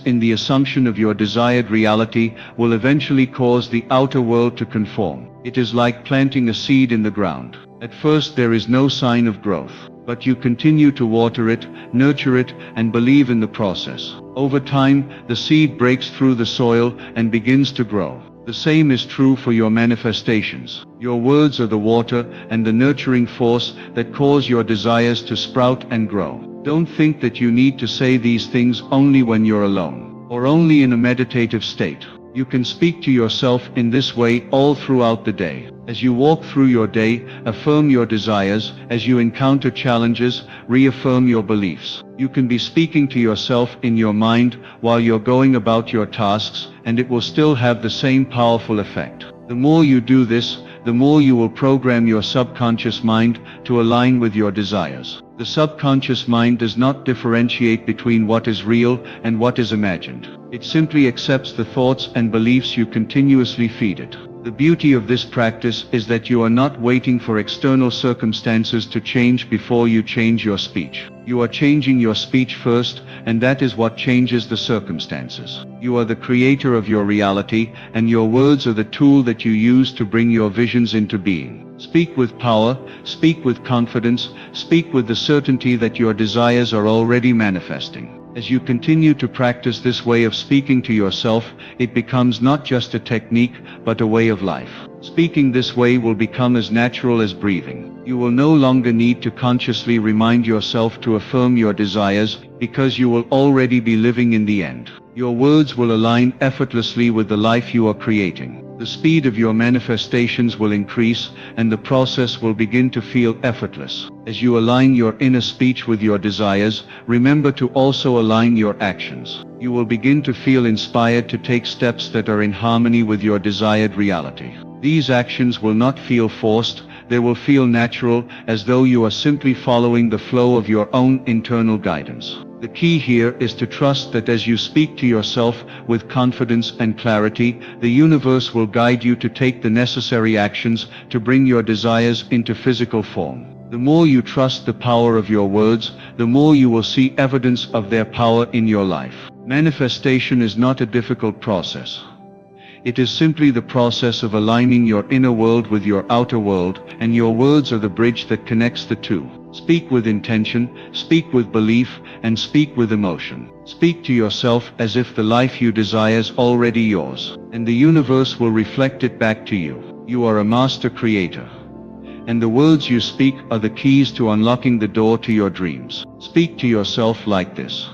in the assumption of your desired reality will eventually cause the outer world to conform. It is like planting a seed in the ground. At first there is no sign of growth, but you continue to water it, nurture it, and believe in the process. Over time, the seed breaks through the soil and begins to grow. The same is true for your manifestations. Your words are the water and the nurturing force that cause your desires to sprout and grow. Don't think that you need to say these things only when you're alone, or only in a meditative state. You can speak to yourself in this way all throughout the day. As you walk through your day, affirm your desires. As you encounter challenges, reaffirm your beliefs. You can be speaking to yourself in your mind while you're going about your tasks, and it will still have the same powerful effect. The more you do this, the more you will program your subconscious mind to align with your desires. The subconscious mind does not differentiate between what is real and what is imagined. It simply accepts the thoughts and beliefs you continuously feed it. The beauty of this practice is that you are not waiting for external circumstances to change before you change your speech. You are changing your speech first, and that is what changes the circumstances. You are the creator of your reality, and your words are the tool that you use to bring your visions into being. Speak with power, speak with confidence, speak with the certainty that your desires are already manifesting. As you continue to practice this way of speaking to yourself, it becomes not just a technique, but a way of life. Speaking this way will become as natural as breathing. You will no longer need to consciously remind yourself to affirm your desires, because you will already be living in the end. Your words will align effortlessly with the life you are creating. The speed of your manifestations will increase, and the process will begin to feel effortless. As you align your inner speech with your desires, remember to also align your actions. You will begin to feel inspired to take steps that are in harmony with your desired reality. These actions will not feel forced, they will feel natural, as though you are simply following the flow of your own internal guidance. The key here is to trust that as you speak to yourself with confidence and clarity, the universe will guide you to take the necessary actions to bring your desires into physical form. The more you trust the power of your words, the more you will see evidence of their power in your life. Manifestation is not a difficult process. It is simply the process of aligning your inner world with your outer world, and your words are the bridge that connects the two. Speak with intention, speak with belief, and speak with emotion. Speak to yourself as if the life you desire is already yours, and the universe will reflect it back to you. You are a master creator, and the words you speak are the keys to unlocking the door to your dreams. Speak to yourself like this,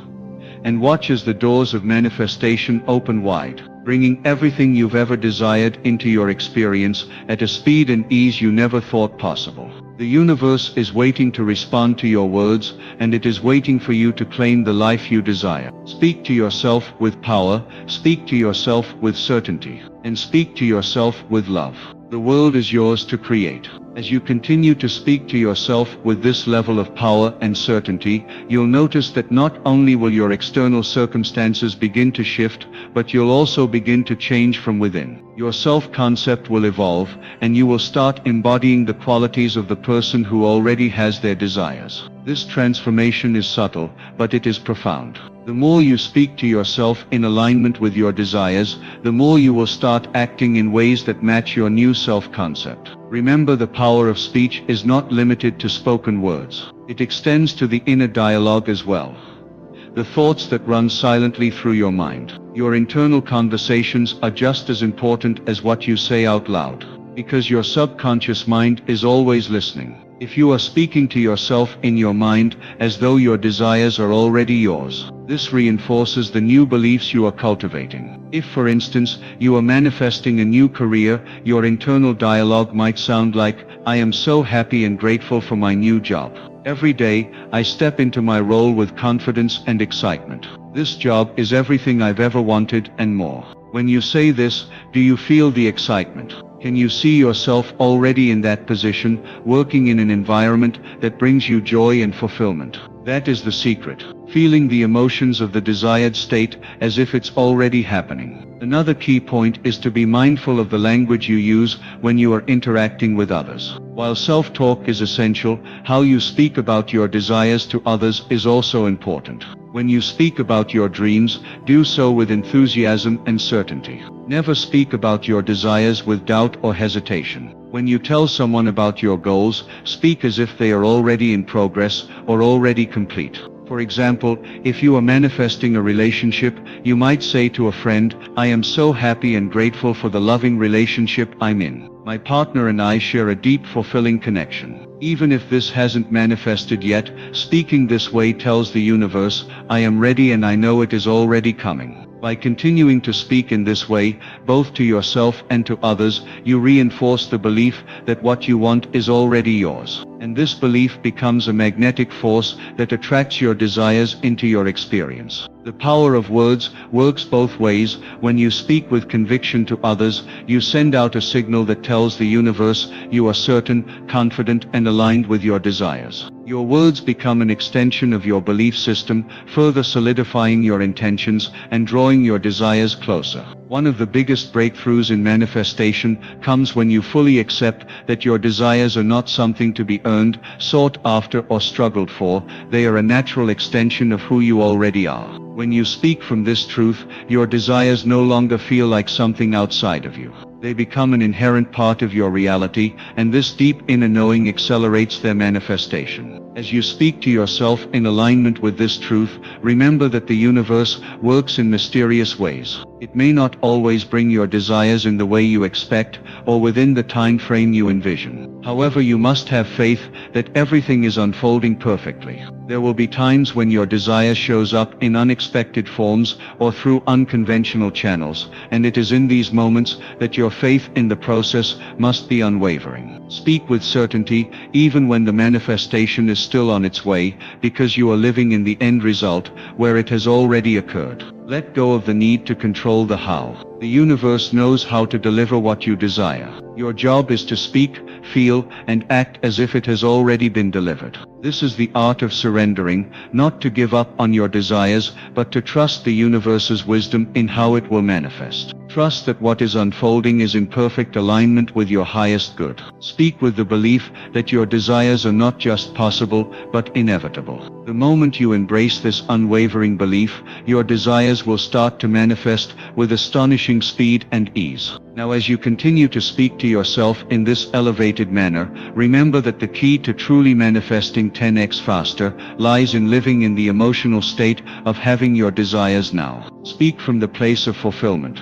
and watch as the doors of manifestation open wide, bringing everything you've ever desired into your experience at a speed and ease you never thought possible. The universe is waiting to respond to your words, and it is waiting for you to claim the life you desire. Speak to yourself with power, speak to yourself with certainty, and speak to yourself with love. The world is yours to create. As you continue to speak to yourself with this level of power and certainty, you'll notice that not only will your external circumstances begin to shift, but you'll also begin to change from within. Your self-concept will evolve, and you will start embodying the qualities of the person who already has their desires. This transformation is subtle, but it is profound. The more you speak to yourself in alignment with your desires, the more you will start acting in ways that match your new self-concept. Remember, the power of speech is not limited to spoken words. It extends to the inner dialogue as well. The thoughts that run silently through your mind. Your internal conversations are just as important as what you say out loud, because your subconscious mind is always listening. If you are speaking to yourself in your mind as though your desires are already yours, this reinforces the new beliefs you are cultivating. If, for instance, you are manifesting a new career, your internal dialogue might sound like, "I am so happy and grateful for my new job. Every day, I step into my role with confidence and excitement. This job is everything I've ever wanted and more." When you say this, do you feel the excitement? Can you see yourself already in that position, working in an environment that brings you joy and fulfillment? That is the secret. Feeling the emotions of the desired state as if it's already happening. Another key point is to be mindful of the language you use when you are interacting with others. While self-talk is essential, how you speak about your desires to others is also important. When you speak about your dreams, do so with enthusiasm and certainty. Never speak about your desires with doubt or hesitation. When you tell someone about your goals, speak as if they are already in progress or already complete. For example, if you are manifesting a relationship, you might say to a friend, "I am so happy and grateful for the loving relationship I'm in. My partner and I share a deep, fulfilling connection." Even if this hasn't manifested yet, speaking this way tells the universe, "I am ready and I know it is already coming." By continuing to speak in this way, both to yourself and to others, you reinforce the belief that what you want is already yours. And this belief becomes a magnetic force that attracts your desires into your experience. The power of words works both ways. When you speak with conviction to others, you send out a signal that tells the universe you are certain, confident, and aligned with your desires. Your words become an extension of your belief system, further solidifying your intentions and drawing your desires closer. One of the biggest breakthroughs in manifestation comes when you fully accept that your desires are not something to be earned, sought after, or struggled for. They are a natural extension of who you already are. When you speak from this truth, your desires no longer feel like something outside of you. They become an inherent part of your reality, and this deep inner knowing accelerates their manifestation. As you speak to yourself in alignment with this truth, remember that the universe works in mysterious ways. It may not always bring your desires in the way you expect, or within the time frame you envision. However, you must have faith that everything is unfolding perfectly. There will be times when your desire shows up in unexpected forms or through unconventional channels, and it is in these moments that your faith in the process must be unwavering. Speak with certainty, even when the manifestation is still on its way, because you are living in the end result, where it has already occurred. Let go of the need to control the how. The universe knows how to deliver what you desire. Your job is to speak, feel, and act as if it has already been delivered. This is the art of surrendering, not to give up on your desires, but to trust the universe's wisdom in how it will manifest. Trust that what is unfolding is in perfect alignment with your highest good. Speak with the belief that your desires are not just possible, but inevitable. The moment you embrace this unwavering belief, your desires will start to manifest with astonishing speed and ease. Now, as you continue to speak to yourself in this elevated manner, remember that the key to truly manifesting 10x faster lies in living in the emotional state of having your desires now. Speak from the place of fulfillment,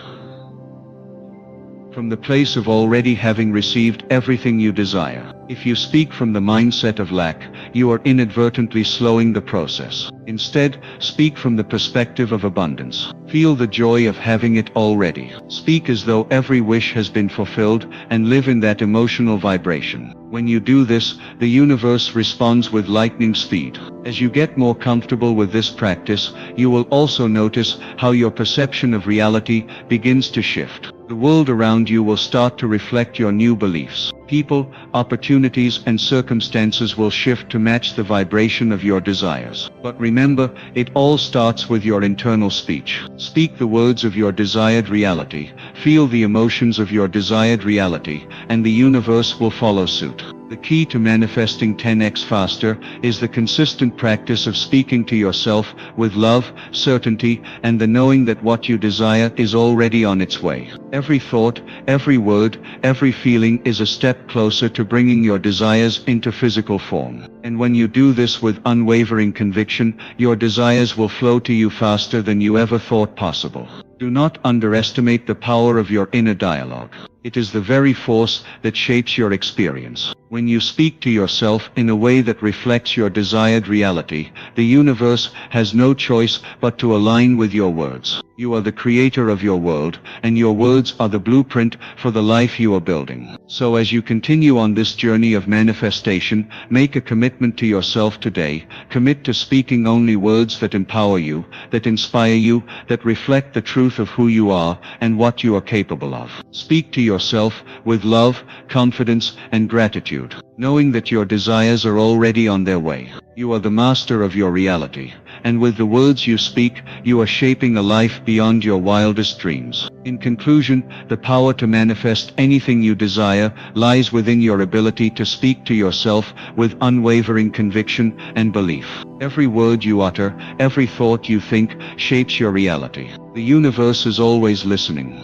from the place of already having received everything you desire. If you speak from the mindset of lack, you are inadvertently slowing the process. Instead, speak from the perspective of abundance. Feel the joy of having it already. Speak as though every wish has been fulfilled, and live in that emotional vibration. When you do this, the universe responds with lightning speed. As you get more comfortable with this practice, you will also notice how your perception of reality begins to shift. The world around you will start to reflect your new beliefs. People, opportunities, and circumstances will shift to match the vibration of your desires. But remember, it all starts with your internal speech. Speak the words of your desired reality, feel the emotions of your desired reality, and the universe will follow suit. The key to manifesting 10x faster is the consistent practice of speaking to yourself with love, certainty, and the knowing that what you desire is already on its way. Every thought, every word, every feeling is a step closer to bringing your desires into physical form. And when you do this with unwavering conviction, your desires will flow to you faster than you ever thought possible. Do not underestimate the power of your inner dialogue. It is the very force that shapes your experience. When you speak to yourself in a way that reflects your desired reality, the universe has no choice but to align with your words. You are the creator of your world, and your words are the blueprint for the life you are building. So as you continue on this journey of manifestation, make a commitment to yourself today. Commit to speaking only words that empower you, that inspire you, that reflect the truth of who you are and what you are capable of. Speak to yourself with love, confidence, and gratitude, knowing that your desires are already on their way. You are the master of your reality, and with the words you speak, you are shaping a life beyond your wildest dreams. In conclusion, the power to manifest anything you desire lies within your ability to speak to yourself with unwavering conviction and belief. Every word you utter, every thought you think, shapes your reality. The universe is always listening,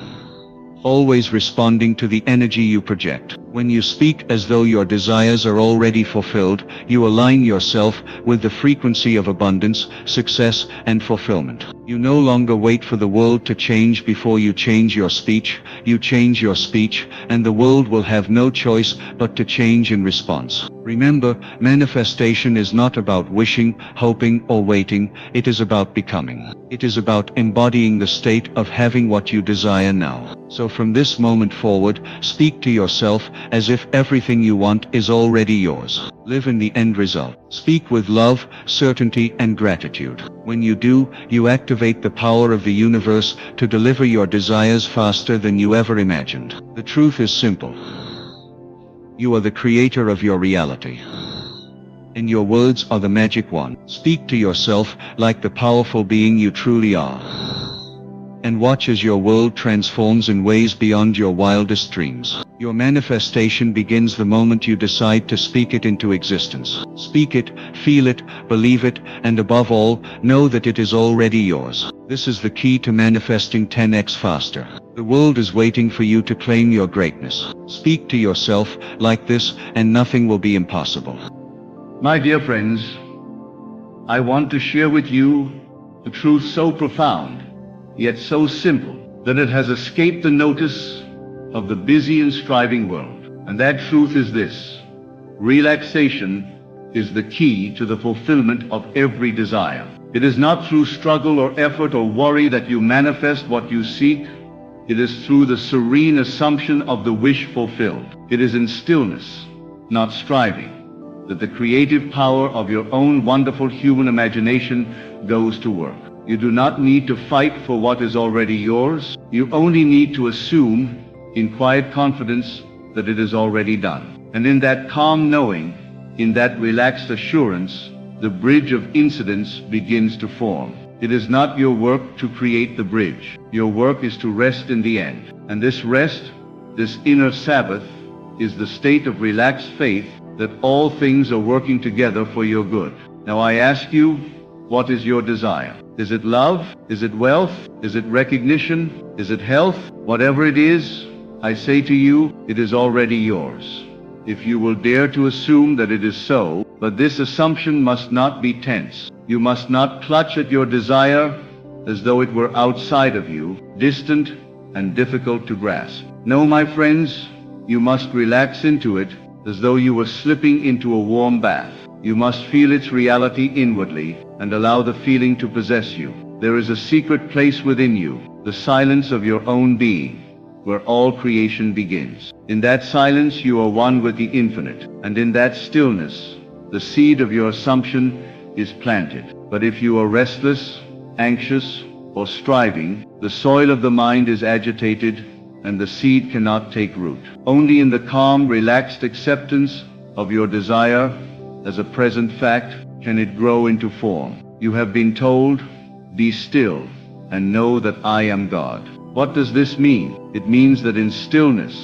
always responding to the energy you project. When you speak as though your desires are already fulfilled, you align yourself with the frequency of abundance, success, and fulfillment. You no longer wait for the world to change before you change your speech. You change your speech, and the world will have no choice but to change in response. Remember, manifestation is not about wishing, hoping, or waiting. It is about becoming. It is about embodying the state of having what you desire now. So from this moment forward, speak to yourself as if everything you want is already yours. Live in the end result. Speak with love, certainty, and gratitude. When you do, you activate the power of the universe to deliver your desires faster than you ever imagined. The truth is simple. You are the creator of your reality, and your words are the magic wand. Speak to yourself like the powerful being you truly are, and watch as your world transforms in ways beyond your wildest dreams. Your manifestation begins the moment you decide to speak it into existence. Speak it, feel it, believe it, and above all, know that it is already yours. This is the key to manifesting 10x faster. The world is waiting for you to claim your greatness. Speak to yourself like this, and nothing will be impossible. My dear friends, I want to share with you a truth so profound, yet so simple, that it has escaped the notice of the busy and striving world. And that truth is this: relaxation is the key to the fulfillment of every desire. It is not through struggle or effort or worry that you manifest what you seek. It is through the serene assumption of the wish fulfilled. It is in stillness, not striving, that the creative power of your own wonderful human imagination goes to work. You do not need to fight for what is already yours. You only need to assume, in quiet confidence, that it is already done. And in that calm knowing, in that relaxed assurance, the bridge of incidents begins to form. It is not your work to create the bridge. Your work is to rest in the end. And this rest, this inner Sabbath, is the state of relaxed faith that all things are working together for your good. Now I ask you, what is your desire? Is it love? Is it wealth? Is it recognition? Is it health? Whatever it is, I say to you, it is already yours. If you will dare to assume that it is so, but this assumption must not be tense. You must not clutch at your desire as though it were outside of you, distant and difficult to grasp. No, my friends, you must relax into it as though you were slipping into a warm bath. You must feel its reality inwardly and allow the feeling to possess you. There is a secret place within you, the silence of your own being, where all creation begins. In that silence you are one with the infinite, and in that stillness, the seed of your assumption is planted. But if you are restless, anxious, or striving, the soil of the mind is agitated, and the seed cannot take root. Only in the calm, relaxed acceptance of your desire as a present fact can it grow into form. You have been told, be still and know that I am God. What does this mean? It means that in stillness,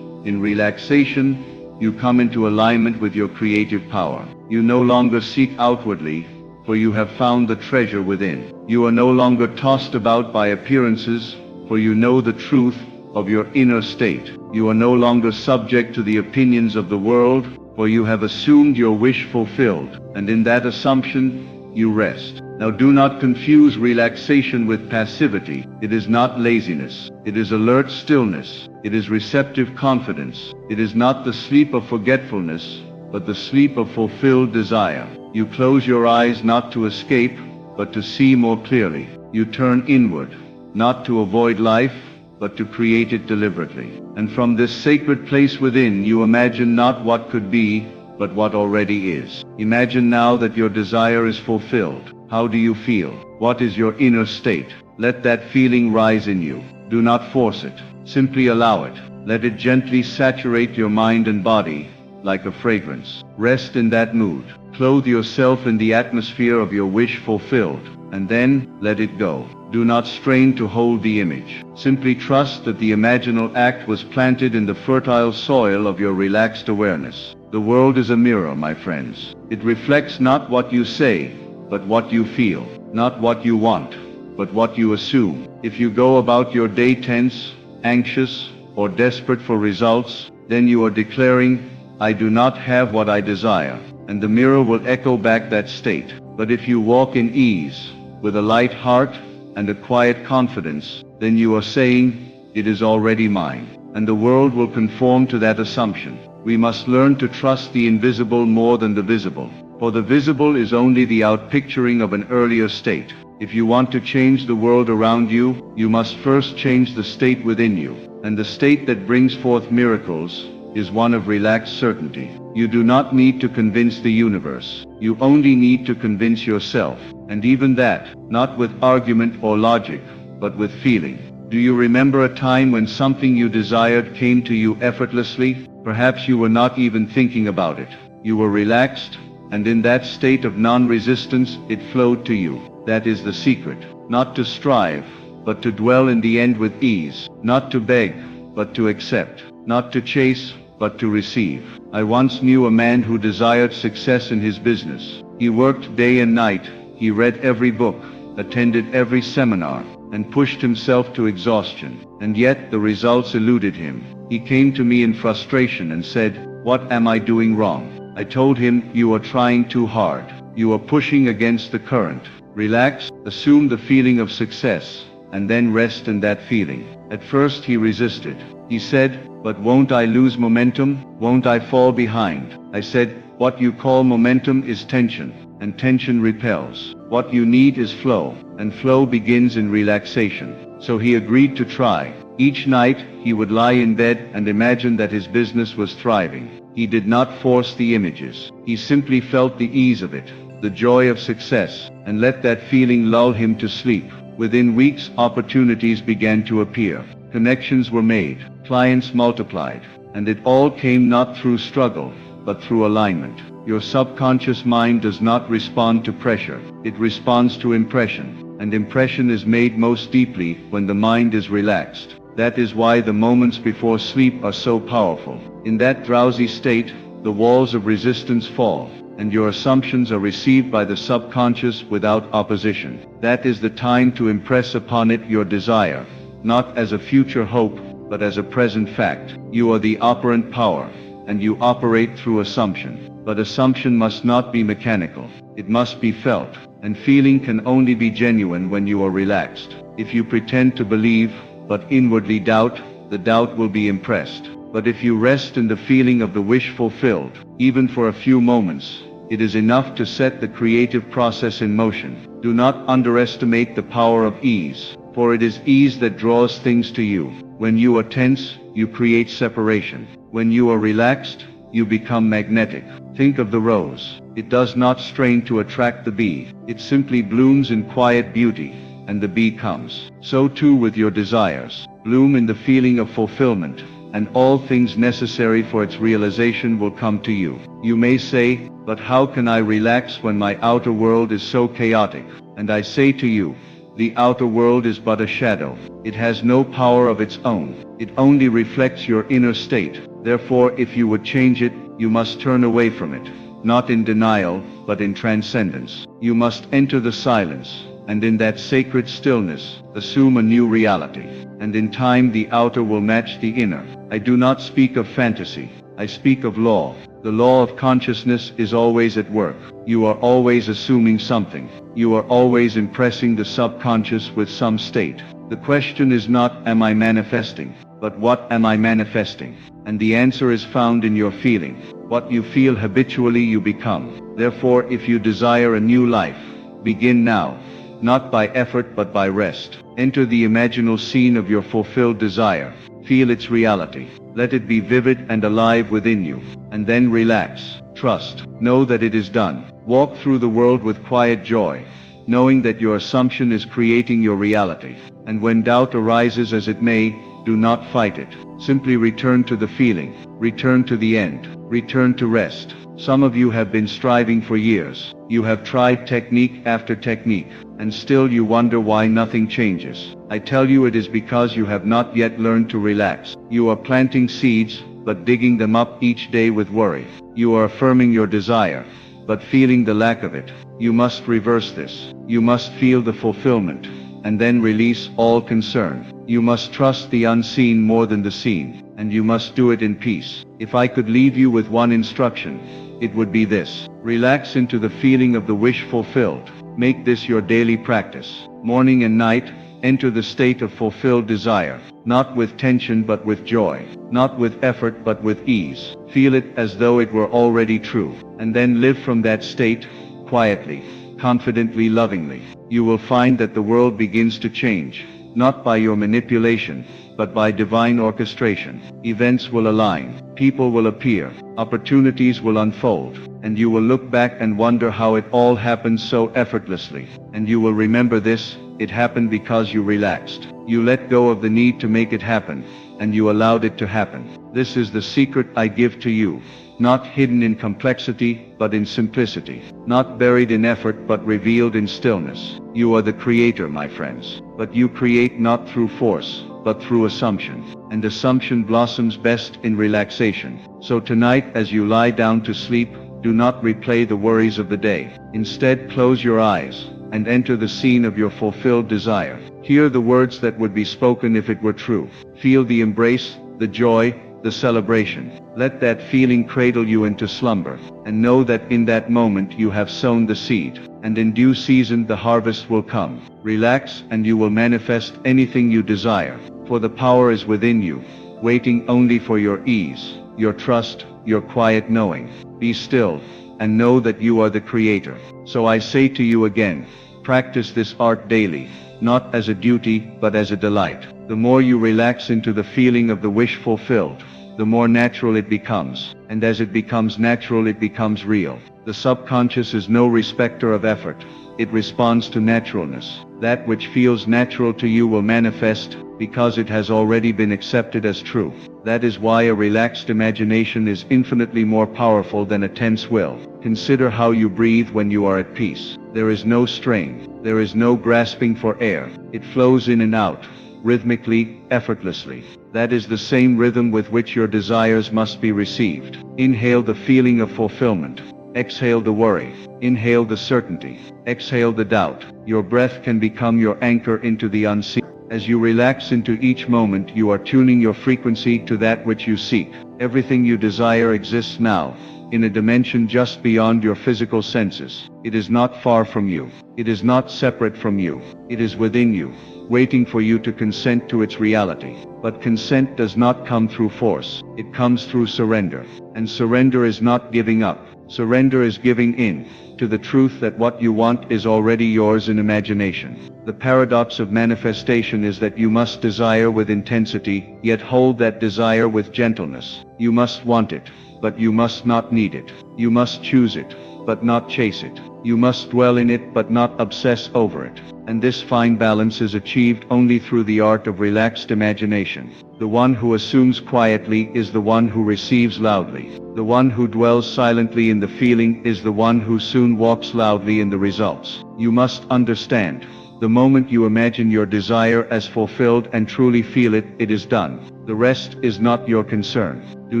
in relaxation, you come into alignment with your creative power. You no longer seek outwardly, for you have found the treasure within. You are no longer tossed about by appearances, for you know the truth of your inner state. You are no longer subject to the opinions of the world, for you have assumed your wish fulfilled, and in that assumption you rest. Now do not confuse relaxation with passivity. It is not laziness. It is alert stillness. It is receptive confidence. It is not the sleep of forgetfulness, but the sleep of fulfilled desire. You close your eyes not to escape, but to see more clearly. You turn inward, not to avoid life, but to create it deliberately. And from this sacred place within, you imagine not what could be, but what already is. Imagine now that your desire is fulfilled. How do you feel? What is your inner state? Let that feeling rise in you. Do not force it. Simply allow it. Let it gently saturate your mind and body like a fragrance. Rest in that mood. Clothe yourself in the atmosphere of your wish fulfilled, and then let it go. Do not strain to hold the image. Simply trust that the imaginal act was planted in the fertile soil of your relaxed awareness. The world is a mirror, my friends. It reflects not what you say, but what you feel. Not what you want, but what you assume. If you go about your day tense, anxious, or desperate for results, then you are declaring, I do not have what I desire, and the mirror will echo back that state. But if you walk in ease, with a light heart and a quiet confidence, then you are saying, it is already mine, and the world will conform to that assumption. We must learn to trust the invisible more than the visible, for the visible is only the outpicturing of an earlier state. If you want to change the world around you, you must first change the state within you, and the state that brings forth miracles is one of relaxed certainty. You do not need to convince the universe. You only need to convince yourself, and even that, not with argument or logic, but with feeling. Do you remember a time when something you desired came to you effortlessly? Perhaps you were not even thinking about it. You were relaxed, and in that state of non-resistance, it flowed to you. That is the secret. Not to strive, but to dwell in the end with ease. Not to beg, but to accept. Not to chase, but to receive. I once knew a man who desired success in his business. He worked day and night. He read every book, attended every seminar, and pushed himself to exhaustion. And yet the results eluded him. He came to me in frustration and said, "What am I doing wrong?" I told him, "You are trying too hard. You are pushing against the current. Relax, assume the feeling of success, and then rest in that feeling." At first he resisted. He said, "But won't I lose momentum? Won't I fall behind?" I said, "What you call momentum is tension, and tension repels. What you need is flow, and flow begins in relaxation." So he agreed to try. Each night, he would lie in bed and imagine that his business was thriving. He did not force the images. He simply felt the ease of it, the joy of success, and let that feeling lull him to sleep. Within weeks, opportunities began to appear. Connections were made. Clients multiplied. And it all came not through struggle, but through alignment. Your subconscious mind does not respond to pressure, it responds to impression. And impression is made most deeply when the mind is relaxed. That is why the moments before sleep are so powerful. In that drowsy state, the walls of resistance fall, and your assumptions are received by the subconscious without opposition. That is the time to impress upon it your desire, not as a future hope, but as a present fact. You are the operant power, and you operate through assumption. But assumption must not be mechanical. It must be felt, and feeling can only be genuine when you are relaxed. If you pretend to believe, but inwardly doubt, the doubt will be impressed. But if you rest in the feeling of the wish fulfilled, even for a few moments, it is enough to set the creative process in motion. Do not underestimate the power of ease, for it is ease that draws things to you. When you are tense, you create separation. When you are relaxed, you become magnetic. Think of the rose. It does not strain to attract the bee. It simply blooms in quiet beauty, and the bee comes. So too with your desires. Bloom in the feeling of fulfillment, and all things necessary for its realization will come to you. You may say, but how can I relax when my outer world is so chaotic? And I say to you, the outer world is but a shadow. It has no power of its own. It only reflects your inner state. Therefore, if you would change it, you must turn away from it, not in denial, but in transcendence. You must enter the silence, and in that sacred stillness, assume a new reality. And in time the outer will match the inner. I do not speak of fantasy. I speak of law. The law of consciousness is always at work. You are always assuming something. You are always impressing the subconscious with some state. The question is not, am I manifesting? But what am I manifesting? And the answer is found in your feeling. What you feel habitually you become. Therefore, if you desire a new life, begin now. Not by effort but by rest. Enter the imaginal scene of your fulfilled desire. Feel its reality. Let it be vivid and alive within you. And then relax. Trust. Know that it is done. Walk through the world with quiet joy, knowing that your assumption is creating your reality. And when doubt arises as it may, do not fight it. Simply return to the feeling. Return to the end. Return to rest. Some of you have been striving for years. You have tried technique after technique, and still you wonder why nothing changes. I tell you it is because you have not yet learned to relax. You are planting seeds, but digging them up each day with worry. You are affirming your desire, but feeling the lack of it. You must reverse this. You must feel the fulfillment, and then release all concern. You must trust the unseen more than the seen, and you must do it in peace. If I could leave you with one instruction, it would be this. Relax into the feeling of the wish fulfilled. Make this your daily practice. Morning and night, enter the state of fulfilled desire. Not with tension but with joy. Not with effort but with ease. Feel it as though it were already true. And then live from that state, quietly, confidently, lovingly. You will find that the world begins to change. Not by your manipulation, but by divine orchestration. Events will align, people will appear, opportunities will unfold, and you will look back and wonder how it all happened so effortlessly. And you will remember this, it happened because you relaxed. You let go of the need to make it happen, and you allowed it to happen. This is the secret I give to you. Not hidden in complexity, but in simplicity. Not buried in effort, but revealed in stillness. You are the creator, my friends. But you create not through force, but through assumption. And assumption blossoms best in relaxation. So tonight, as you lie down to sleep, do not replay the worries of the day. Instead, close your eyes, and enter the scene of your fulfilled desire. Hear the words that would be spoken if it were true. Feel the embrace, the joy, the celebration. Let that feeling cradle you into slumber, and know that in that moment you have sown the seed, and in due season the harvest will come. Relax and you will manifest anything you desire, for the power is within you, waiting only for your ease, your trust, your quiet knowing. Be still, and know that you are the creator. So I say to you again, practice this art daily, not as a duty, but as a delight. The more you relax into the feeling of the wish fulfilled, the more natural it becomes, and as it becomes natural it becomes real. The subconscious is no respecter of effort. It responds to naturalness. That which feels natural to you will manifest, because it has already been accepted as true. That is why a relaxed imagination is infinitely more powerful than a tense will. Consider how you breathe when you are at peace. There is no strain. There is no grasping for air. It flows in and out, rhythmically, effortlessly. That is the same rhythm with which your desires must be received. Inhale the feeling of fulfillment. Exhale the worry. Inhale the certainty. Exhale the doubt. Your breath can become your anchor into the unseen. As you relax into each moment, you are tuning your frequency to that which you seek. Everything you desire exists now, in a dimension just beyond your physical senses. It is not far from you. It is not separate from you. It is within you, waiting for you to consent to its reality. But consent does not come through force. It comes through surrender. And surrender is not giving up. Surrender is giving in to the truth that what you want is already yours in imagination. The paradox of manifestation is that you must desire with intensity, yet hold that desire with gentleness. You must want it, but you must not need it. You must choose it, but not chase it. You must dwell in it, but not obsess over it. And this fine balance is achieved only through the art of relaxed imagination. The one who assumes quietly is the one who receives loudly. The one who dwells silently in the feeling is the one who soon walks loudly in the results. You must understand, the moment you imagine your desire as fulfilled and truly feel it, it is done. The rest is not your concern. Do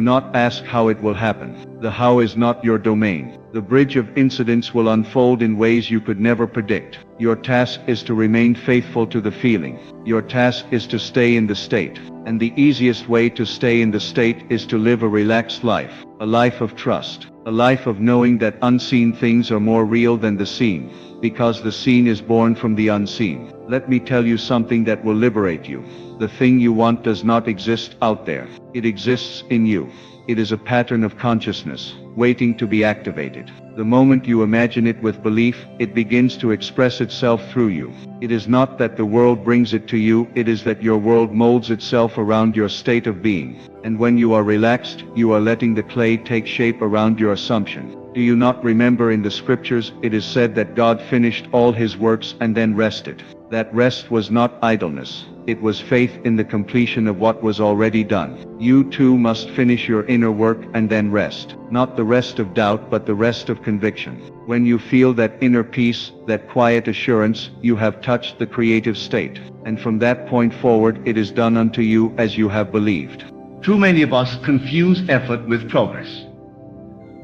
not ask how it will happen. The how is not your domain. The bridge of incidents will unfold in ways you could never predict. Your task is to remain faithful to the feeling. Your task is to stay in the state. And the easiest way to stay in the state is to live a relaxed life. A life of trust. A life of knowing that unseen things are more real than the seen, because the seen is born from the unseen. Let me tell you something that will liberate you. The thing you want does not exist out there. It exists in you. It is a pattern of consciousness, waiting to be activated. The moment you imagine it with belief, it begins to express itself through you. It is not that the world brings it to you, it is that your world molds itself around your state of being. And when you are relaxed, you are letting the clay take shape around your assumption. Do you not remember in the scriptures, it is said that God finished all his works and then rested? That rest was not idleness. It was faith in the completion of what was already done. You too must finish your inner work and then rest. Not the rest of doubt, but the rest of conviction. When you feel that inner peace, that quiet assurance, you have touched the creative state. And from that point forward, it is done unto you as you have believed. Too many of us confuse effort with progress.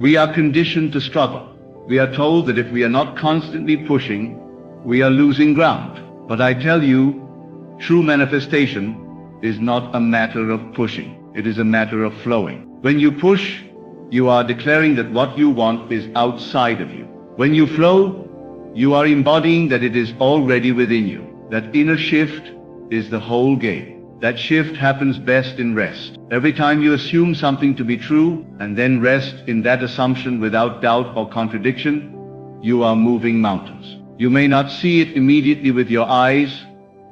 We are conditioned to struggle. We are told that if we are not constantly pushing, we are losing ground. But I tell you, true manifestation is not a matter of pushing. It is a matter of flowing. When you push, you are declaring that what you want is outside of you. When you flow, you are embodying that it is already within you. That inner shift is the whole game. That shift happens best in rest. Every time you assume something to be true and then rest in that assumption without doubt or contradiction, you are moving mountains. You may not see it immediately with your eyes,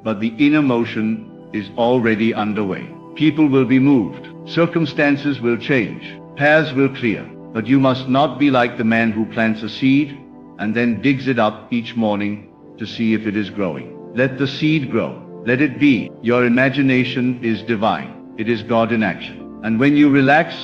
but the inner motion is already underway. People will be moved. Circumstances will change. Paths will clear. But you must not be like the man who plants a seed and then digs it up each morning to see if it is growing. Let the seed grow. Let it be. Your imagination is divine. It is God in action. And when you relax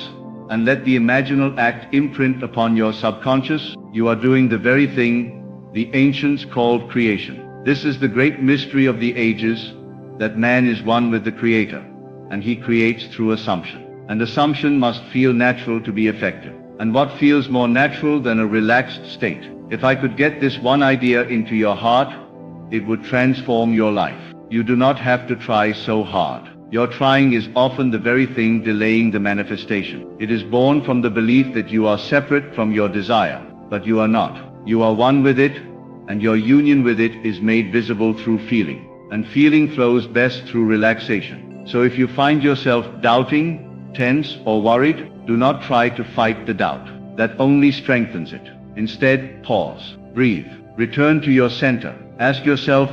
and let the imaginal act imprint upon your subconscious, you are doing the very thing the ancients called creation. This is the great mystery of the ages, that man is one with the Creator, and he creates through assumption. And assumption must feel natural to be effective. And what feels more natural than a relaxed state? If I could get this one idea into your heart, it would transform your life. You do not have to try so hard. Your trying is often the very thing delaying the manifestation. It is born from the belief that you are separate from your desire, but you are not. You are one with it, and your union with it is made visible through feeling. And feeling flows best through relaxation. So if you find yourself doubting, tense, or worried, do not try to fight the doubt. That only strengthens it. Instead, pause, breathe, return to your center. Ask yourself,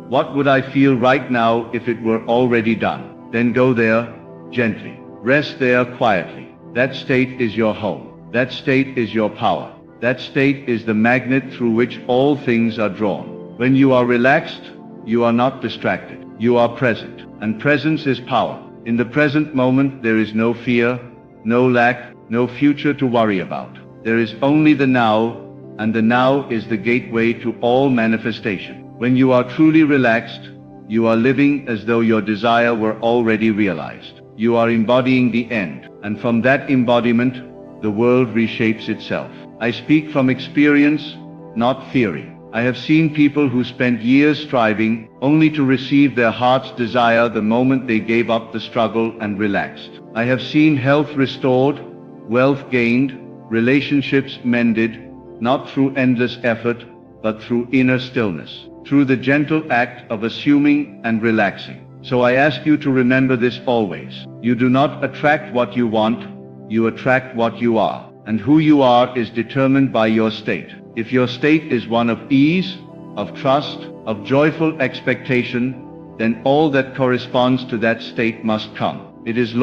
what would I feel right now if it were already done? Then go there, gently. Rest there quietly. That state is your home. That state is your power. That state is the magnet through which all things are drawn. When you are relaxed, you are not distracted. You are present. And presence is power. In the present moment, there is no fear, no lack, no future to worry about. There is only the now, and the now is the gateway to all manifestation. When you are truly relaxed, you are living as though your desire were already realized. You are embodying the end, and from that embodiment, the world reshapes itself. I speak from experience, not theory. I have seen people who spent years striving, only to receive their heart's desire the moment they gave up the struggle and relaxed. I have seen health restored, wealth gained, relationships mended, not through endless effort, but through inner stillness, through the gentle act of assuming and relaxing. So I ask you to remember this always. You do not attract what you want, you attract what you are. And who you are is determined by your state. If your state is one of ease, of trust, of joyful expectation, then all that corresponds to that state must come. It is the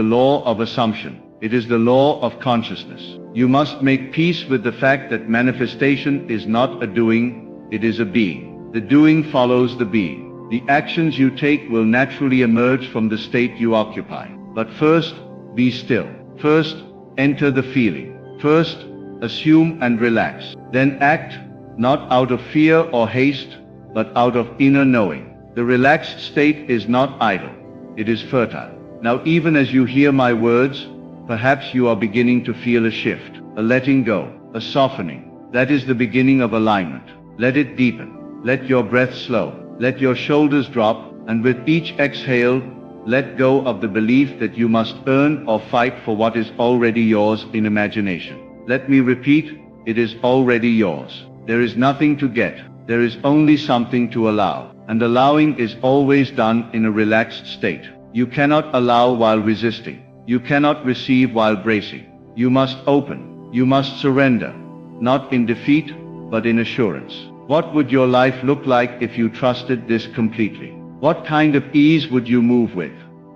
law of assumption. It is the law of consciousness. You must make peace with the fact that manifestation is not a doing, it is a being. The doing follows the being. The actions you take will naturally emerge from the state you occupy. But first, be still. First, enter the feeling. First, assume and relax. Then act, not out of fear or haste, but out of inner knowing. The relaxed state is not idle. It is fertile. Now even as you hear my words, perhaps you are beginning to feel a shift, a letting go, a softening. That is the beginning of alignment. Let it deepen. Let your breath slow. Let your shoulders drop, and with each exhale, let go of the belief that you must earn or fight for what is already yours in imagination. Let me repeat, it is already yours. There is nothing to get. There is only something to allow. And allowing is always done in a relaxed state. You cannot allow while resisting. You cannot receive while bracing. You must open. You must surrender. Not in defeat, but in assurance. What would your life look like if you trusted this completely? What kind of ease would you move with?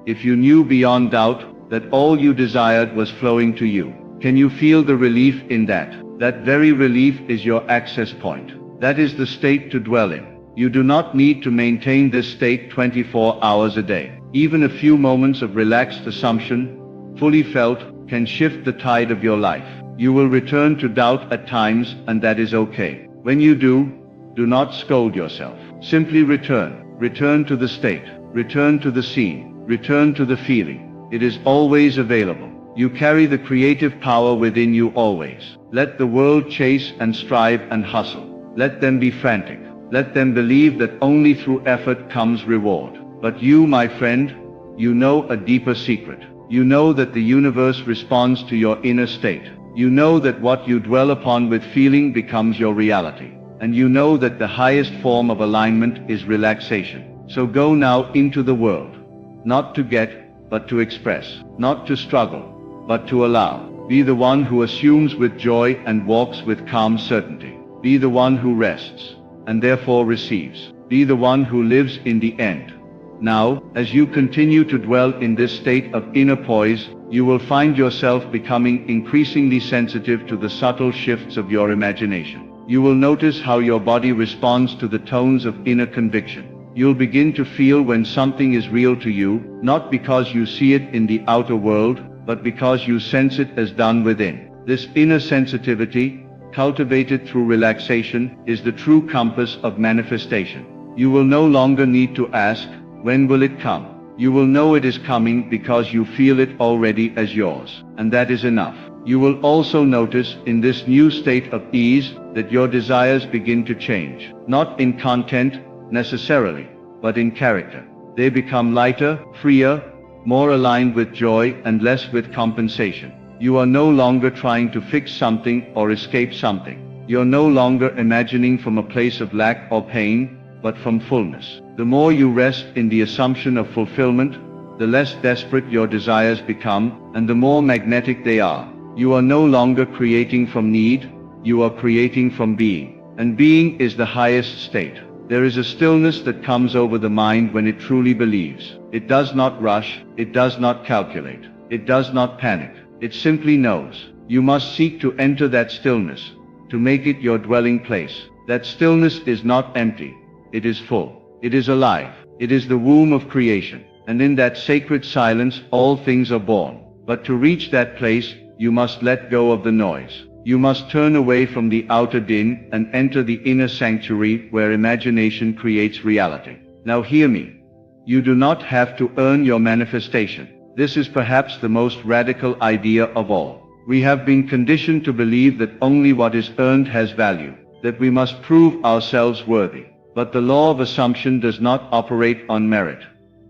If you knew beyond doubt that all you desired was flowing to you. Can you feel the relief in that? That very relief is your access point. That is the state to dwell in. You do not need to maintain this state 24 hours a day. Even a few moments of relaxed assumption, fully felt, can shift the tide of your life. You will return to doubt at times, and that is okay. When you do not scold yourself. Simply return. Return to the state. Return to the scene. Return to the feeling. It is always available. You carry the creative power within you always. Let the world chase and strive and hustle. Let them be frantic. Let them believe that only through effort comes reward. But you, my friend, you know a deeper secret. You know that the universe responds to your inner state. You know that what you dwell upon with feeling becomes your reality. And you know that the highest form of alignment is relaxation. So go now into the world. Not to get, but to express. Not to struggle, but to allow. Be the one who assumes with joy and walks with calm certainty. Be the one who rests, and therefore receives. Be the one who lives in the end. Now, as you continue to dwell in this state of inner poise, you will find yourself becoming increasingly sensitive to the subtle shifts of your imagination. You will notice how your body responds to the tones of inner conviction. You'll begin to feel when something is real to you, not because you see it in the outer world, but because you sense it as done within. This inner sensitivity, cultivated through relaxation, is the true compass of manifestation. You will no longer need to ask, when will it come? You will know it is coming because you feel it already as yours, and that is enough. You will also notice in this new state of ease that your desires begin to change, not in content necessarily, but in character. They become lighter, freer, more aligned with joy and less with compensation. You are no longer trying to fix something or escape something. You are no longer imagining from a place of lack or pain, but from fullness. The more you rest in the assumption of fulfillment, the less desperate your desires become, and the more magnetic they are. You are no longer creating from need, you are creating from being. And being is the highest state. There is a stillness that comes over the mind when it truly believes. It does not rush, it does not calculate, it does not panic. It simply knows. You must seek to enter that stillness, to make it your dwelling place. That stillness is not empty. It is full. It is alive. It is the womb of creation. And in that sacred silence, all things are born. But to reach that place, you must let go of the noise. You must turn away from the outer din and enter the inner sanctuary where imagination creates reality. Now hear me. You do not have to earn your manifestation. This is perhaps the most radical idea of all. We have been conditioned to believe that only what is earned has value, that we must prove ourselves worthy. But the law of assumption does not operate on merit.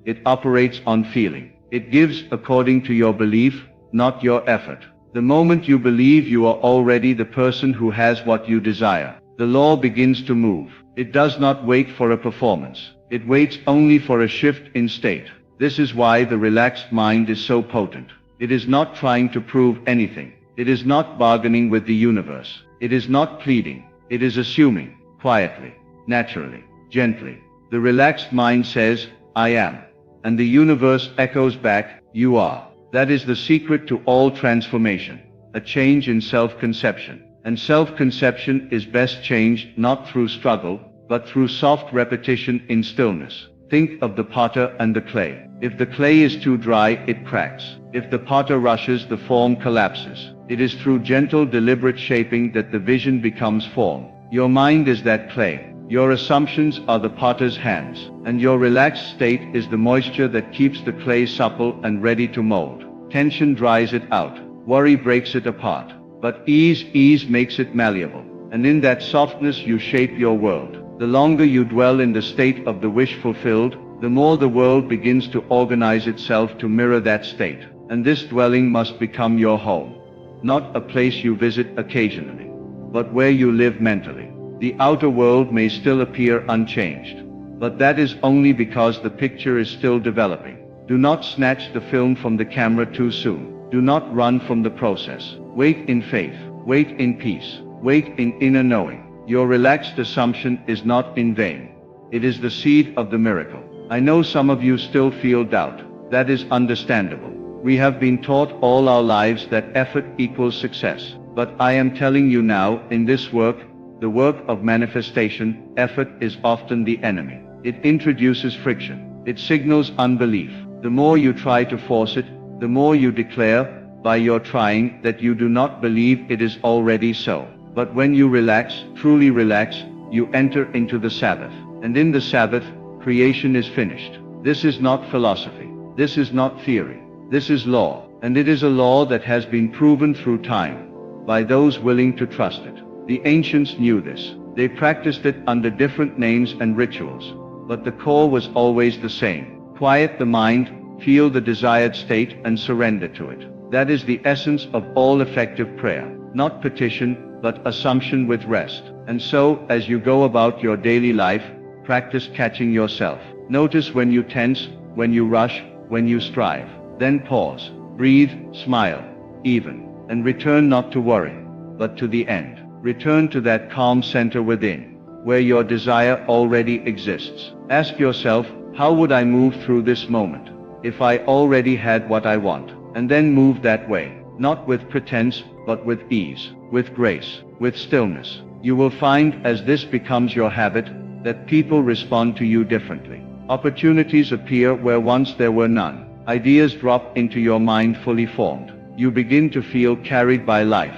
It operates on feeling. It gives according to your belief, not your effort. The moment you believe you are already the person who has what you desire, the law begins to move. It does not wait for a performance. It waits only for a shift in state. This is why the relaxed mind is so potent. It is not trying to prove anything. It is not bargaining with the universe. It is not pleading. It is assuming, quietly, naturally, gently. The relaxed mind says, I am. And the universe echoes back, you are. That is the secret to all transformation, a change in self-conception. And self-conception is best changed not through struggle, but through soft repetition in stillness. Think of the potter and the clay. If the clay is too dry, it cracks. If the potter rushes, the form collapses. It is through gentle, deliberate shaping that the vision becomes form. Your mind is that clay. Your assumptions are the potter's hands, and your relaxed state is the moisture that keeps the clay supple and ready to mold. Tension dries it out. Worry breaks it apart. But ease makes it malleable. And in that softness you shape your world. The longer you dwell in the state of the wish fulfilled, the more the world begins to organize itself to mirror that state. And this dwelling must become your home. Not a place you visit occasionally, but where you live mentally. The outer world may still appear unchanged, but that is only because the picture is still developing. Do not snatch the film from the camera too soon. Do not run from the process. Wait in faith. Wait in peace. Wait in inner knowing. Your relaxed assumption is not in vain. It is the seed of the miracle. I know some of you still feel doubt. That is understandable. We have been taught all our lives that effort equals success. But I am telling you now, in this work, the work of manifestation, effort is often the enemy. It introduces friction. It signals unbelief. The more you try to force it, the more you declare, by your trying, that you do not believe it is already so. But when you relax, truly relax, you enter into the Sabbath. And in the Sabbath, creation is finished. This is not philosophy. This is not theory. This is law. And it is a law that has been proven through time, by those willing to trust it. The ancients knew this. They practiced it under different names and rituals. But the core was always the same. Quiet the mind, feel the desired state and surrender to it. That is the essence of all effective prayer. Not petition, but assumption with rest. And so, as you go about your daily life, practice catching yourself. Notice when you tense, when you rush, when you strive. Then pause, breathe, smile, even, and return not to worry, but to the end. Return to that calm center within, where your desire already exists. Ask yourself, how would I move through this moment, if I already had what I want? And then move that way, not with pretense, but with ease, with grace, with stillness. You will find, as this becomes your habit, that people respond to you differently. Opportunities appear where once there were none. Ideas drop into your mind fully formed. You begin to feel carried by life,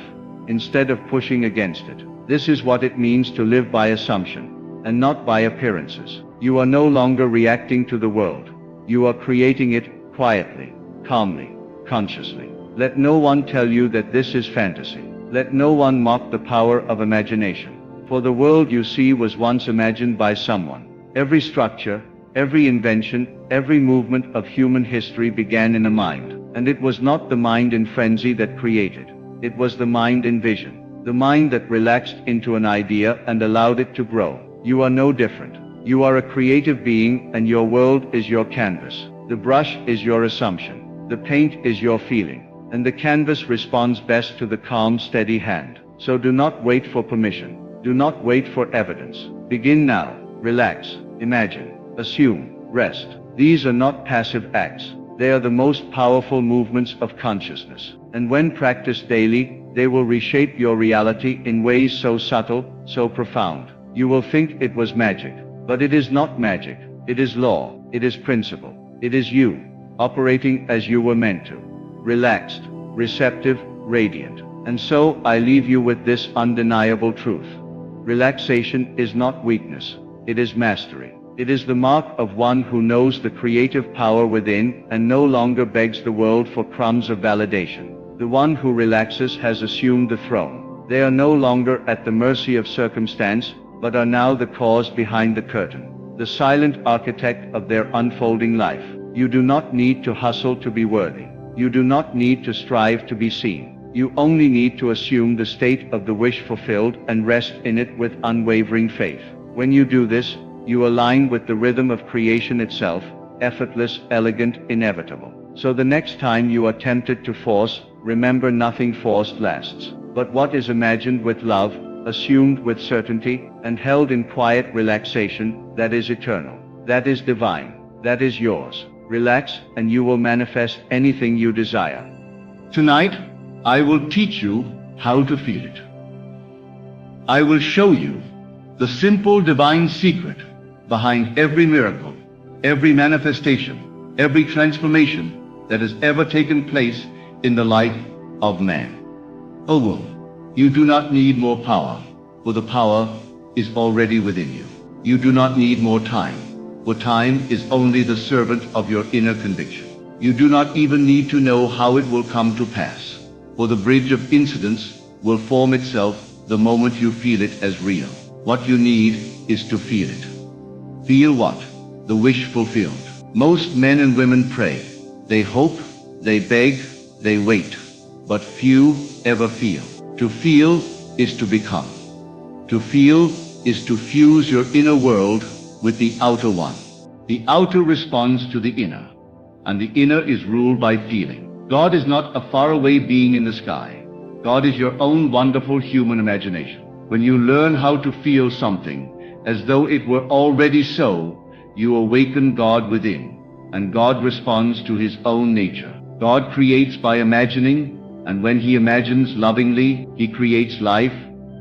instead of pushing against it. This is what it means to live by assumption, and not by appearances. You are no longer reacting to the world. You are creating it, quietly, calmly, consciously. Let no one tell you that this is fantasy. Let no one mock the power of imagination. For the world you see was once imagined by someone. Every structure, every invention, every movement of human history began in a mind. And it was not the mind in frenzy that created. It was the mind in vision. The mind that relaxed into an idea and allowed it to grow. You are no different. You are a creative being, and your world is your canvas. The brush is your assumption. The paint is your feeling. And the canvas responds best to the calm, steady hand. So do not wait for permission. Do not wait for evidence. Begin now. Relax, imagine, assume, rest. These are not passive acts. They are the most powerful movements of consciousness. And when practiced daily, They will reshape your reality in ways so subtle, so profound. You will think it was magic. But it is not magic. It is law. It is principle. It is you, operating as you were meant to. Relaxed, receptive, radiant. And so I leave you with this undeniable truth. Relaxation is not weakness. It is mastery. It is the mark of one who knows the creative power within and no longer begs the world for crumbs of validation. The one who relaxes has assumed the throne. They are no longer at the mercy of circumstance, but are now the cause behind the curtain, the silent architect of their unfolding life. You do not need to hustle to be worthy. You do not need to strive to be seen. You only need to assume the state of the wish fulfilled and rest in it with unwavering faith. When you do this, you align with the rhythm of creation itself, effortless, elegant, inevitable. So the next time you are tempted to force, remember nothing forced lasts. But what is imagined with love, assumed with certainty, and held in quiet relaxation, that is eternal. That is divine. That is yours. Relax, and you will manifest anything you desire. Tonight, I will teach you how to feel it. I will show you the simple divine secret behind every miracle, every manifestation, every transformation that has ever taken place in the life of man. O woman, you do not need more power, for the power is already within you. You do not need more time, for time is only the servant of your inner conviction. You do not even need to know how it will come to pass, for the bridge of incidents will form itself the moment you feel it as real. What you need is to feel it. Feel what? The wish fulfilled. Most men and women pray. They hope, they beg, they wait. But few ever feel. To feel is to become. To feel is to fuse your inner world with the outer one. The outer responds to the inner, and the inner is ruled by feeling. God is not a faraway being in the sky. God is your own wonderful human imagination. When you learn how to feel something as though it were already so, you awaken God within, and God responds to his own nature. God creates by imagining, and when he imagines lovingly, he creates life,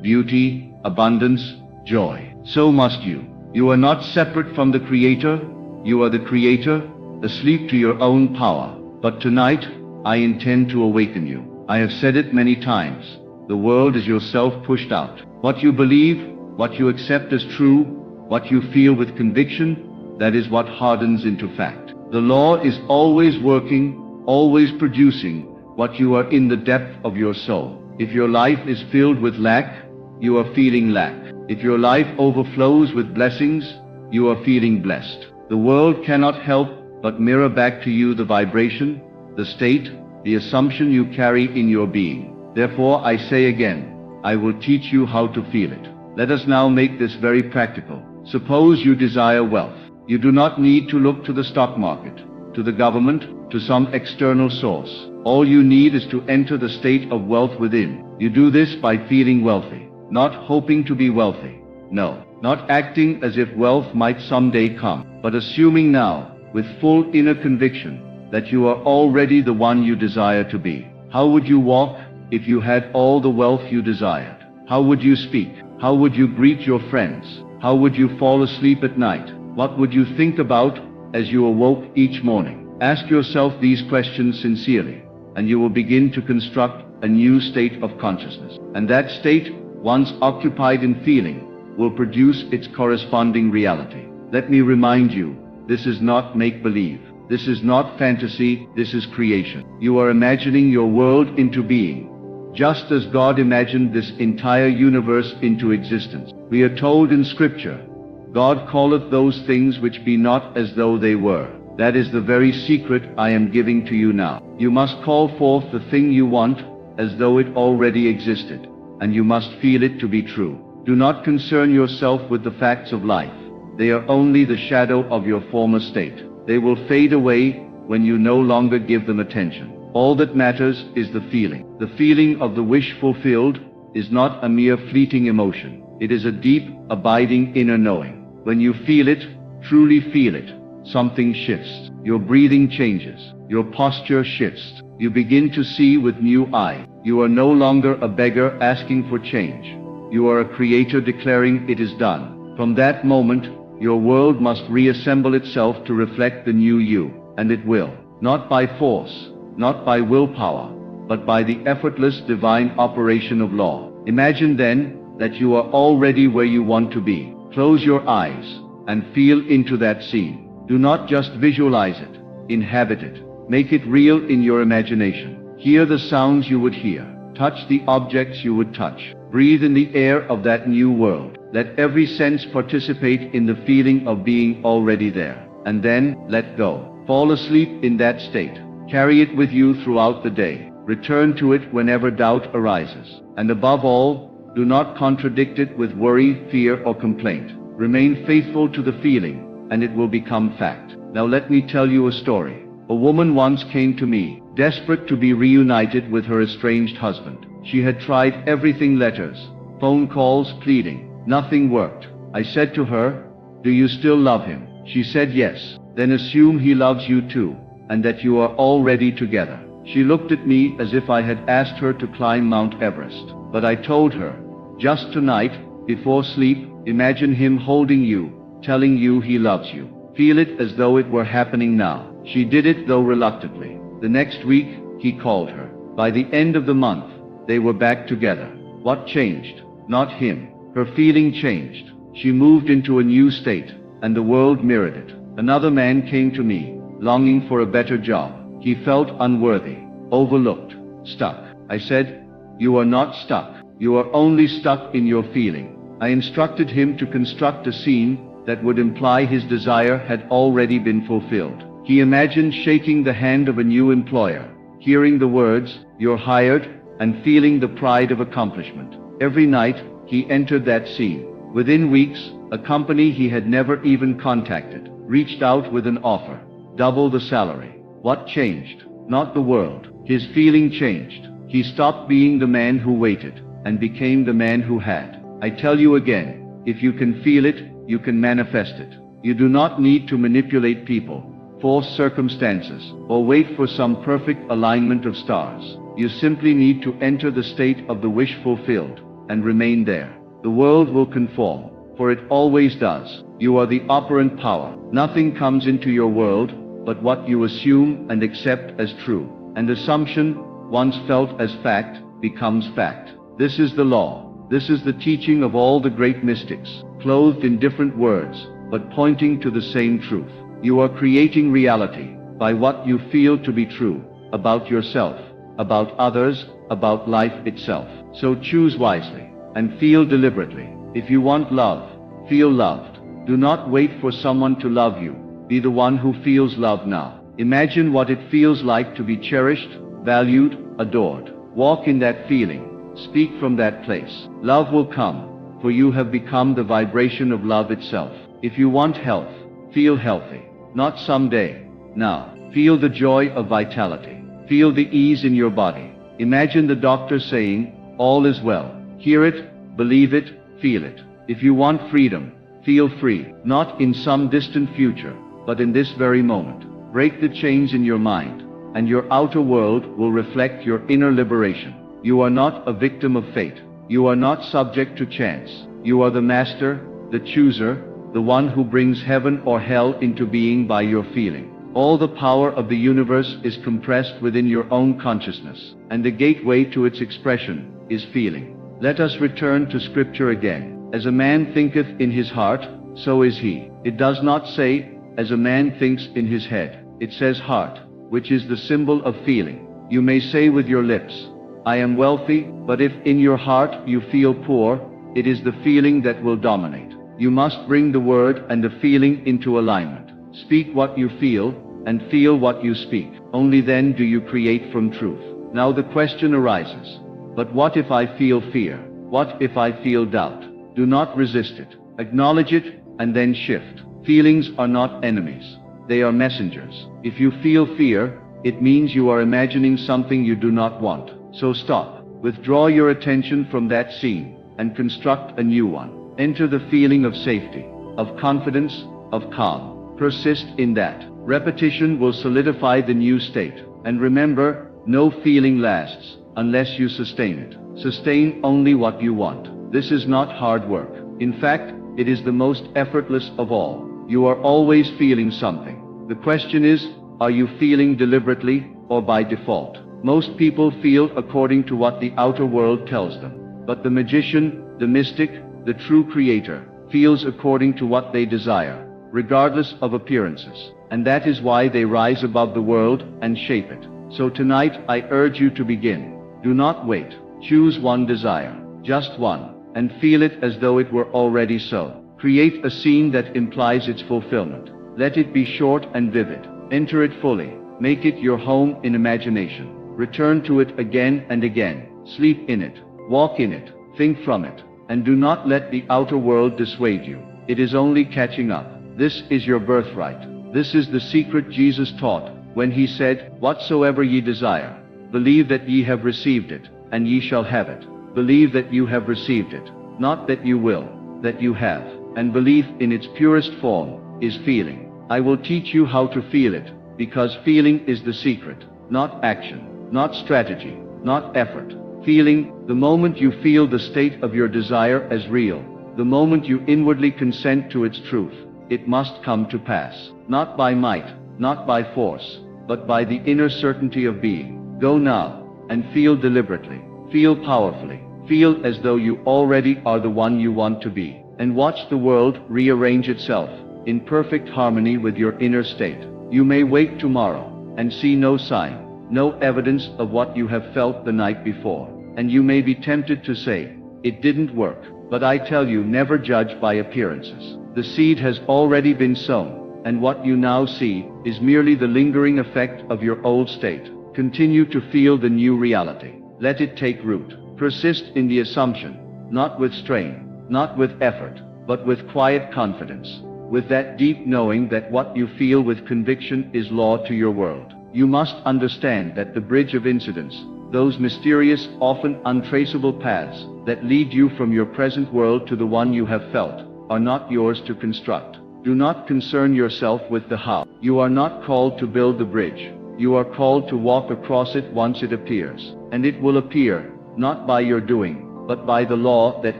beauty, abundance, joy. So must you. You are not separate from the Creator. You are the Creator, asleep to your own power. But tonight, I intend to awaken you. I have said it many times. The world is yourself pushed out. What you believe, what you accept as true, what you feel with conviction, that is what hardens into fact. The law is always working, always producing what you are in the depth of your soul. If your life is filled with lack, you are feeling lack. If your life overflows with blessings, you are feeling blessed. The world cannot help but mirror back to you the vibration, the state, the assumption you carry in your being. Therefore, I say again, I will teach you how to feel it. Let us now make this very practical. Suppose you desire wealth. You do not need to look to the stock market, to the government, to some external source. All you need is to enter the state of wealth within. You do this by feeling wealthy, not hoping to be wealthy. No, not acting as if wealth might someday come, but assuming now, with full inner conviction, that you are already the one you desire to be. How would you walk if you had all the wealth you desired? How would you speak? How would you greet your friends? How would you fall asleep at night? What would you think about as you awoke each morning? Ask yourself these questions sincerely, and you will begin to construct a new state of consciousness. And that state, once occupied in feeling, will produce its corresponding reality. Let me remind you, this is not make-believe. This is not fantasy, this is creation. You are imagining your world into being, just as God imagined this entire universe into existence. We are told in Scripture, God calleth those things which be not as though they were. That is the very secret I am giving to you now. You must call forth the thing you want as though it already existed, and you must feel it to be true. Do not concern yourself with the facts of life. They are only the shadow of your former state. They will fade away when you no longer give them attention. All that matters is the feeling. The feeling of the wish fulfilled is not a mere fleeting emotion. It is a deep, abiding inner knowing. When you feel it, truly feel it, something shifts. Your breathing changes. Your posture shifts. You begin to see with new eyes. You are no longer a beggar asking for change. You are a creator declaring it is done. From that moment, your world must reassemble itself to reflect the new you, and it will. Not by force, not by willpower, but by the effortless divine operation of law. Imagine then that you are already where you want to be. Close your eyes and feel into that scene. Do not just visualize it, inhabit it. Make it real in your imagination. Hear the sounds you would hear. Touch the objects you would touch. Breathe in the air of that new world. Let every sense participate in the feeling of being already there. And then, let go. Fall asleep in that state. Carry it with you throughout the day. Return to it whenever doubt arises. And above all, do not contradict it with worry, fear, or complaint. Remain faithful to the feeling, and it will become fact. Now let me tell you a story. A woman once came to me, desperate to be reunited with her estranged husband. She had tried everything: letters, phone calls, pleading. Nothing worked. I said to her, "Do you still love him?" She said yes. "Then assume he loves you too, and that you are already together." She looked at me as if I had asked her to climb Mount Everest. But I told her, "Just tonight, before sleep, imagine him holding you, telling you he loves you. Feel it as though it were happening now." She did it, though reluctantly. The next week, he called her. By the end of the month, they were back together. What changed? Not him. Her feeling changed. She moved into a new state, and the world mirrored it. Another man came to me, longing for a better job. He felt unworthy, overlooked, stuck. I said, "You are not stuck. You are only stuck in your feeling." I instructed him to construct a scene that would imply his desire had already been fulfilled. He imagined shaking the hand of a new employer, hearing the words, "You're hired," and feeling the pride of accomplishment. Every night, he entered that scene. Within weeks, a company he had never even contacted reached out with an offer, double the salary. What changed? Not the world. His feeling changed. He stopped being the man who waited, and became the man who had. I tell you again, if you can feel it, you can manifest it. You do not need to manipulate people, force circumstances, or wait for some perfect alignment of stars. You simply need to enter the state of the wish fulfilled, and remain there. The world will conform, for it always does. You are the operant power. Nothing comes into your world but what you assume and accept as true. And assumption, once felt as fact, becomes fact. This is the law. This is the teaching of all the great mystics, clothed in different words, but pointing to the same truth. You are creating reality by what you feel to be true, about yourself, about others, about life itself. So choose wisely, and feel deliberately. If you want love, feel loved. Do not wait for someone to love you. Be the one who feels love now. Imagine what it feels like to be cherished, valued, adored. Walk in that feeling. Speak from that place. Love will come, for you have become the vibration of love itself. If you want health, feel healthy. Not someday, now. Feel the joy of vitality. Feel the ease in your body. Imagine the doctor saying, "All is well." Hear it, believe it, feel it. If you want freedom, feel free. Not in some distant future, but in this very moment. Break the chains in your mind, and your outer world will reflect your inner liberation. You are not a victim of fate. You are not subject to chance. You are the master, the chooser, the one who brings heaven or hell into being by your feeling. All the power of the universe is compressed within your own consciousness, and the gateway to its expression is feeling. Let us return to scripture again. As a man thinketh in his heart, so is he. It does not say, as a man thinks in his head. It says heart, which is the symbol of feeling. You may say with your lips, "I am wealthy," but if in your heart you feel poor, it is the feeling that will dominate. You must bring the word and the feeling into alignment. Speak what you feel, and feel what you speak. Only then do you create from truth. Now the question arises, but what if I feel fear? What if I feel doubt? Do not resist it. Acknowledge it, and then shift. Feelings are not enemies. They are messengers. If you feel fear, it means you are imagining something you do not want. So stop. Withdraw your attention from that scene, and construct a new one. Enter the feeling of safety, of confidence, of calm. Persist in that. Repetition will solidify the new state. And remember, no feeling lasts unless you sustain it. Sustain only what you want. This is not hard work. In fact, it is the most effortless of all. You are always feeling something. The question is, are you feeling deliberately or by default? Most people feel according to what the outer world tells them. But the magician, the mystic, the true creator, feels according to what they desire, regardless of appearances. And that is why they rise above the world and shape it. So tonight I urge you to begin. Do not wait. Choose one desire, just one, and feel it as though it were already so. Create a scene that implies its fulfillment. Let it be short and vivid. Enter it fully. Make it your home in imagination. Return to it again and again. Sleep in it. Walk in it. Think from it. And do not let the outer world dissuade you. It is only catching up. This is your birthright. This is the secret Jesus taught when he said, "Whatsoever ye desire, believe that ye have received it, and ye shall have it." Believe that you have received it, not that you will, that you have. And belief in its purest form is feeling. I will teach you how to feel it, because feeling is the secret, not action, not strategy, not effort. Feeling, the moment you feel the state of your desire as real, the moment you inwardly consent to its truth, it must come to pass, not by might, not by force, but by the inner certainty of being. Go now, and feel deliberately, feel powerfully, feel as though you already are the one you want to be, and watch the world rearrange itself in perfect harmony with your inner state. You may wake tomorrow and see no sign, no evidence of what you have felt the night before, and you may be tempted to say, "It didn't work." But I tell you, never judge by appearances. The seed has already been sown, and what you now see is merely the lingering effect of your old state. Continue to feel the new reality. Let it take root. Persist in the assumption, not with strain, not with effort, but with quiet confidence, with that deep knowing that what you feel with conviction is law to your world. You must understand that the bridge of incidents, those mysterious, often untraceable paths that lead you from your present world to the one you have felt, are not yours to construct. Do not concern yourself with the how. You are not called to build the bridge. You are called to walk across it once it appears. And it will appear, not by your doing, but by the law that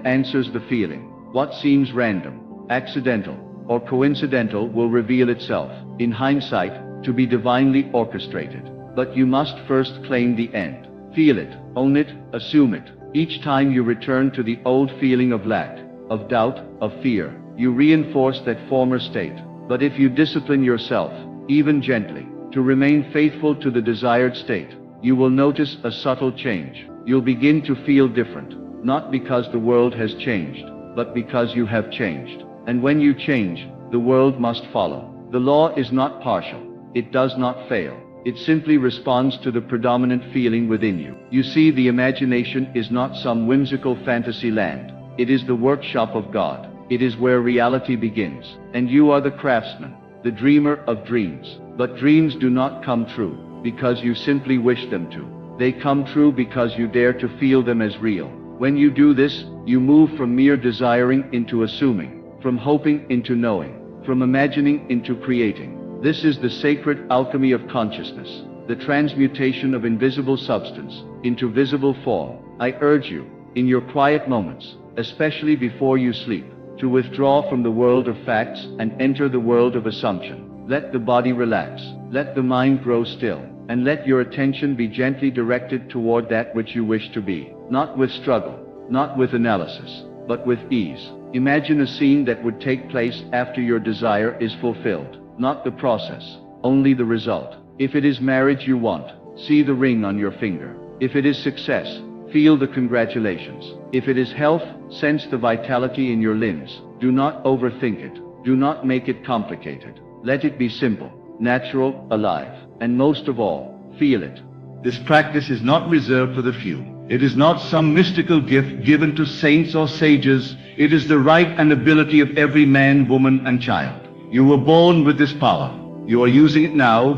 answers the feeling. What seems random, accidental, or coincidental will reveal itself, in hindsight, to be divinely orchestrated. But you must first claim the end. Feel it, own it, assume it. Each time you return to the old feeling of lack, of doubt, of fear, you reinforce that former state. But if you discipline yourself, even gently, to remain faithful to the desired state, you will notice a subtle change. You'll begin to feel different, not because the world has changed, but because you have changed. And when you change, the world must follow. The law is not partial. It does not fail. It simply responds to the predominant feeling within you. You see, the imagination is not some whimsical fantasy land. It is the workshop of God. It is where reality begins. And you are the craftsman, the dreamer of dreams. But dreams do not come true because you simply wish them to. They come true because you dare to feel them as real. When you do this, you move from mere desiring into assuming, from hoping into knowing, from imagining into creating. This is the sacred alchemy of consciousness, the transmutation of invisible substance into visible form. I urge you, in your quiet moments, especially before you sleep, to withdraw from the world of facts and enter the world of assumption. Let the body relax, let the mind grow still, and let your attention be gently directed toward that which you wish to be, not with struggle, not with analysis, but with ease. Imagine a scene that would take place after your desire is fulfilled. Not the process, only the result. If it is marriage you want, see the ring on your finger. If it is success, feel the congratulations. If it is health, sense the vitality in your limbs. Do not overthink it. Do not make it complicated. Let it be simple, natural, alive, and most of all, feel it. This practice is not reserved for the few. It is not some mystical gift given to saints or sages. It is the right and ability of every man, woman, and child. You were born with this power. You are using it now,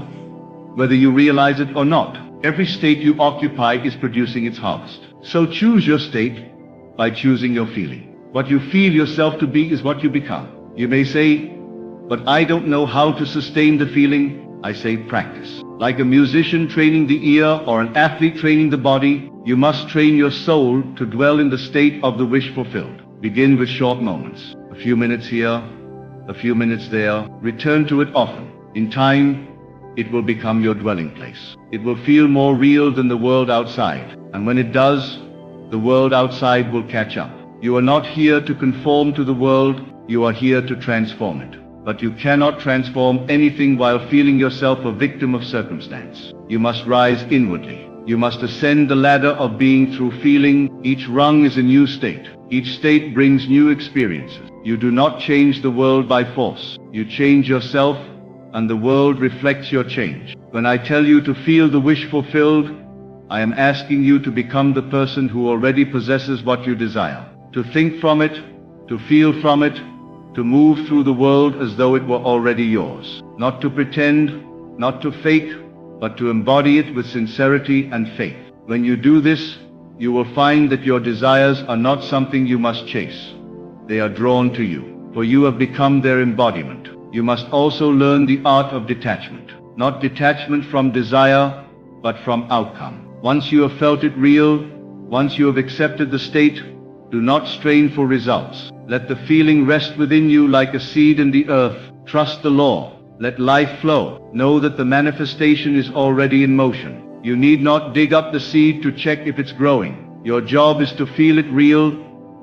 whether you realize it or not. Every state you occupy is producing its harvest. So choose your state by choosing your feeling. What you feel yourself to be is what you become. You may say, But I don't know how to sustain the feeling. I say practice. Like a musician training the ear or an athlete training the body, you must train your soul to dwell in the state of the wish fulfilled. Begin with short moments. A few minutes here, a few minutes there. Return to it often. In time, it will become your dwelling place. It will feel more real than the world outside. And when it does, the world outside will catch up. You are not here to conform to the world, you are here to transform it. But you cannot transform anything while feeling yourself a victim of circumstance. You must rise inwardly. You must ascend the ladder of being through feeling. Each rung is a new state. Each state brings new experiences. You do not change the world by force. You change yourself, and the world reflects your change. When I tell you to feel the wish fulfilled, I am asking you to become the person who already possesses what you desire. To think from it, to feel from it, to move through the world as though it were already yours. Not to pretend, not to fake, but to embody it with sincerity and faith. When you do this, you will find that your desires are not something you must chase. They are drawn to you, for you have become their embodiment. You must also learn the art of detachment. Not detachment from desire, but from outcome. Once you have felt it real, once you have accepted the state, do not strain for results. Let the feeling rest within you like a seed in the earth. Trust the law. Let life flow. Know that the manifestation is already in motion. You need not dig up the seed to check if it's growing. Your job is to feel it real,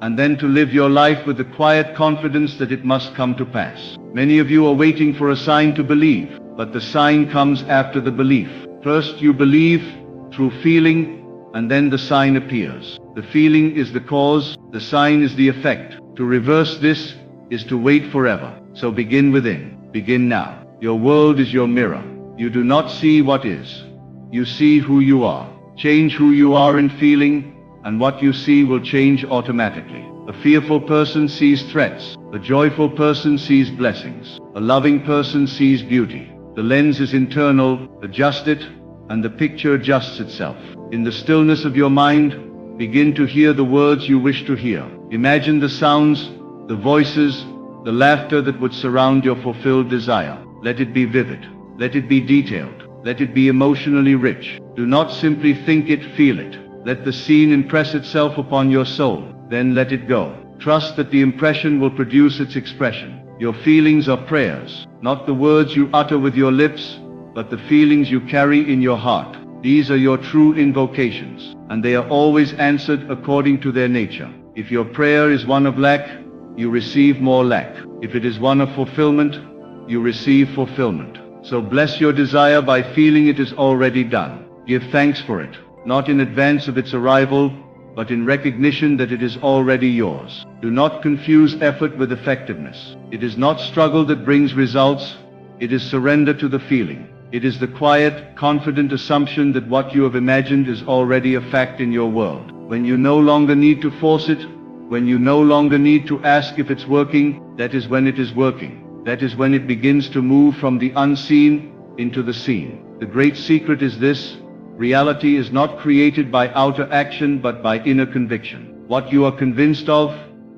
and then to live your life with the quiet confidence that it must come to pass. Many of you are waiting for a sign to believe, but the sign comes after the belief. First you believe through feeling, and then the sign appears. The feeling is the cause, the sign is the effect. To reverse this is to wait forever. So begin within. Begin now. Your world is your mirror. You do not see what is. You see who you are. Change who you are in feeling, and what you see will change automatically. A fearful person sees threats. A joyful person sees blessings. A loving person sees beauty. The lens is internal. Adjust it, and the picture adjusts itself. In the stillness of your mind, begin to hear the words you wish to hear. Imagine the sounds, the voices, the laughter that would surround your fulfilled desire. Let it be vivid. Let it be detailed. Let it be emotionally rich. Do not simply think it, feel it. Let the scene impress itself upon your soul. Then let it go. Trust that the impression will produce its expression. Your feelings are prayers, not the words you utter with your lips, but the feelings you carry in your heart. These are your true invocations, and they are always answered according to their nature. If your prayer is one of lack, you receive more lack. If it is one of fulfillment, you receive fulfillment. So bless your desire by feeling it is already done. Give thanks for it, not in advance of its arrival, but in recognition that it is already yours. Do not confuse effort with effectiveness. It is not struggle that brings results, it is surrender to the feeling. It is the quiet, confident assumption that what you have imagined is already a fact in your world. When you no longer need to force it, when you no longer need to ask if it's working, that is when it is working. That is when it begins to move from the unseen into the seen. The great secret is this: reality is not created by outer action but by inner conviction. What you are convinced of,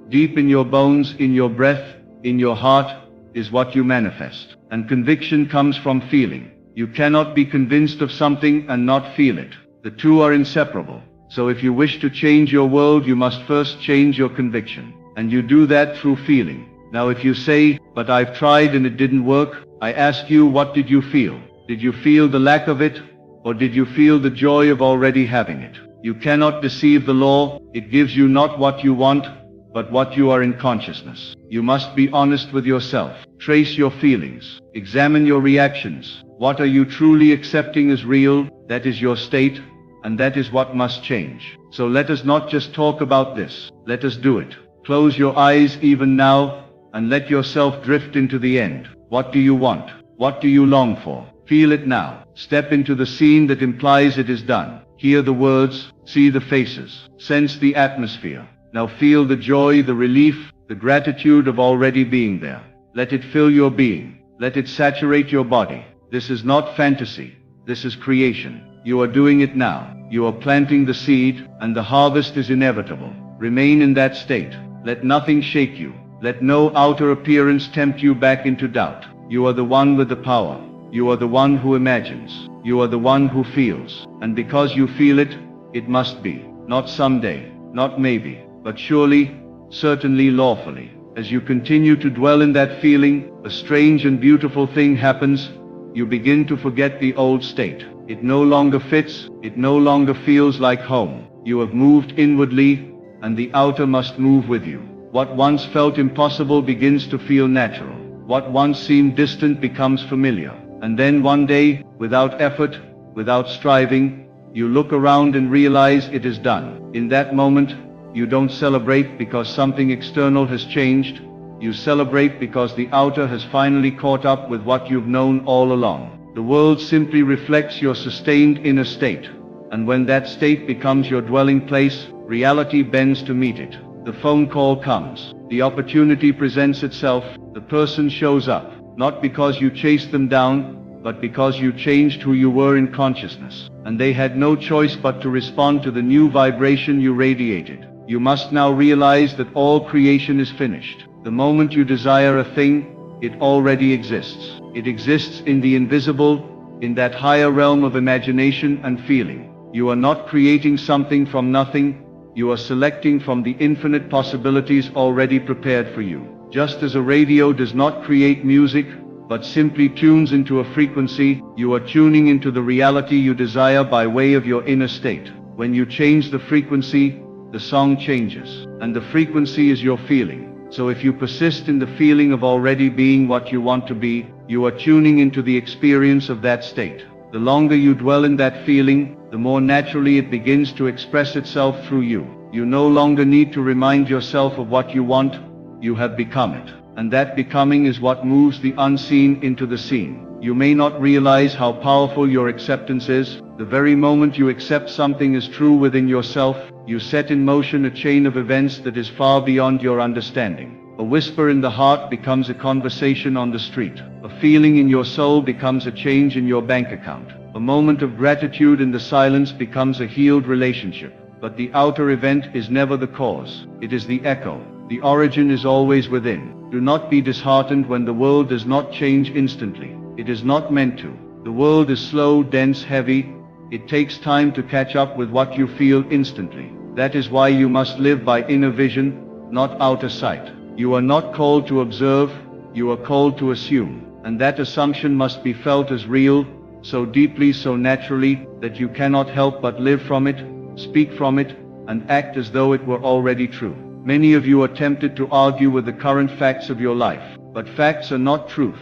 deep in your bones, in your breath, in your heart, is what you manifest. And conviction comes from feeling. You cannot be convinced of something and not feel it. The two are inseparable. So if you wish to change your world, you must first change your conviction. And you do that through feeling. Now if you say, "But I've tried and it didn't work," I ask you, what did you feel? Did you feel the lack of it? Or did you feel the joy of already having it? You cannot deceive the law. It gives you not what you want, but what you are in consciousness. You must be honest with yourself. Trace your feelings. Examine your reactions. What are you truly accepting as real? That is your state, and that is what must change. So let us not just talk about this. Let us do it. Close your eyes even now, and let yourself drift into the end. What do you want? What do you long for? Feel it now. Step into the scene that implies it is done. Hear the words, see the faces, sense the atmosphere. Now feel the joy, the relief, the gratitude of already being there. Let it fill your being. Let it saturate your body. This is not fantasy. This is creation. You are doing it now. You are planting the seed, and the harvest is inevitable. Remain in that state. Let nothing shake you. Let no outer appearance tempt you back into doubt. You are the one with the power. You are the one who imagines. You are the one who feels. And because you feel it, it must be. Not someday, not maybe, but surely, certainly lawfully. As you continue to dwell in that feeling, a strange and beautiful thing happens. You begin to forget the old state. It no longer fits, it no longer feels like home. You have moved inwardly, and the outer must move with you. What once felt impossible begins to feel natural. What once seemed distant becomes familiar. And then one day, without effort, without striving, you look around and realize it is done. In that moment, you don't celebrate because something external has changed. You celebrate because the outer has finally caught up with what you've known all along. The world simply reflects your sustained inner state. And when that state becomes your dwelling place, reality bends to meet it. The phone call comes. The opportunity presents itself. The person shows up. Not because you chased them down, but because you changed who you were in consciousness. And they had no choice but to respond to the new vibration you radiated. You must now realize that all creation is finished. The moment you desire a thing, it already exists. It exists in the invisible, in that higher realm of imagination and feeling. You are not creating something from nothing. You are selecting from the infinite possibilities already prepared for you. Just as a radio does not create music, but simply tunes into a frequency, you are tuning into the reality you desire by way of your inner state. When you change the frequency, the song changes, and the frequency is your feeling. So if you persist in the feeling of already being what you want to be, you are tuning into the experience of that state. The longer you dwell in that feeling, the more naturally it begins to express itself through you. You no longer need to remind yourself of what you want, you have become it. And that becoming is what moves the unseen into the seen. You may not realize how powerful your acceptance is. The very moment you accept something as true within yourself, you set in motion a chain of events that is far beyond your understanding. A whisper in the heart becomes a conversation on the street. A feeling in your soul becomes a change in your bank account. A moment of gratitude in the silence becomes a healed relationship. But the outer event is never the cause. It is the echo. The origin is always within. Do not be disheartened when the world does not change instantly. It is not meant to. The world is slow, dense, heavy. It takes time to catch up with what you feel instantly. That is why you must live by inner vision, not outer sight. You are not called to observe, you are called to assume. And that assumption must be felt as real, so deeply, so naturally, that you cannot help but live from it, speak from it, and act as though it were already true. Many of you are tempted to argue with the current facts of your life. But facts are not truth.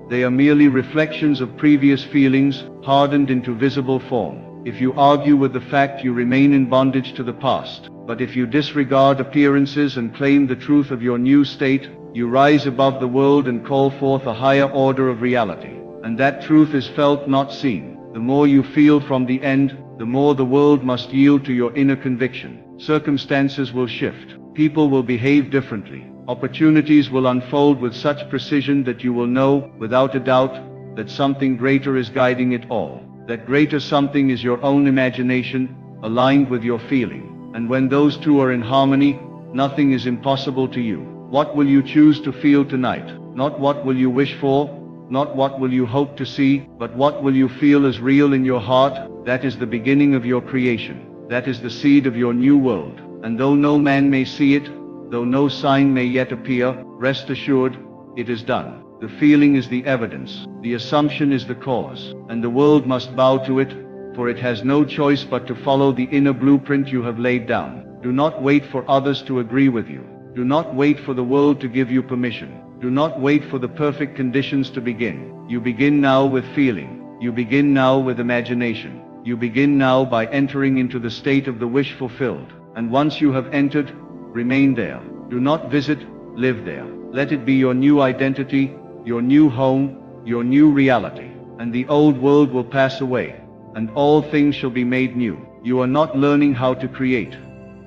They are merely reflections of previous feelings, hardened into visible form. If you argue with the fact, you remain in bondage to the past. But if you disregard appearances and claim the truth of your new state, you rise above the world and call forth a higher order of reality. And that truth is felt, not seen. The more you feel from the end, the more the world must yield to your inner conviction. Circumstances will shift. People will behave differently. Opportunities will unfold with such precision that you will know, without a doubt, that something greater is guiding it all. That greater something is your own imagination, aligned with your feeling. And when those two are in harmony, nothing is impossible to you. What will you choose to feel tonight? Not what will you wish for, not what will you hope to see, but what will you feel as real in your heart? That is the beginning of your creation. That is the seed of your new world. And though no man may see it, though no sign may yet appear, rest assured, it is done. The feeling is the evidence, the assumption is the cause, and the world must bow to it, for it has no choice but to follow the inner blueprint you have laid down. Do not wait for others to agree with you. Do not wait for the world to give you permission. Do not wait for the perfect conditions to begin. You begin now with feeling. You begin now with imagination. You begin now by entering into the state of the wish fulfilled. And once you have entered, remain there. Do not visit, live there. Let it be your new identity, your new home, your new reality. And the old world will pass away, and all things shall be made new. You are not learning how to create.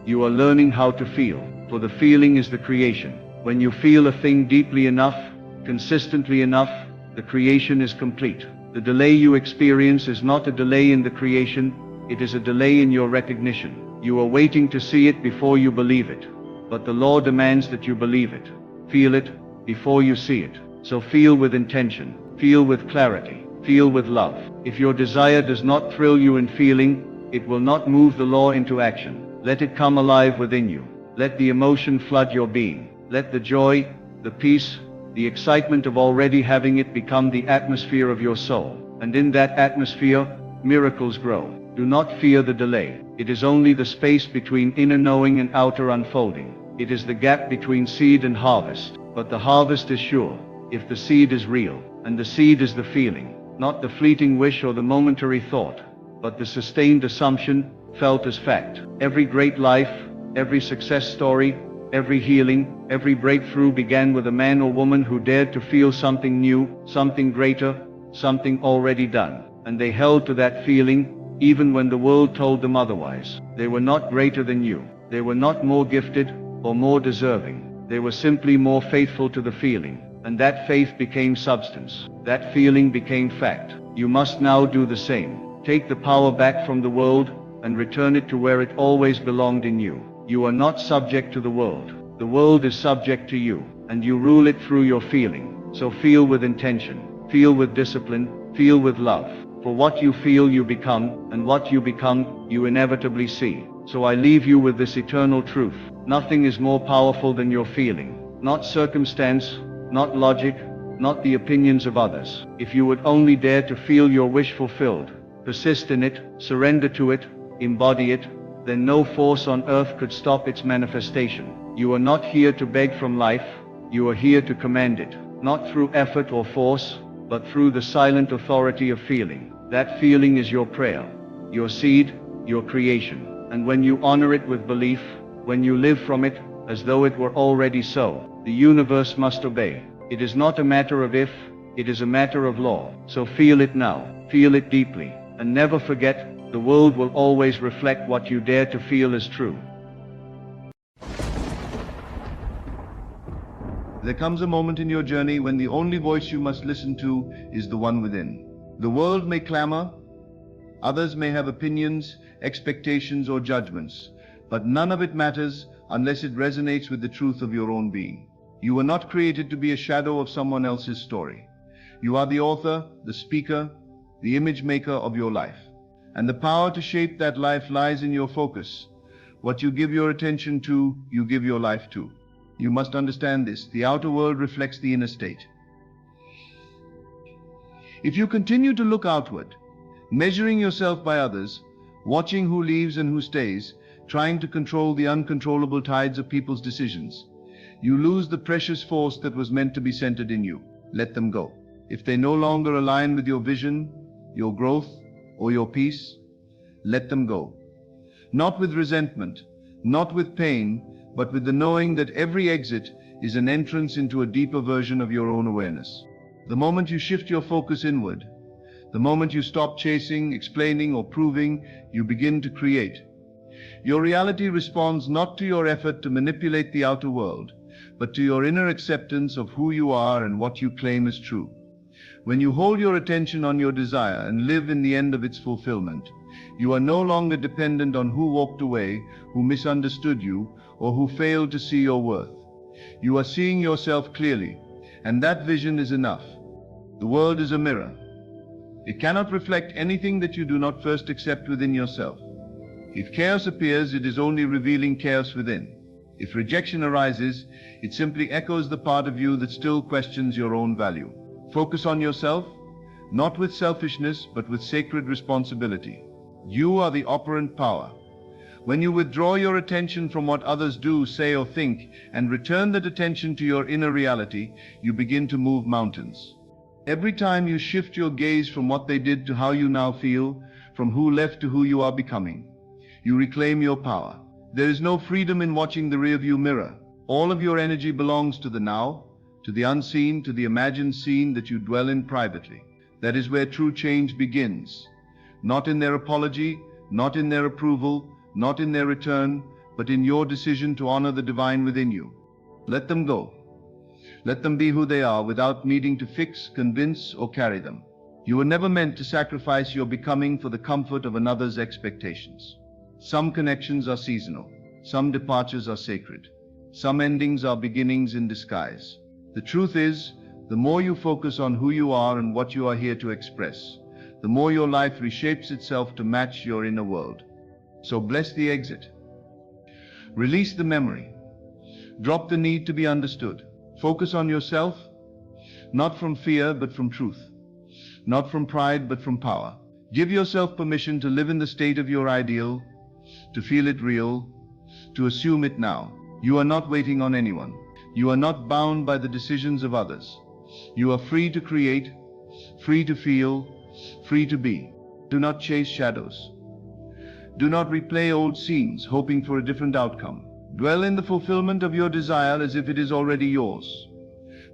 You are learning how to feel, for the feeling is the creation. When you feel a thing deeply enough, consistently enough, the creation is complete. The delay you experience is not a delay in the creation, it is a delay in your recognition. You are waiting to see it before you believe it. But the law demands that you believe it. Feel it before you see it. So feel with intention, feel with clarity, feel with love. If your desire does not thrill you in feeling, it will not move the law into action. Let it come alive within you. Let the emotion flood your being. Let the joy, the peace, the excitement of already having it become the atmosphere of your soul. And in that atmosphere, miracles grow. Do not fear the delay. It is only the space between inner knowing and outer unfolding. It is the gap between seed and harvest. But the harvest is sure, if the seed is real. And the seed is the feeling, not the fleeting wish or the momentary thought, but the sustained assumption, felt as fact. Every great life, every success story, every healing, every breakthrough began with a man or woman who dared to feel something new, something greater, something already done. And they held to that feeling, even when the world told them otherwise. They were not greater than you. They were not more gifted or more deserving. They were simply more faithful to the feeling. And that faith became substance. That feeling became fact. You must now do the same. Take the power back from the world and return it to where it always belonged in you. You are not subject to the world. The world is subject to you, and you rule it through your feeling. So feel with intention, feel with discipline, feel with love. For what you feel you become, and what you become, you inevitably see. So I leave you with this eternal truth. Nothing is more powerful than your feeling. Not circumstance, not logic, not the opinions of others. If you would only dare to feel your wish fulfilled, persist in it, surrender to it, embody it, then no force on earth could stop its manifestation. You are not here to beg from life, you are here to command it, not through effort or force, but through the silent authority of feeling. That feeling is your prayer, your seed, your creation. And when you honor it with belief, when you live from it, as though it were already so, the universe must obey. It is not a matter of if, it is a matter of law. So feel it now, feel it deeply, and never forget, the world will always reflect what you dare to feel as true. There comes a moment in your journey when the only voice you must listen to is the one within. The world may clamor, others may have opinions, expectations, or judgments, but none of it matters unless it resonates with the truth of your own being. You were not created to be a shadow of someone else's story. You are the author, the speaker, the image maker of your life. And the power to shape that life lies in your focus. What you give your attention to, you give your life to. You must understand this. The outer world reflects the inner state. If you continue to look outward, measuring yourself by others, watching who leaves and who stays, trying to control the uncontrollable tides of people's decisions, you lose the precious force that was meant to be centered in you. Let them go. If they no longer align with your vision, your growth, or your peace, let them go. Not with resentment, not with pain, but with the knowing that every exit is an entrance into a deeper version of your own awareness. The moment you shift your focus inward, the moment you stop chasing, explaining, or proving, you begin to create. Your reality responds not to your effort to manipulate the outer world, but to your inner acceptance of who you are and what you claim as true. When you hold your attention on your desire and live in the end of its fulfillment, you are no longer dependent on who walked away, who misunderstood you, or who failed to see your worth. You are seeing yourself clearly, and that vision is enough. The world is a mirror. It cannot reflect anything that you do not first accept within yourself. If chaos appears, it is only revealing chaos within. If rejection arises, it simply echoes the part of you that still questions your own value. Focus on yourself, not with selfishness, but with sacred responsibility. You are the operant power. When you withdraw your attention from what others do, say, or think, and return that attention to your inner reality, you begin to move mountains. Every time you shift your gaze from what they did to how you now feel, from who left to who you are becoming, you reclaim your power. There is no freedom in watching the rearview mirror. All of your energy belongs to the now, to the unseen, to the imagined scene that you dwell in privately. That is where true change begins. Not in their apology, not in their approval, not in their return, but in your decision to honor the divine within you. Let them go. Let them be who they are without needing to fix, convince, or carry them. You were never meant to sacrifice your becoming for the comfort of another's expectations. Some connections are seasonal. Some departures are sacred. Some endings are beginnings in disguise. The truth is, the more you focus on who you are and what you are here to express, the more your life reshapes itself to match your inner world. So bless the exit. Release the memory. Drop the need to be understood. Focus on yourself, not from fear but from truth. Not from pride but from power. Give yourself permission to live in the state of your ideal, to feel it real, to assume it now. You are not waiting on anyone. You are not bound by the decisions of others. You are free to create, free to feel, free to be. Do not chase shadows. Do not replay old scenes, hoping for a different outcome. Dwell in the fulfillment of your desire as if it is already yours,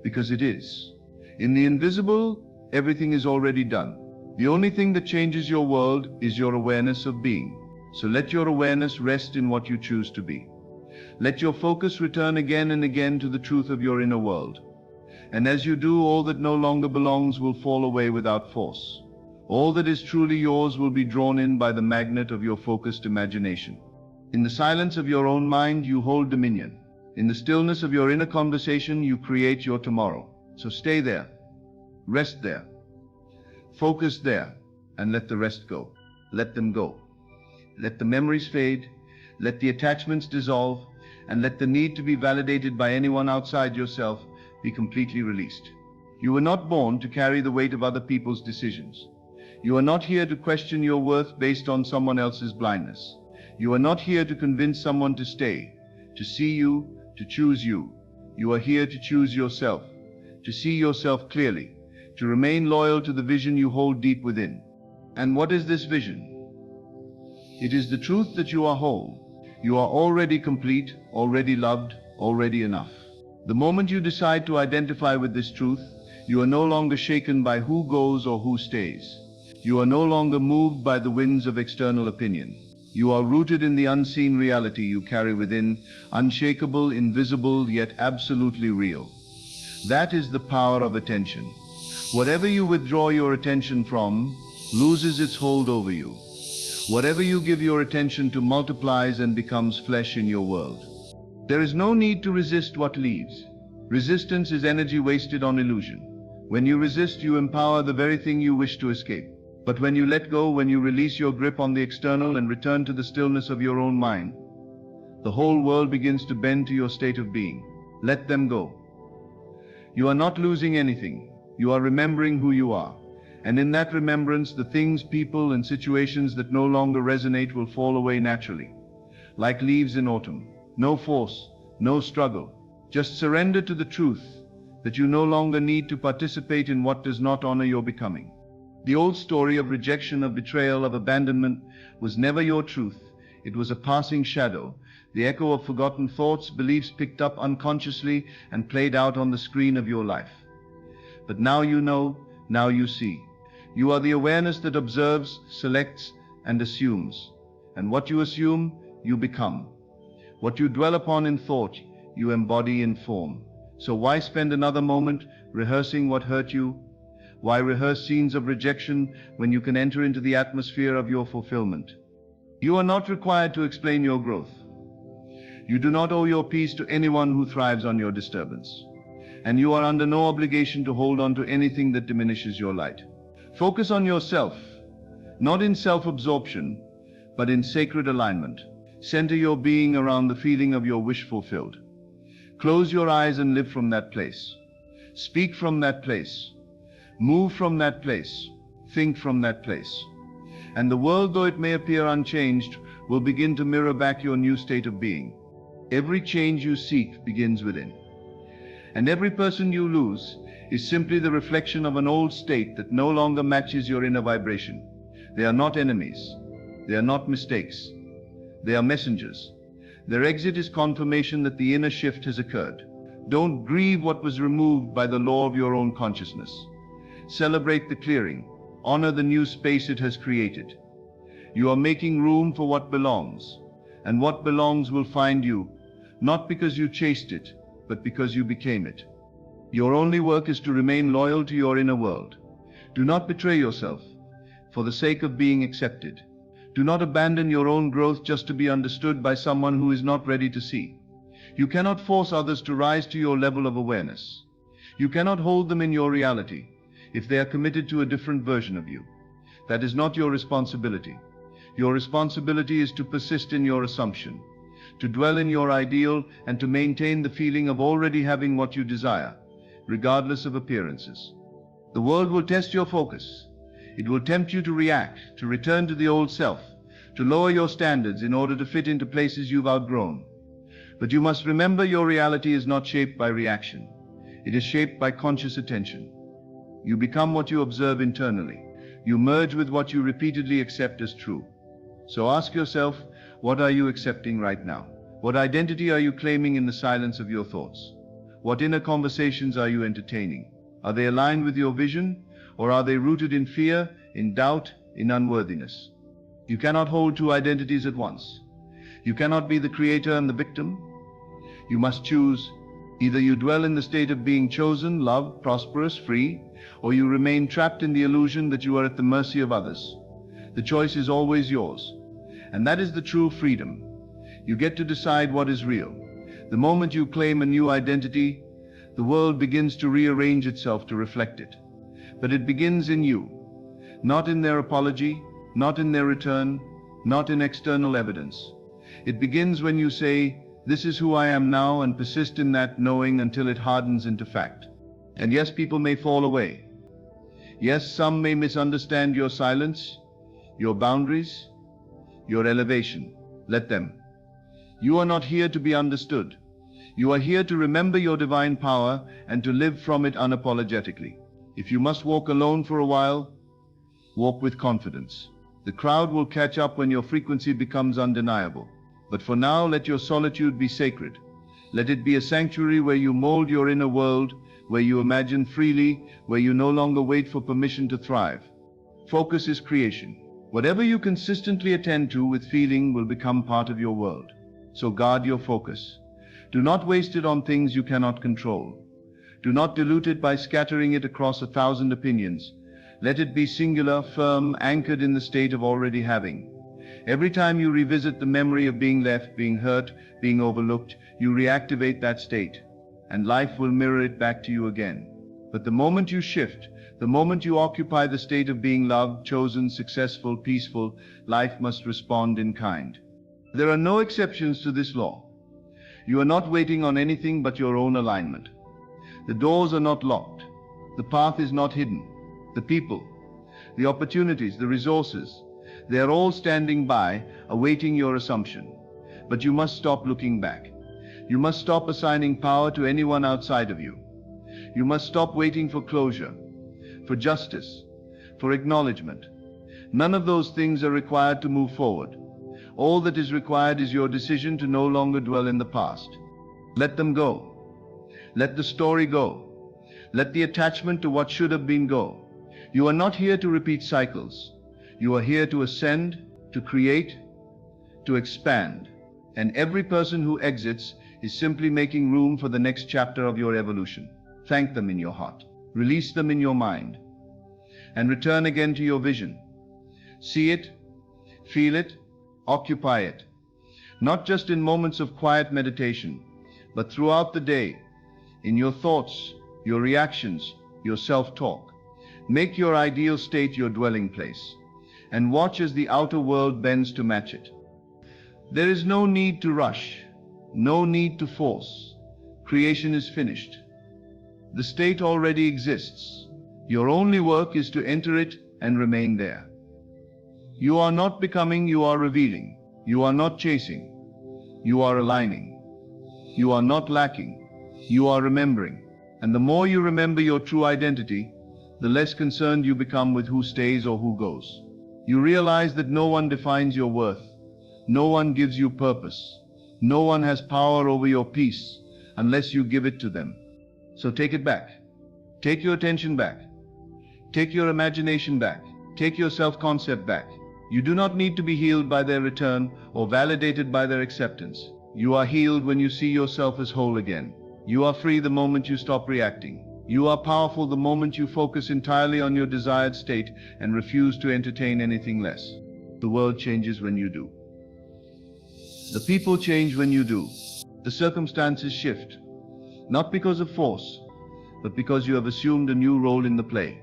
because it is. In the invisible, everything is already done. The only thing that changes your world is your awareness of being. So let your awareness rest in what you choose to be. Let your focus return again and again to the truth of your inner world. And as you do, all that no longer belongs will fall away without force. All that is truly yours will be drawn in by the magnet of your focused imagination. In the silence of your own mind, you hold dominion. In the stillness of your inner conversation, you create your tomorrow. So stay there. Rest there. Focus there. And let the rest go. Let them go. Let the memories fade. Let the attachments dissolve. And let the need to be validated by anyone outside yourself be completely released. You were not born to carry the weight of other people's decisions. You are not here to question your worth based on someone else's blindness. You are not here to convince someone to stay, to see you, to choose you. You are here to choose yourself, to see yourself clearly, to remain loyal to the vision you hold deep within. And what is this vision? It is the truth that you are whole. You are already complete, already loved, already enough. The moment you decide to identify with this truth, you are no longer shaken by who goes or who stays. You are no longer moved by the winds of external opinion. You are rooted in the unseen reality you carry within, unshakable, invisible, yet absolutely real. That is the power of attention. Whatever you withdraw your attention from loses its hold over you. Whatever you give your attention to multiplies and becomes flesh in your world. There is no need to resist what leaves. Resistance is energy wasted on illusion. When you resist, you empower the very thing you wish to escape. But when you let go, when you release your grip on the external and return to the stillness of your own mind, the whole world begins to bend to your state of being. Let them go. You are not losing anything. You are remembering who you are. And in that remembrance, the things, people, and situations that no longer resonate will fall away naturally. Like leaves in autumn. No force, no struggle. Just surrender to the truth that you no longer need to participate in what does not honor your becoming. The old story of rejection, of betrayal, of abandonment was never your truth. It was a passing shadow, the echo of forgotten thoughts, beliefs picked up unconsciously and played out on the screen of your life. But now you know, now you see. You are the awareness that observes, selects, and assumes. And what you assume, you become. What you dwell upon in thought, you embody in form. So why spend another moment rehearsing what hurt you? Why rehearse scenes of rejection when you can enter into the atmosphere of your fulfillment? You are not required to explain your growth. You do not owe your peace to anyone who thrives on your disturbance. And you are under no obligation to hold on to anything that diminishes your light. Focus on yourself, not in self-absorption, but in sacred alignment. Center your being around the feeling of your wish fulfilled. Close your eyes and live from that place. Speak from that place. Move from that place. Think from that place. And the world, though it may appear unchanged, will begin to mirror back your new state of being. Every change you seek begins within. And every person you lose is simply the reflection of an old state that no longer matches your inner vibration. They are not enemies. They are not mistakes. They are messengers. Their exit is confirmation that the inner shift has occurred. Don't grieve what was removed by the law of your own consciousness. Celebrate the clearing. Honor the new space it has created. You are making room for what belongs. And what belongs will find you, not because you chased it, but because you became it. Your only work is to remain loyal to your inner world. Do not betray yourself for the sake of being accepted. Do not abandon your own growth just to be understood by someone who is not ready to see. You cannot force others to rise to your level of awareness. You cannot hold them in your reality if they are committed to a different version of you. That is not your responsibility. Your responsibility is to persist in your assumption, to dwell in your ideal, and to maintain the feeling of already having what you desire, regardless of appearances. The world will test your focus. It will tempt you to react, to return to the old self, to lower your standards in order to fit into places you've outgrown. But you must remember your reality is not shaped by reaction. It is shaped by conscious attention. You become what you observe internally. You merge with what you repeatedly accept as true. So ask yourself, what are you accepting right now? What identity are you claiming in the silence of your thoughts? What inner conversations are you entertaining? Are they aligned with your vision, or are they rooted in fear, in doubt, in unworthiness? You cannot hold two identities at once. You cannot be the creator and the victim. You must choose. Either you dwell in the state of being chosen, loved, prosperous, free, or you remain trapped in the illusion that you are at the mercy of others. The choice is always yours. And that is the true freedom. You get to decide what is real. The moment you claim a new identity, the world begins to rearrange itself to reflect it. But it begins in you, not in their apology, not in their return, not in external evidence. It begins when you say, "This is who I am now," and persist in that knowing until it hardens into fact. And yes, people may fall away. Yes, some may misunderstand your silence, your boundaries, your elevation. Let them. You are not here to be understood. You are here to remember your divine power and to live from it unapologetically. If you must walk alone for a while, walk with confidence. The crowd will catch up when your frequency becomes undeniable. But for now, let your solitude be sacred. Let it be a sanctuary where you mold your inner world, where you imagine freely, where you no longer wait for permission to thrive. Focus is creation. Whatever you consistently attend to with feeling will become part of your world. So guard your focus. Do not waste it on things you cannot control. Do not dilute it by scattering it across 1,000 opinions. Let it be singular, firm, anchored in the state of already having. Every time you revisit the memory of being left, being hurt, being overlooked, you reactivate that state, and life will mirror it back to you again. But the moment you shift, the moment you occupy the state of being loved, chosen, successful, peaceful, life must respond in kind. There are no exceptions to this law. You are not waiting on anything but your own alignment. The doors are not locked. The path is not hidden. The people, the opportunities, the resources, they are all standing by, awaiting your assumption. But you must stop looking back. You must stop assigning power to anyone outside of you. You must stop waiting for closure, for justice, for acknowledgement. None of those things are required to move forward. All that is required is your decision to no longer dwell in the past. Let them go. Let the story go. Let the attachment to what should have been go. You are not here to repeat cycles. You are here to ascend, to create, to expand. And every person who exits is simply making room for the next chapter of your evolution. Thank them in your heart. Release them in your mind. And return again to your vision. See it, feel it, occupy it. Not just in moments of quiet meditation, but throughout the day, in your thoughts, your reactions, your self-talk. Make your ideal state your dwelling place, and watch as the outer world bends to match it. There is no need to rush, no need to force. Creation is finished. The state already exists. Your only work is to enter it and remain there. You are not becoming, you are revealing. You are not chasing, you are aligning. You are not lacking, you are remembering. And the more you remember your true identity, the less concerned you become with who stays or who goes. You realize that no one defines your worth. No one gives you purpose. No one has power over your peace unless you give it to them. So take it back. Take your attention back. Take your imagination back. Take your self-concept back. You do not need to be healed by their return or validated by their acceptance. You are healed when you see yourself as whole again. You are free the moment you stop reacting. You are powerful the moment you focus entirely on your desired state and refuse to entertain anything less. The world changes when you do. The people change when you do. The circumstances shift, not because of force, but because you have assumed a new role in the play.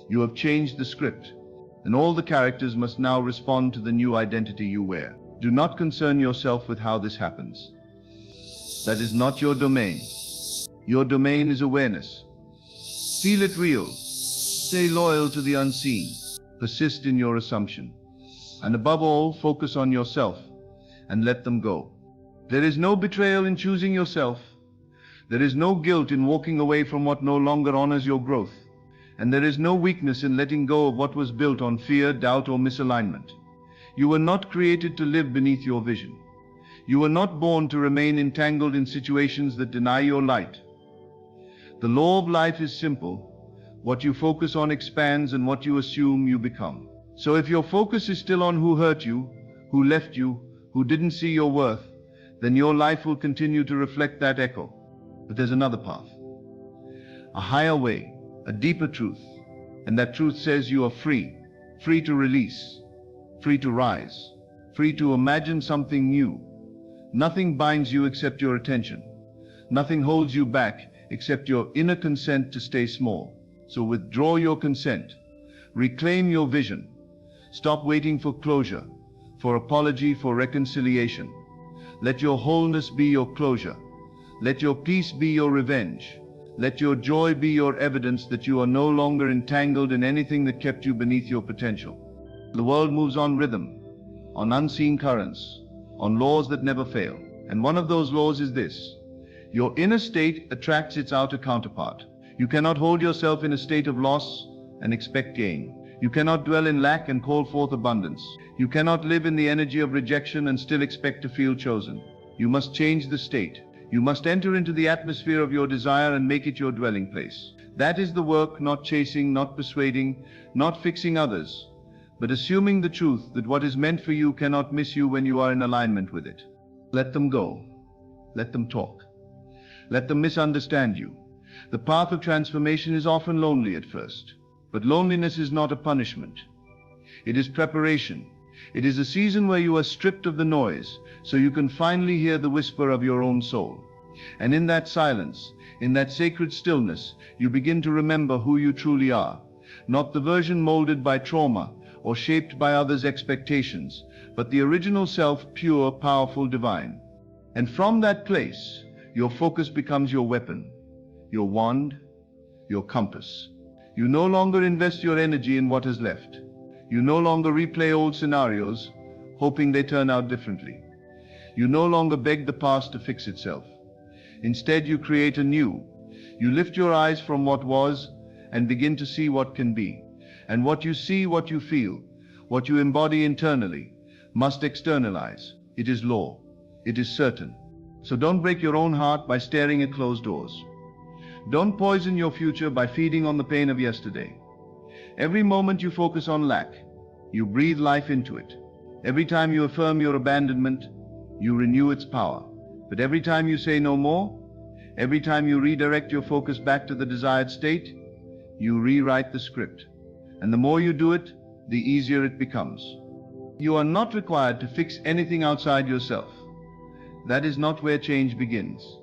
You have changed the script, and all the characters must now respond to the new identity you wear. Do not concern yourself with how this happens. That is not your domain. Your domain is awareness. Feel it real. Stay loyal to the unseen. Persist in your assumption. And above all, focus on yourself and let them go. There is no betrayal in choosing yourself. There is no guilt in walking away from what no longer honors your growth. And there is no weakness in letting go of what was built on fear, doubt, or misalignment. You were not created to live beneath your vision. You were not born to remain entangled in situations that deny your light. The law of life is simple. What you focus on expands, and what you assume you become. So if your focus is still on who hurt you, who left you, who didn't see your worth, then your life will continue to reflect that echo. But there's another path. A higher way, a deeper truth. And that truth says you are free. Free to release. Free to rise. Free to imagine something new. Nothing binds you except your attention. Nothing holds you back except your inner consent to stay small. So withdraw your consent. Reclaim your vision. Stop waiting for closure, for apology, for reconciliation. Let your wholeness be your closure. Let your peace be your revenge. Let your joy be your evidence that you are no longer entangled in anything that kept you beneath your potential. The world moves on rhythm, on unseen currents, on laws that never fail. And one of those laws is this: your inner state attracts its outer counterpart. You cannot hold yourself in a state of loss and expect gain. You cannot dwell in lack and call forth abundance. You cannot live in the energy of rejection and still expect to feel chosen. You must change the state. You must enter into the atmosphere of your desire and make it your dwelling place. That is the work, not chasing, not persuading, not fixing others, but assuming the truth that what is meant for you cannot miss you when you are in alignment with it. Let them go. Let them talk. Let them misunderstand you. The path of transformation is often lonely at first, but loneliness is not a punishment. It is preparation. It is a season where you are stripped of the noise, so you can finally hear the whisper of your own soul. And in that silence, in that sacred stillness, you begin to remember who you truly are. Not the version molded by trauma or shaped by others' expectations, but the original self, pure, powerful, divine. And from that place, your focus becomes your weapon, your wand, your compass. You no longer invest your energy in what is left. You no longer replay old scenarios, hoping they turn out differently. You no longer beg the past to fix itself. Instead, you create anew. You lift your eyes from what was and begin to see what can be. And what you see, what you feel, what you embody internally, must externalize. It is law. It is certain. So don't break your own heart by staring at closed doors. Don't poison your future by feeding on the pain of yesterday. Every moment you focus on lack, you breathe life into it. Every time you affirm your abandonment, you renew its power. But every time you say no more, every time you redirect your focus back to the desired state, you rewrite the script. And the more you do it, the easier it becomes. You are not required to fix anything outside yourself. That is not where change begins.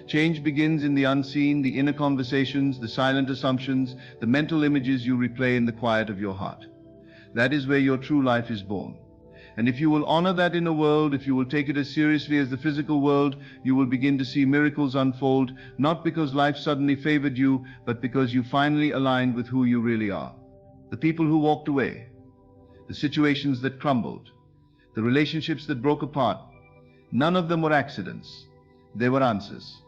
Change begins in the unseen, the inner conversations, the silent assumptions, the mental images you replay in the quiet of your heart. That is where your true life is born. And if you will honor that inner world, if you will take it as seriously as the physical world, you will begin to see miracles unfold, not because life suddenly favored you, but because you finally aligned with who you really are. The people who walked away, the situations that crumbled, the relationships that broke apart, none of them were accidents. They were answers.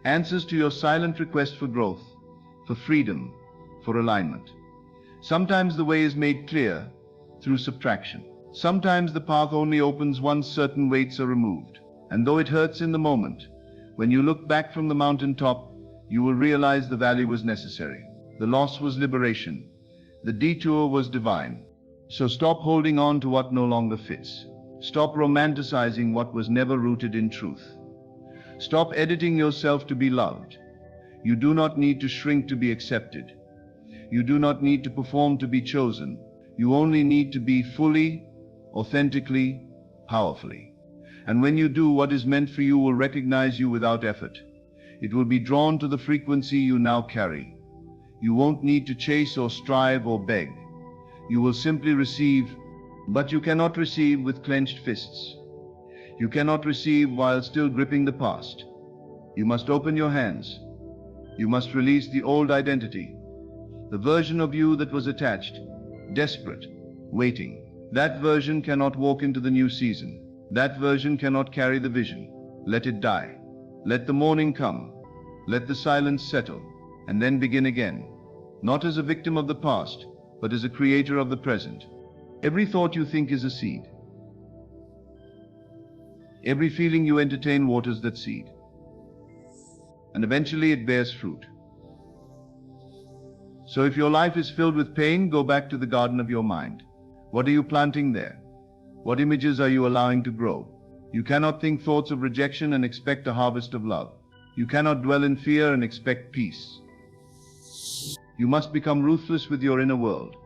Answers to your silent request for growth, for freedom, for alignment. Sometimes the way is made clear through subtraction. Sometimes the path only opens once certain weights are removed. And though it hurts in the moment, when you look back from the mountaintop, you will realize the valley was necessary. The loss was liberation. The detour was divine. So stop holding on to what no longer fits. Stop romanticizing what was never rooted in truth. Stop editing yourself to be loved. You do not need to shrink to be accepted. You do not need to perform to be chosen. You only need to be fully, authentically, powerfully. And when you do, what is meant for you will recognize you without effort. It will be drawn to the frequency you now carry. You won't need to chase or strive or beg. You will simply receive, but you cannot receive with clenched fists. You cannot receive while still gripping the past. You must open your hands. You must release the old identity, the version of you that was attached, desperate, waiting. That version cannot walk into the new season. That version cannot carry the vision. Let it die. Let the morning come. Let the silence settle, and then begin again. Not as a victim of the past, but as a creator of the present. Every thought you think is a seed. Every feeling you entertain waters that seed. And eventually it bears fruit. So if your life is filled with pain, go back to the garden of your mind. What are you planting there? What images are you allowing to grow? You cannot think thoughts of rejection and expect a harvest of love. You cannot dwell in fear and expect peace. You must become ruthless with your inner world.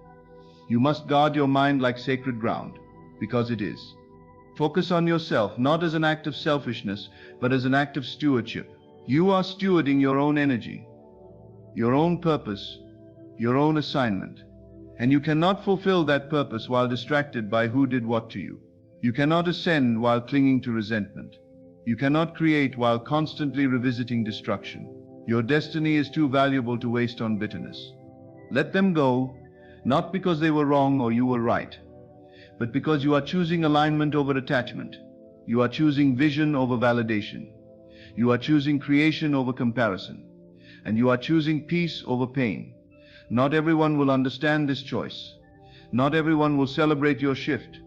You must guard your mind like sacred ground, because it is. Focus on yourself, not as an act of selfishness, but as an act of stewardship. You are stewarding your own energy, your own purpose, your own assignment. And you cannot fulfill that purpose while distracted by who did what to you. You cannot ascend while clinging to resentment. You cannot create while constantly revisiting destruction. Your destiny is too valuable to waste on bitterness. Let them go, not because they were wrong or you were right, but because you are choosing alignment over attachment. You are choosing vision over validation. You are choosing creation over comparison. And you are choosing peace over pain. Not everyone will understand this choice. Not everyone will celebrate your shift.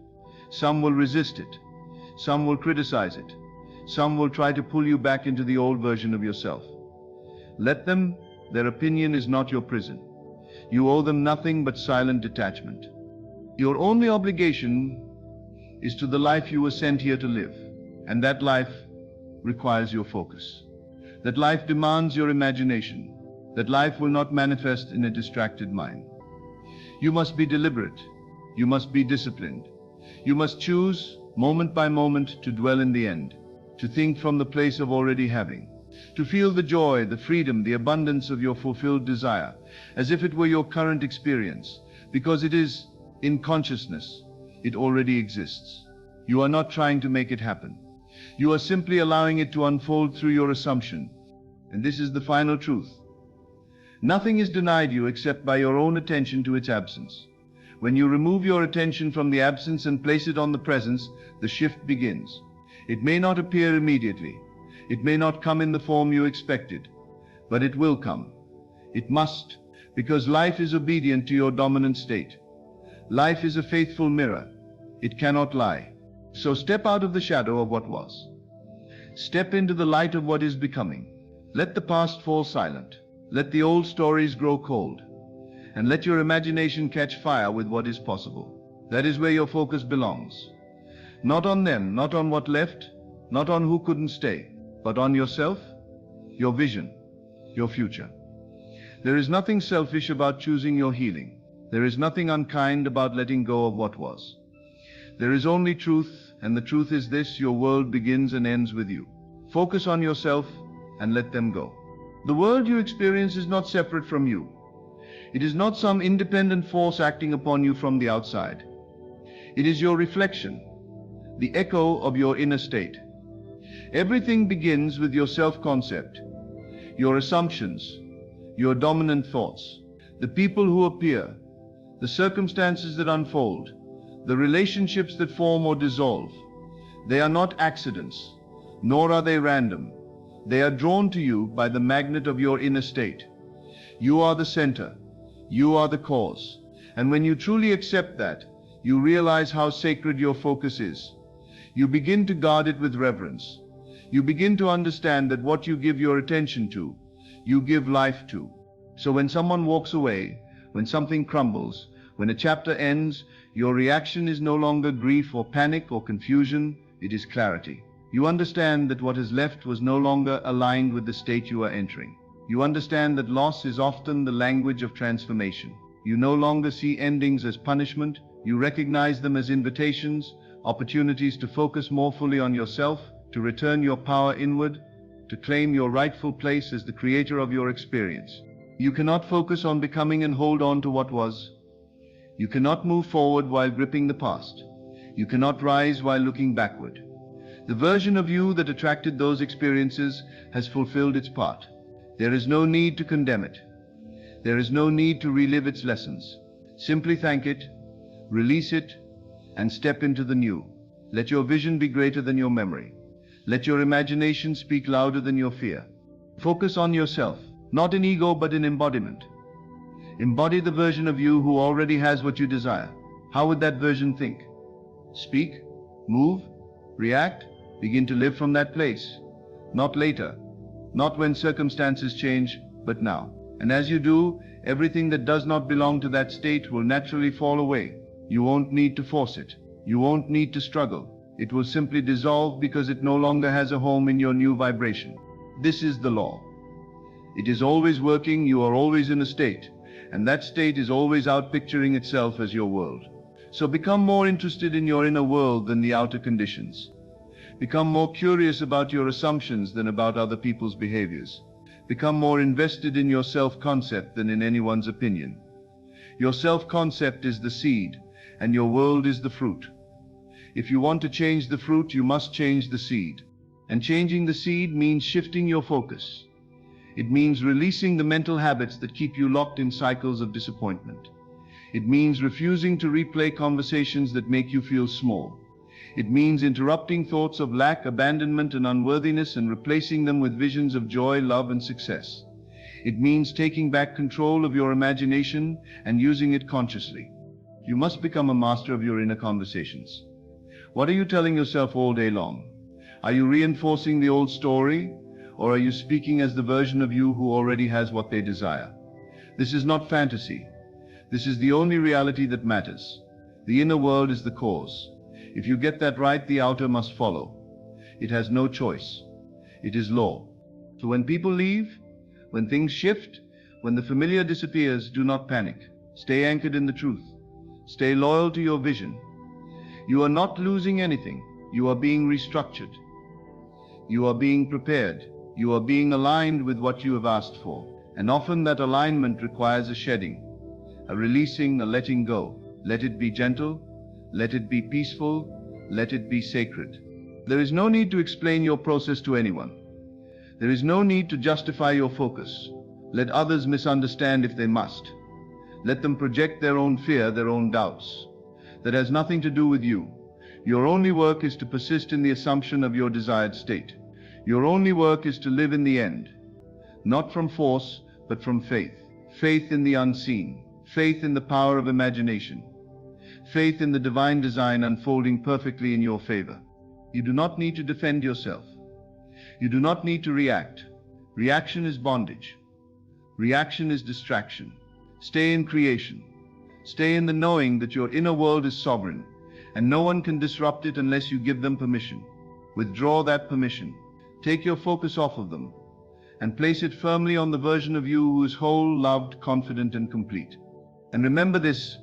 Some will resist it. Some will criticize it. Some will try to pull you back into the old version of yourself. Let them. Their opinion is not your prison. You owe them nothing but silent detachment. Your only obligation is to the life you were sent here to live. And that life requires your focus. That life demands your imagination. That life will not manifest in a distracted mind. You must be deliberate. You must be disciplined. You must choose, moment by moment, to dwell in the end, to think from the place of already having, to feel the joy, the freedom, the abundance of your fulfilled desire, as if it were your current experience, because it is, in consciousness, it already exists. You are not trying to make it happen. You are simply allowing it to unfold through your assumption. And this is the final truth. Nothing is denied you except by your own attention to its absence. When you remove your attention from the absence and place it on the presence, the shift begins. It may not appear immediately. It may not come in the form you expected, but it will come. It must, because life is obedient to your dominant state. Life is a faithful mirror. It cannot lie. So step out of the shadow of what was. Step into the light of what is becoming. Let the past fall silent. Let the old stories grow cold. And let your imagination catch fire with what is possible. That is where your focus belongs. Not on them, not on what left, not on who couldn't stay, but on yourself, your vision, your future. There is nothing selfish about choosing your healing. There is nothing unkind about letting go of what was. There is only truth, and the truth is this: your world begins and ends with you. Focus on yourself and let them go. The world you experience is not separate from you. It is not some independent force acting upon you from the outside. It is your reflection, the echo of your inner state. Everything begins with your self-concept, your assumptions, your dominant thoughts. The people who appear, the circumstances that unfold, the relationships that form or dissolve, they are not accidents, nor are they random. They are drawn to you by the magnet of your inner state. You are the center. You are the cause. And when you truly accept that, you realize how sacred your focus is. You begin to guard it with reverence. You begin to understand that what you give your attention to, you give life to. So when someone walks away, when something crumbles, when a chapter ends, your reaction is no longer grief or panic or confusion, it is clarity. You understand that what is left was no longer aligned with the state you are entering. You understand that loss is often the language of transformation. You no longer see endings as punishment. You recognize them as invitations, opportunities to focus more fully on yourself, to return your power inward, to claim your rightful place as the creator of your experience. You cannot focus on becoming and hold on to what was. You cannot move forward while gripping the past. You cannot rise while looking backward. The version of you that attracted those experiences has fulfilled its part. There is no need to condemn it. There is no need to relive its lessons. Simply thank it, release it, and step into the new. Let your vision be greater than your memory. Let your imagination speak louder than your fear. Focus on yourself, not in ego but in embodiment. Embody the version of you who already has what you desire. How would that version think? Speak, move, react, begin to live from that place. Not later, not when circumstances change, but now. And as you do, everything that does not belong to that state will naturally fall away. You won't need to force it. You won't need to struggle. It will simply dissolve because it no longer has a home in your new vibration. This is the law. It is always working, you are always in a state, and that state is always outpicturing itself as your world. So become more interested in your inner world than the outer conditions. Become more curious about your assumptions than about other people's behaviors. Become more invested in your self-concept than in anyone's opinion. Your self-concept is the seed, and your world is the fruit. If you want to change the fruit, you must change the seed. And changing the seed means shifting your focus. It means releasing the mental habits that keep you locked in cycles of disappointment. It means refusing to replay conversations that make you feel small. It means interrupting thoughts of lack, abandonment, and unworthiness and replacing them with visions of joy, love, and success. It means taking back control of your imagination and using it consciously. You must become a master of your inner conversations. What are you telling yourself all day long? Are you reinforcing the old story, or are you speaking as the version of you who already has what they desire? This is not fantasy. This is the only reality that matters. The inner world is the cause. If you get that right, the outer must follow. It has no choice. It is law. So when people leave, when things shift, when the familiar disappears, do not panic. Stay anchored in the truth. Stay loyal to your vision. You are not losing anything. You are being restructured. You are being prepared. You are being aligned with what you have asked for. And often that alignment requires a shedding, a releasing, a letting go. Let it be gentle. Let it be peaceful. Let it be sacred. There is no need to explain your process to anyone. There is no need to justify your focus. Let others misunderstand if they must. Let them project their own fear, their own doubts. That has nothing to do with you. Your only work is to persist in the assumption of your desired state. Your only work is to live in the end. Not from force, but from faith. Faith in the unseen. Faith in the power of imagination. Faith in the divine design unfolding perfectly in your favor. You do not need to defend yourself. You do not need to react. Reaction is bondage. Reaction is distraction. Stay in creation. Stay in the knowing that your inner world is sovereign, and no one can disrupt it unless you give them permission. Withdraw that permission. Take your focus off of them, and place it firmly on the version of you who is whole, loved, confident, and complete. And remember this,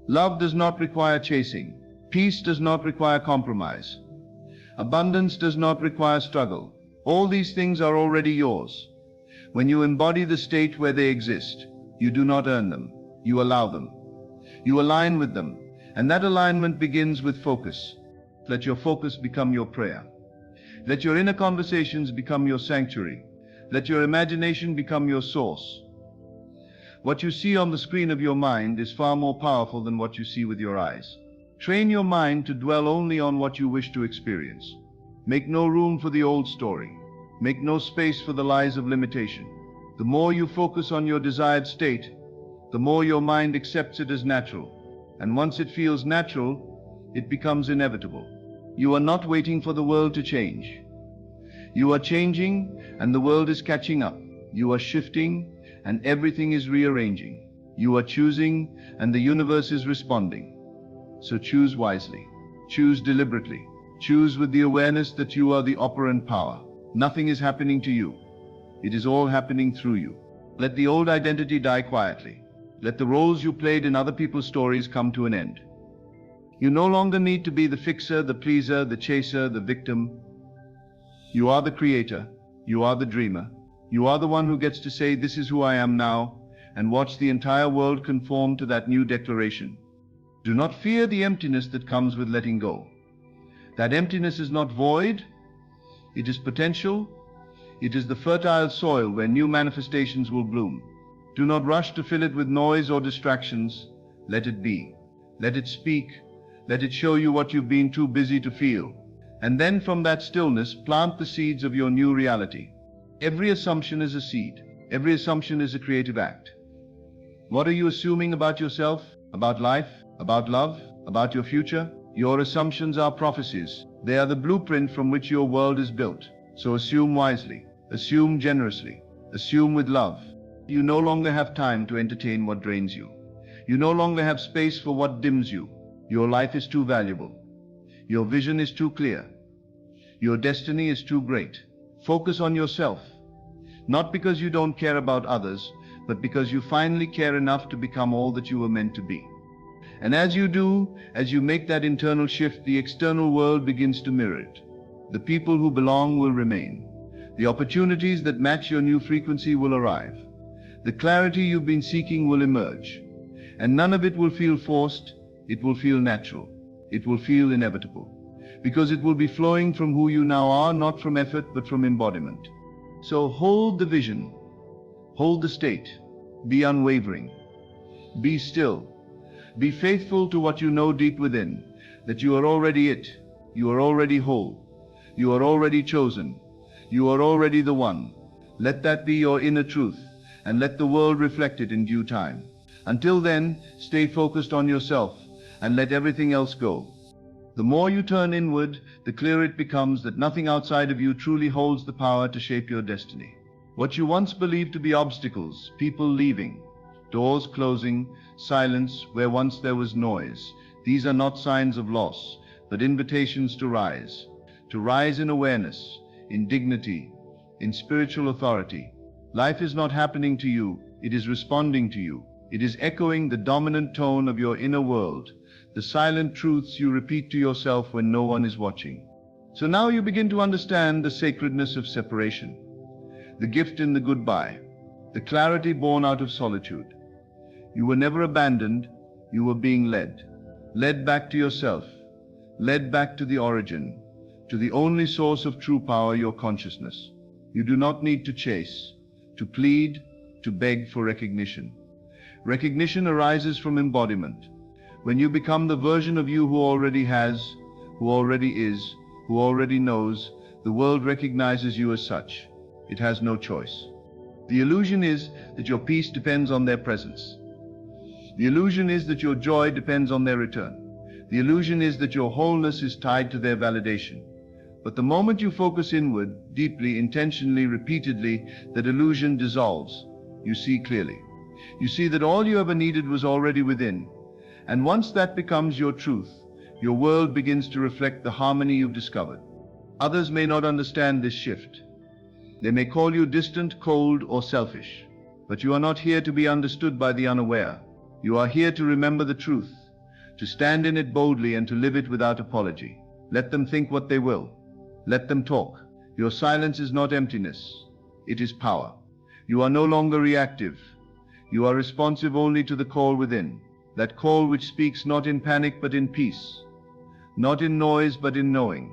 love does not require chasing. Peace does not require compromise. Abundance does not require struggle. All these things are already yours. When you embody the state where they exist, you do not earn them. You allow them. You align with them, and that alignment begins with focus. Let your focus become your prayer. Let your inner conversations become your sanctuary. Let your imagination become your source. What you see on the screen of your mind is far more powerful than what you see with your eyes. Train your mind to dwell only on what you wish to experience. Make no room for the old story. Make no space for the lies of limitation. The more you focus on your desired state, the more your mind accepts it as natural. And once it feels natural, it becomes inevitable. You are not waiting for the world to change. You are changing, and the world is catching up. You are shifting, and everything is rearranging. You are choosing, and the universe is responding. So choose wisely. Choose deliberately. Choose with the awareness that you are the operant power. Nothing is happening to you. It is all happening through you. Let the old identity die quietly. Let the roles you played in other people's stories come to an end. You no longer need to be the fixer, the pleaser, the chaser, the victim. You are the creator. You are the dreamer. You are the one who gets to say, "This is who I am now," and watch the entire world conform to that new declaration. Do not fear the emptiness that comes with letting go. That emptiness is not void. It is potential. It is the fertile soil where new manifestations will bloom. Do not rush to fill it with noise or distractions. Let it be. Let it speak. Let it show you what you've been too busy to feel. And then from that stillness, plant the seeds of your new reality. Every assumption is a seed. Every assumption is a creative act. What are you assuming about yourself, about life, about love, about your future? Your assumptions are prophecies. They are the blueprint from which your world is built. So assume wisely. Assume generously. Assume with love. You no longer have time to entertain what drains you. You no longer have space for what dims you. Your life is too valuable. Your vision is too clear. Your destiny is too great. Focus on yourself. Not because you don't care about others, but because you finally care enough to become all that you were meant to be. And as you do, as you make that internal shift, the external world begins to mirror it. The people who belong will remain. The opportunities that match your new frequency will arrive. The clarity you've been seeking will emerge. And none of it will feel forced. It will feel natural. It will feel inevitable. Because it will be flowing from who you now are, not from effort, but from embodiment. So hold the vision. Hold the state. Be unwavering. Be still. Be faithful to what you know deep within, that you are already it. You are already whole. You are already chosen. You are already the one. Let that be your inner truth, and let the world reflect it in due time. Until then, stay focused on yourself, and let everything else go. The more you turn inward, the clearer it becomes that nothing outside of you truly holds the power to shape your destiny. What you once believed to be obstacles, people leaving, doors closing, silence where once there was noise, these are not signs of loss, but invitations to rise in awareness, in dignity, in spiritual authority. Life is not happening to you, it is responding to you. It is echoing the dominant tone of your inner world, the silent truths you repeat to yourself when no one is watching. So now you begin to understand the sacredness of separation, the gift in the goodbye, the clarity born out of solitude. You were never abandoned, you were being led back to yourself, led back to the origin, to the only source of true power, your consciousness. You do not need to chase, to plead, to beg for recognition. Recognition arises from embodiment. When you become the version of you who already has, who already is, who already knows, the world recognizes you as such. It has no choice. The illusion is that your peace depends on their presence. The illusion is that your joy depends on their return. The illusion is that your wholeness is tied to their validation. But the moment you focus inward, deeply, intentionally, repeatedly, that illusion dissolves. You see clearly. You see that all you ever needed was already within. And once that becomes your truth, your world begins to reflect the harmony you've discovered. Others may not understand this shift. They may call you distant, cold, or selfish. But you are not here to be understood by the unaware. You are here to remember the truth, to stand in it boldly and to live it without apology. Let them think what they will. Let them talk. Your silence is not emptiness. It is power. You are no longer reactive. You are responsive only to the call within, that call which speaks not in panic but in peace, not in noise but in knowing.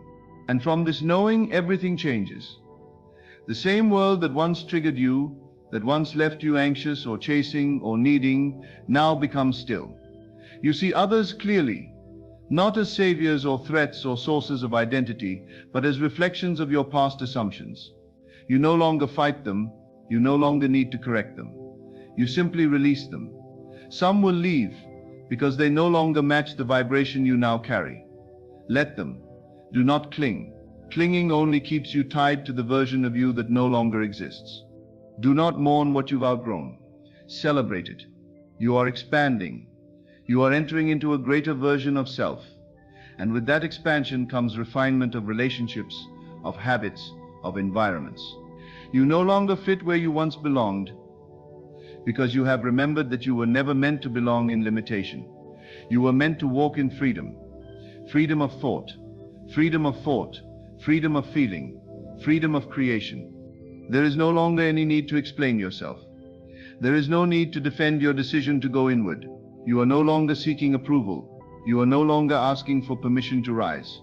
And from this knowing, everything changes. The same world that once triggered you, that once left you anxious or chasing or needing, now becomes still. You see others clearly, not as saviors or threats or sources of identity, but as reflections of your past assumptions. You no longer fight them. You no longer need to correct them. You simply release them. Some will leave because they no longer match the vibration you now carry. Let them. Do not cling. Clinging only keeps you tied to the version of you that no longer exists. Do not mourn what you've outgrown. Celebrate it. You are expanding. You are entering into a greater version of self. And with that expansion comes refinement of relationships, of habits, of environments. You no longer fit where you once belonged, because you have remembered that you were never meant to belong in limitation. You were meant to walk in freedom. freedom of thought, freedom of thought, freedom of feeling, freedom of creation. There is no longer any need to explain yourself. There is no need to defend your decision to go inward. You are no longer seeking approval. You are no longer asking for permission to rise.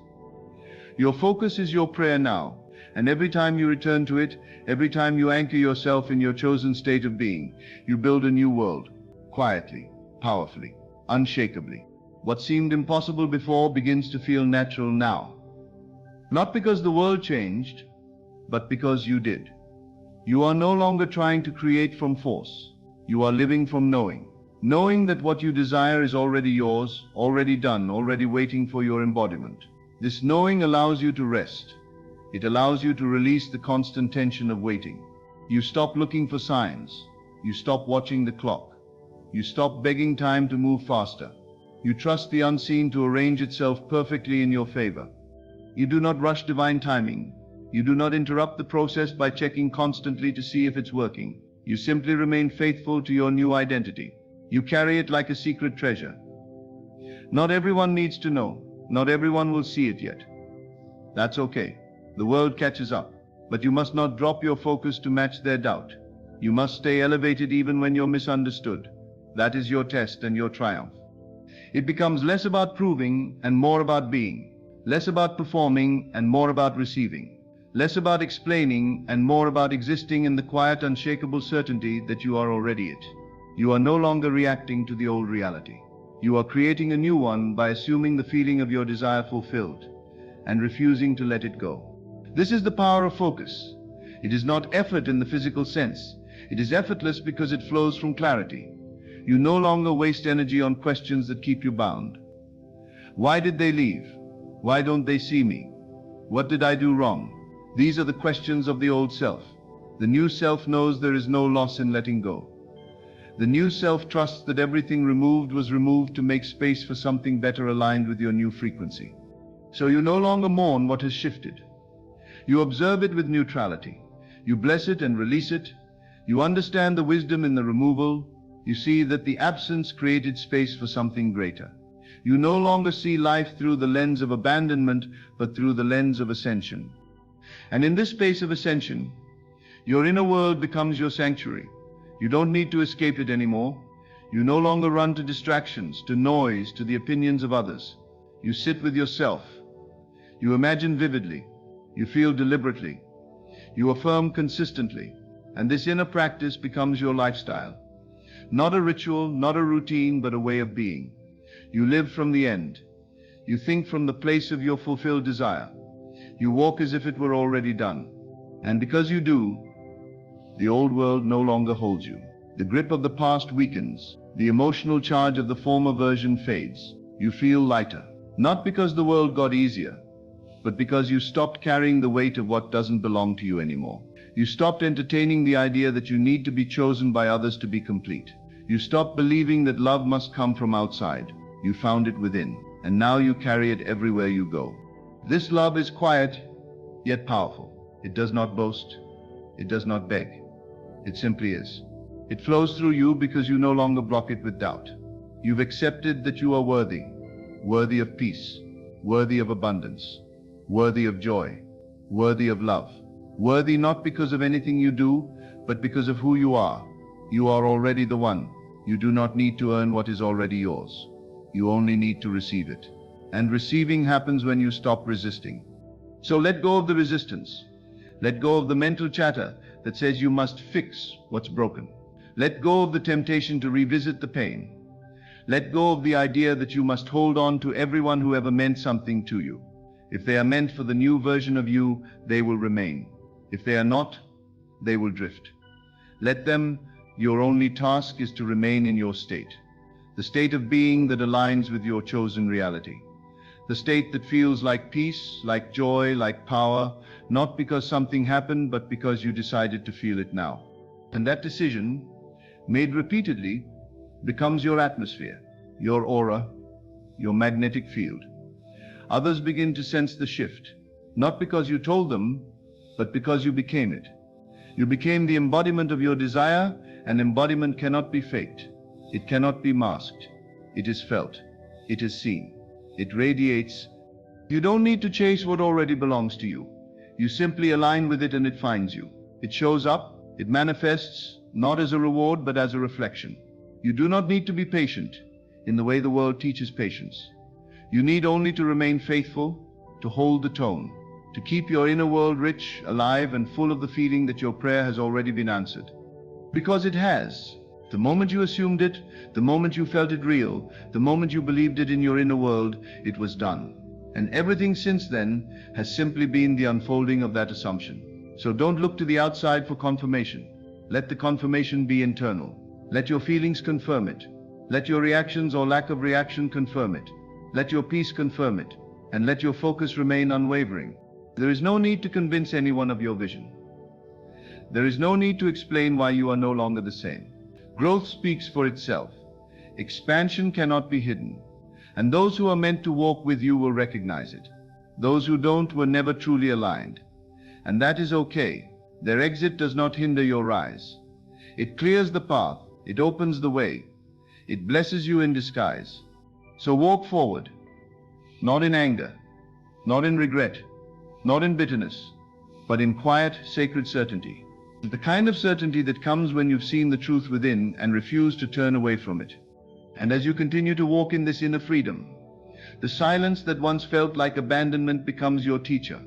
Your focus is your prayer now, and every time you return to it, every time you anchor yourself in your chosen state of being, you build a new world, quietly, powerfully, unshakably. What seemed impossible before begins to feel natural now. Not because the world changed, but because you did. You are no longer trying to create from force. You are living from knowing. Knowing that what you desire is already yours, already done, already waiting for your embodiment. This knowing allows you to rest. It allows you to release the constant tension of waiting. You stop looking for signs. You stop watching the clock. You stop begging time to move faster. You trust the unseen to arrange itself perfectly in your favor. You do not rush divine timing. You do not interrupt the process by checking constantly to see if it's working. You simply remain faithful to your new identity. You carry it like a secret treasure. Not everyone needs to know. Not everyone will see it yet. That's okay. The world catches up. But you must not drop your focus to match their doubt. You must stay elevated even when you're misunderstood. That is your test and your triumph. It becomes less about proving and more about being. Less about performing and more about receiving. Less about explaining and more about existing in the quiet, unshakable certainty that you are already it. You are no longer reacting to the old reality. You are creating a new one by assuming the feeling of your desire fulfilled and refusing to let it go. This is the power of focus. It is not effort in the physical sense. It is effortless because it flows from clarity. You no longer waste energy on questions that keep you bound. Why did they leave? Why don't they see me? What did I do wrong? These are the questions of the old self. The new self knows there is no loss in letting go. The new self trusts that everything removed was removed to make space for something better aligned with your new frequency. So you no longer mourn what has shifted. You observe it with neutrality. You bless it and release it. You understand the wisdom in the removal. You see that the absence created space for something greater. You no longer see life through the lens of abandonment, but through the lens of ascension. And in this space of ascension, your inner world becomes your sanctuary. You don't need to escape it anymore. You no longer run to distractions, to noise, to the opinions of others. You sit with yourself. You imagine vividly. You feel deliberately. You affirm consistently. And this inner practice becomes your lifestyle. Not a ritual, not a routine, but a way of being. You live from the end. You think from the place of your fulfilled desire. You walk as if it were already done. And because you do, the old world no longer holds you. The grip of the past weakens. The emotional charge of the former version fades. You feel lighter. Not because the world got easier, but because you stopped carrying the weight of what doesn't belong to you anymore. You stopped entertaining the idea that you need to be chosen by others to be complete. You stopped believing that love must come from outside. You found it within, and now you carry it everywhere you go. This love is quiet, yet powerful. It does not boast. It does not beg. It simply is. It flows through you because you no longer block it with doubt. You've accepted that you are worthy. Worthy of peace. Worthy of abundance. Worthy of joy. Worthy of love. Worthy not because of anything you do, but because of who you are. You are already the one. You do not need to earn what is already yours. You only need to receive it. And receiving happens when you stop resisting. So let go of the resistance. Let go of the mental chatter that says you must fix what's broken. Let go of the temptation to revisit the pain. Let go of the idea that you must hold on to everyone who ever meant something to you. If they are meant for the new version of you, they will remain. If they are not, they will drift. Let them. Your only task is to remain in your state. The state of being that aligns with your chosen reality. The state that feels like peace, like joy, like power, not because something happened, but because you decided to feel it now. And that decision, made repeatedly, becomes your atmosphere, your aura, your magnetic field. Others begin to sense the shift, not because you told them, but because you became it. You became the embodiment of your desire, and embodiment cannot be faked. It cannot be masked. It is felt. It is seen. It radiates. You don't need to chase what already belongs to you. You simply align with it and it finds you. It shows up, it manifests, not as a reward but as a reflection. You do not need to be patient in the way the world teaches patience. You need only to remain faithful, to hold the tone, to keep your inner world rich, alive, and full of the feeling that your prayer has already been answered. Because it has. The moment you assumed it, the moment you felt it real, the moment you believed it in your inner world, it was done. And everything since then has simply been the unfolding of that assumption. So don't look to the outside for confirmation. Let the confirmation be internal. Let your feelings confirm it. Let your reactions or lack of reaction confirm it. Let your peace confirm it. And let your focus remain unwavering. There is no need to convince anyone of your vision. There is no need to explain why you are no longer the same. Growth speaks for itself. Expansion cannot be hidden. And those who are meant to walk with you will recognize it. Those who don't were never truly aligned. And that is okay. Their exit does not hinder your rise. It clears the path. It opens the way. It blesses you in disguise. So walk forward. Not in anger. Not in regret. Not in bitterness. But in quiet, sacred certainty. The kind of certainty that comes when you've seen the truth within and refuse to turn away from it. And as you continue to walk in this inner freedom, the silence that once felt like abandonment becomes your teacher.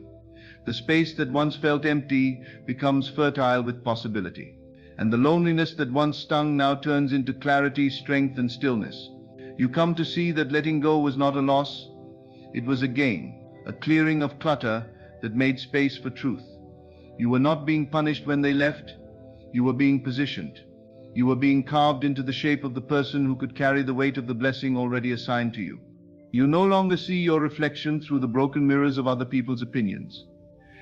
The space that once felt empty becomes fertile with possibility. And the loneliness that once stung now turns into clarity, strength, and stillness. You come to see that letting go was not a loss. It was a gain, a clearing of clutter that made space for truth. You were not being punished when they left. You were being positioned. You were being carved into the shape of the person who could carry the weight of the blessing already assigned to you. You no longer see your reflection through the broken mirrors of other people's opinions.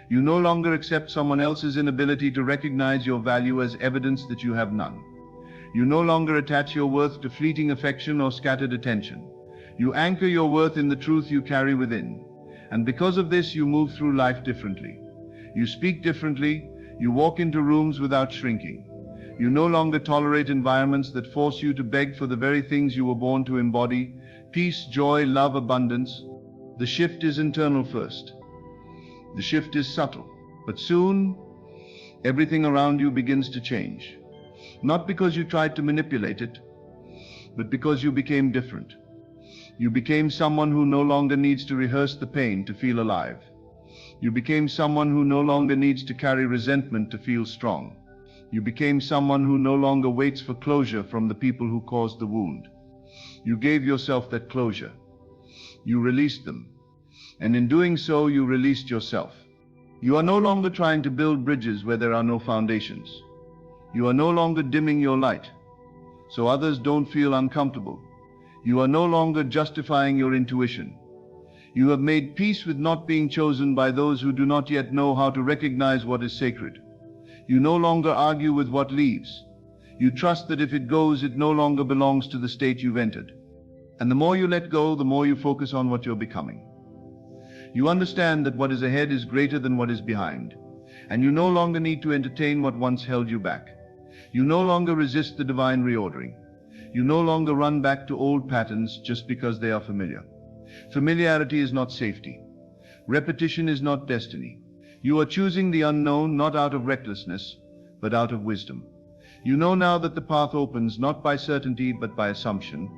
You no longer accept someone else's inability to recognize your value as evidence that you have none. You no longer attach your worth to fleeting affection or scattered attention. You anchor your worth in the truth you carry within. And because of this, you move through life differently. You speak differently. You walk into rooms without shrinking. You no longer tolerate environments that force you to beg for the very things you were born to embody: peace, joy, love, abundance. The shift is internal first. The shift is subtle, but soon everything around you begins to change. Not because you tried to manipulate it, but because you became different. You became someone who no longer needs to rehearse the pain to feel alive. You became someone who no longer needs to carry resentment to feel strong. You became someone who no longer waits for closure from the people who caused the wound. You gave yourself that closure. You released them. And in doing so, you released yourself. You are no longer trying to build bridges where there are no foundations. You are no longer dimming your light so others don't feel uncomfortable. You are no longer justifying your intuition. You have made peace with not being chosen by those who do not yet know how to recognize what is sacred. You no longer argue with what leaves. You trust that if it goes, it no longer belongs to the state you've entered. And the more you let go, the more you focus on what you're becoming. You understand that what is ahead is greater than what is behind. And you no longer need to entertain what once held you back. You no longer resist the divine reordering. You no longer run back to old patterns just because they are familiar. Familiarity is not safety. Repetition is not destiny. You are choosing the unknown not out of recklessness, but out of wisdom. You know now that the path opens not by certainty, but by assumption,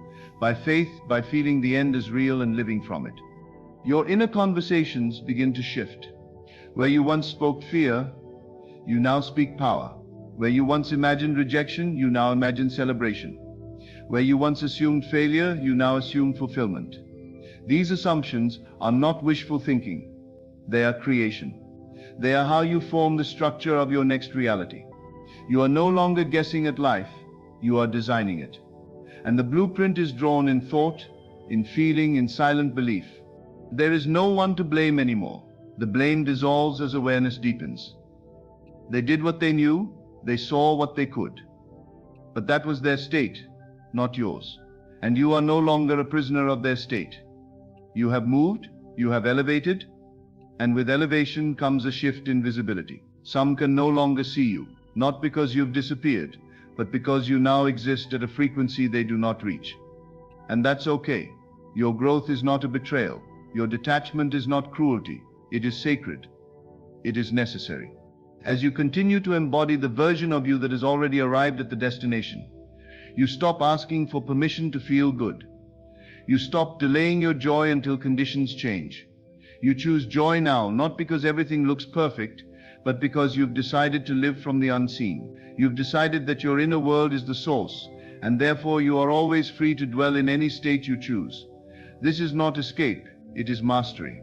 by faith, by feeling the end is real and living from it. Your inner conversations begin to shift. Where you once spoke fear, you now speak power. Where you once imagined rejection, you now imagine celebration. Where you once assumed failure, you now assume fulfillment. These assumptions are not wishful thinking. They are creation. They are how you form the structure of your next reality. You are no longer guessing at life, you are designing it. And the blueprint is drawn in thought, in feeling, in silent belief. There is no one to blame anymore. The blame dissolves as awareness deepens. They did what they knew, they saw what they could. But that was their state, not yours. And you are no longer a prisoner of their state. You have moved, you have elevated, and with elevation comes a shift in visibility. Some can no longer see you, not because you've disappeared, but because you now exist at a frequency they do not reach. And that's okay. Your growth is not a betrayal. Your detachment is not cruelty. It is sacred. It is necessary. As you continue to embody the version of you that has already arrived at the destination, you stop asking for permission to feel good. You stop delaying your joy until conditions change. You choose joy now, not because everything looks perfect, but because you've decided to live from the unseen. You've decided that your inner world is the source, and therefore you are always free to dwell in any state you choose. This is not escape, it is mastery.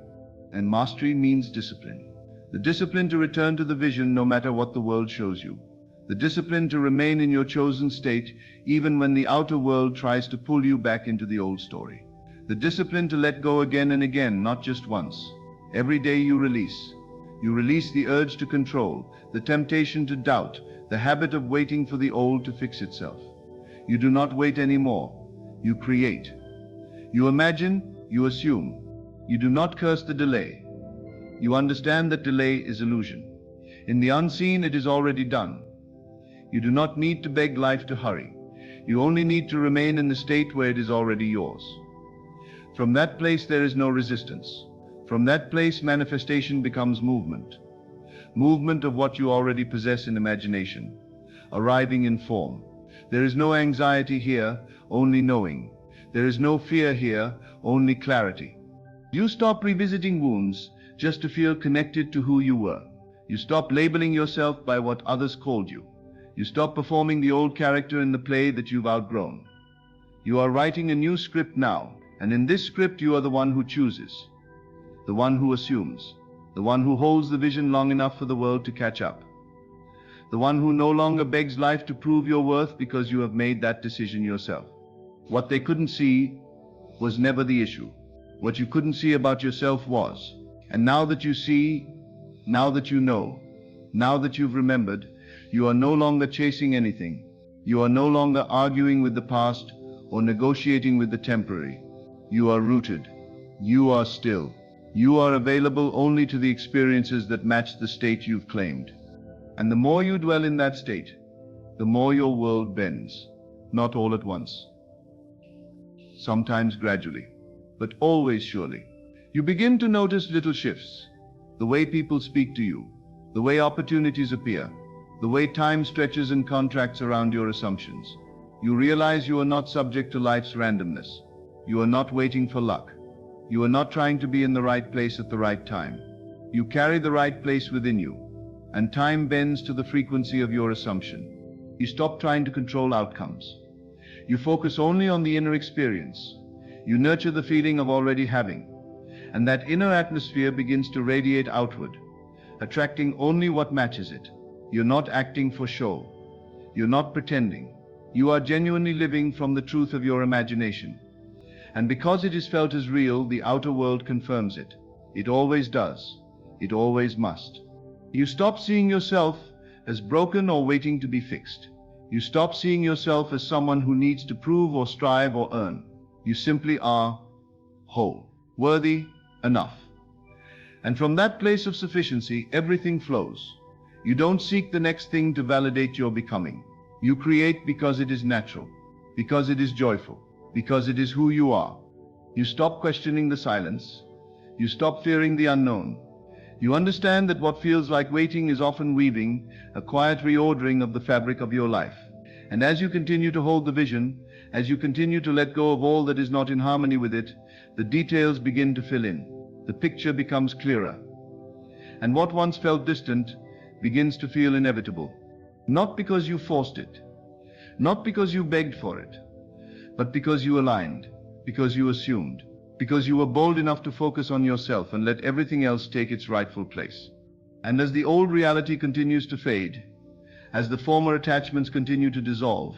And mastery means discipline. The discipline to return to the vision no matter what the world shows you. The discipline to remain in your chosen state even when the outer world tries to pull you back into the old story. The discipline to let go again and again, not just once. Every day you release. You release the urge to control, the temptation to doubt, the habit of waiting for the old to fix itself. You do not wait anymore. You create. You imagine, you assume. You do not curse the delay. You understand that delay is illusion. In the unseen, it is already done. You do not need to beg life to hurry. You only need to remain in the state where it is already yours. From that place there is no resistance. From that place manifestation becomes movement. Movement of what you already possess in imagination, arriving in form. There is no anxiety here, only knowing. There is no fear here, only clarity. You stop revisiting wounds just to feel connected to who you were. You stop labeling yourself by what others called you. You stop performing the old character in the play that you've outgrown. You are writing a new script now, and in this script you are the one who chooses, the one who assumes, the one who holds the vision long enough for the world to catch up, the one who no longer begs life to prove your worth because you have made that decision yourself. What they couldn't see was never the issue. What you couldn't see about yourself was. And now that you see, now that you know, now that you've remembered, you are no longer chasing anything. You are no longer arguing with the past or negotiating with the temporary. You are rooted. You are still. You are available only to the experiences that match the state you've claimed. And the more you dwell in that state, the more your world bends. Not all at once. Sometimes gradually, but always surely. You begin to notice little shifts. The way people speak to you, the way opportunities appear, the way time stretches and contracts around your assumptions. You realize you are not subject to life's randomness. You are not waiting for luck. You are not trying to be in the right place at the right time. You carry the right place within you, and time bends to the frequency of your assumption. You stop trying to control outcomes. You focus only on the inner experience. You nurture the feeling of already having, and that inner atmosphere begins to radiate outward, attracting only what matches it. You're not acting for show. You're not pretending. You are genuinely living from the truth of your imagination. And because it is felt as real, the outer world confirms it. It always does. It always must. You stop seeing yourself as broken or waiting to be fixed. You stop seeing yourself as someone who needs to prove or strive or earn. You simply are whole, worthy, enough. And from that place of sufficiency, everything flows. You don't seek the next thing to validate your becoming. You create because it is natural, because it is joyful, because it is who you are. You stop questioning the silence. You stop fearing the unknown. You understand that what feels like waiting is often weaving a quiet reordering of the fabric of your life. And as you continue to hold the vision, as you continue to let go of all that is not in harmony with it, the details begin to fill in. The picture becomes clearer. And what once felt distant begins to feel inevitable. Not because you forced it, not because you begged for it, but because you aligned, because you assumed, because you were bold enough to focus on yourself and let everything else take its rightful place. And as the old reality continues to fade, as the former attachments continue to dissolve,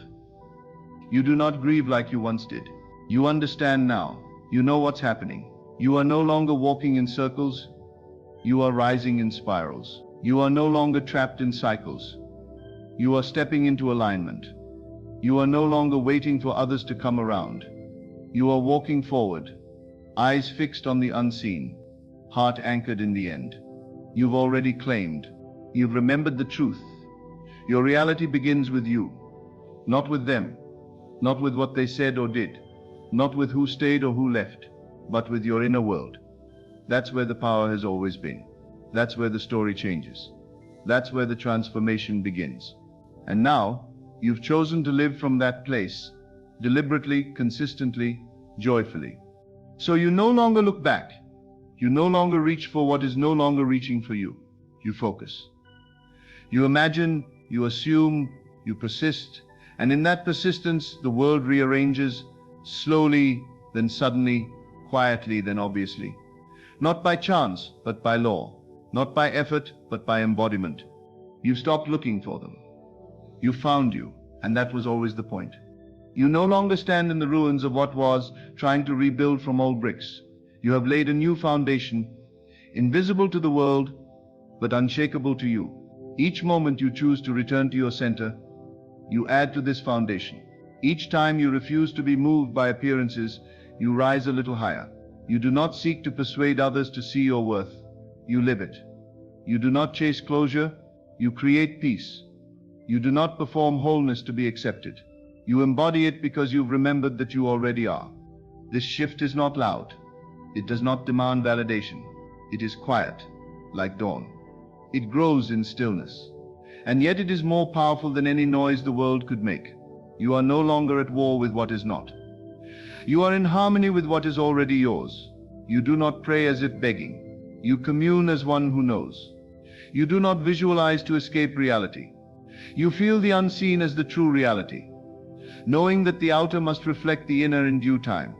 you do not grieve like you once did. You understand now. You know what's happening. You are no longer walking in circles. You are rising in spirals. You are no longer trapped in cycles. You are stepping into alignment. You are no longer waiting for others to come around. You are walking forward, eyes fixed on the unseen, heart anchored in the end. You've already claimed. You've remembered the truth. Your reality begins with you, not with them, not with what they said or did, not with who stayed or who left, but with your inner world. That's where the power has always been. That's where the story changes. That's where the transformation begins. And now, you've chosen to live from that place, deliberately, consistently, joyfully. So you no longer look back. You no longer reach for what is no longer reaching for you. You focus. You imagine, you assume, you persist, and in that persistence, the world rearranges, slowly, then suddenly, quietly, then obviously. Not by chance, but by law. Not by effort, but by embodiment. You stopped looking for them. You found you, and that was always the point. You no longer stand in the ruins of what was, trying to rebuild from old bricks. You have laid a new foundation, invisible to the world, but unshakable to you. Each moment you choose to return to your center, you add to this foundation. Each time you refuse to be moved by appearances, you rise a little higher. You do not seek to persuade others to see your worth. You live it. You do not chase closure, you create peace. You do not perform wholeness to be accepted. You embody it because you've remembered that you already are. This shift is not loud. It does not demand validation. It is quiet, like dawn. It grows in stillness. And yet it is more powerful than any noise the world could make. You are no longer at war with what is not. You are in harmony with what is already yours. You do not pray as if begging. You commune as one who knows. You do not visualize to escape reality. You feel the unseen as the true reality, knowing that the outer must reflect the inner in due time.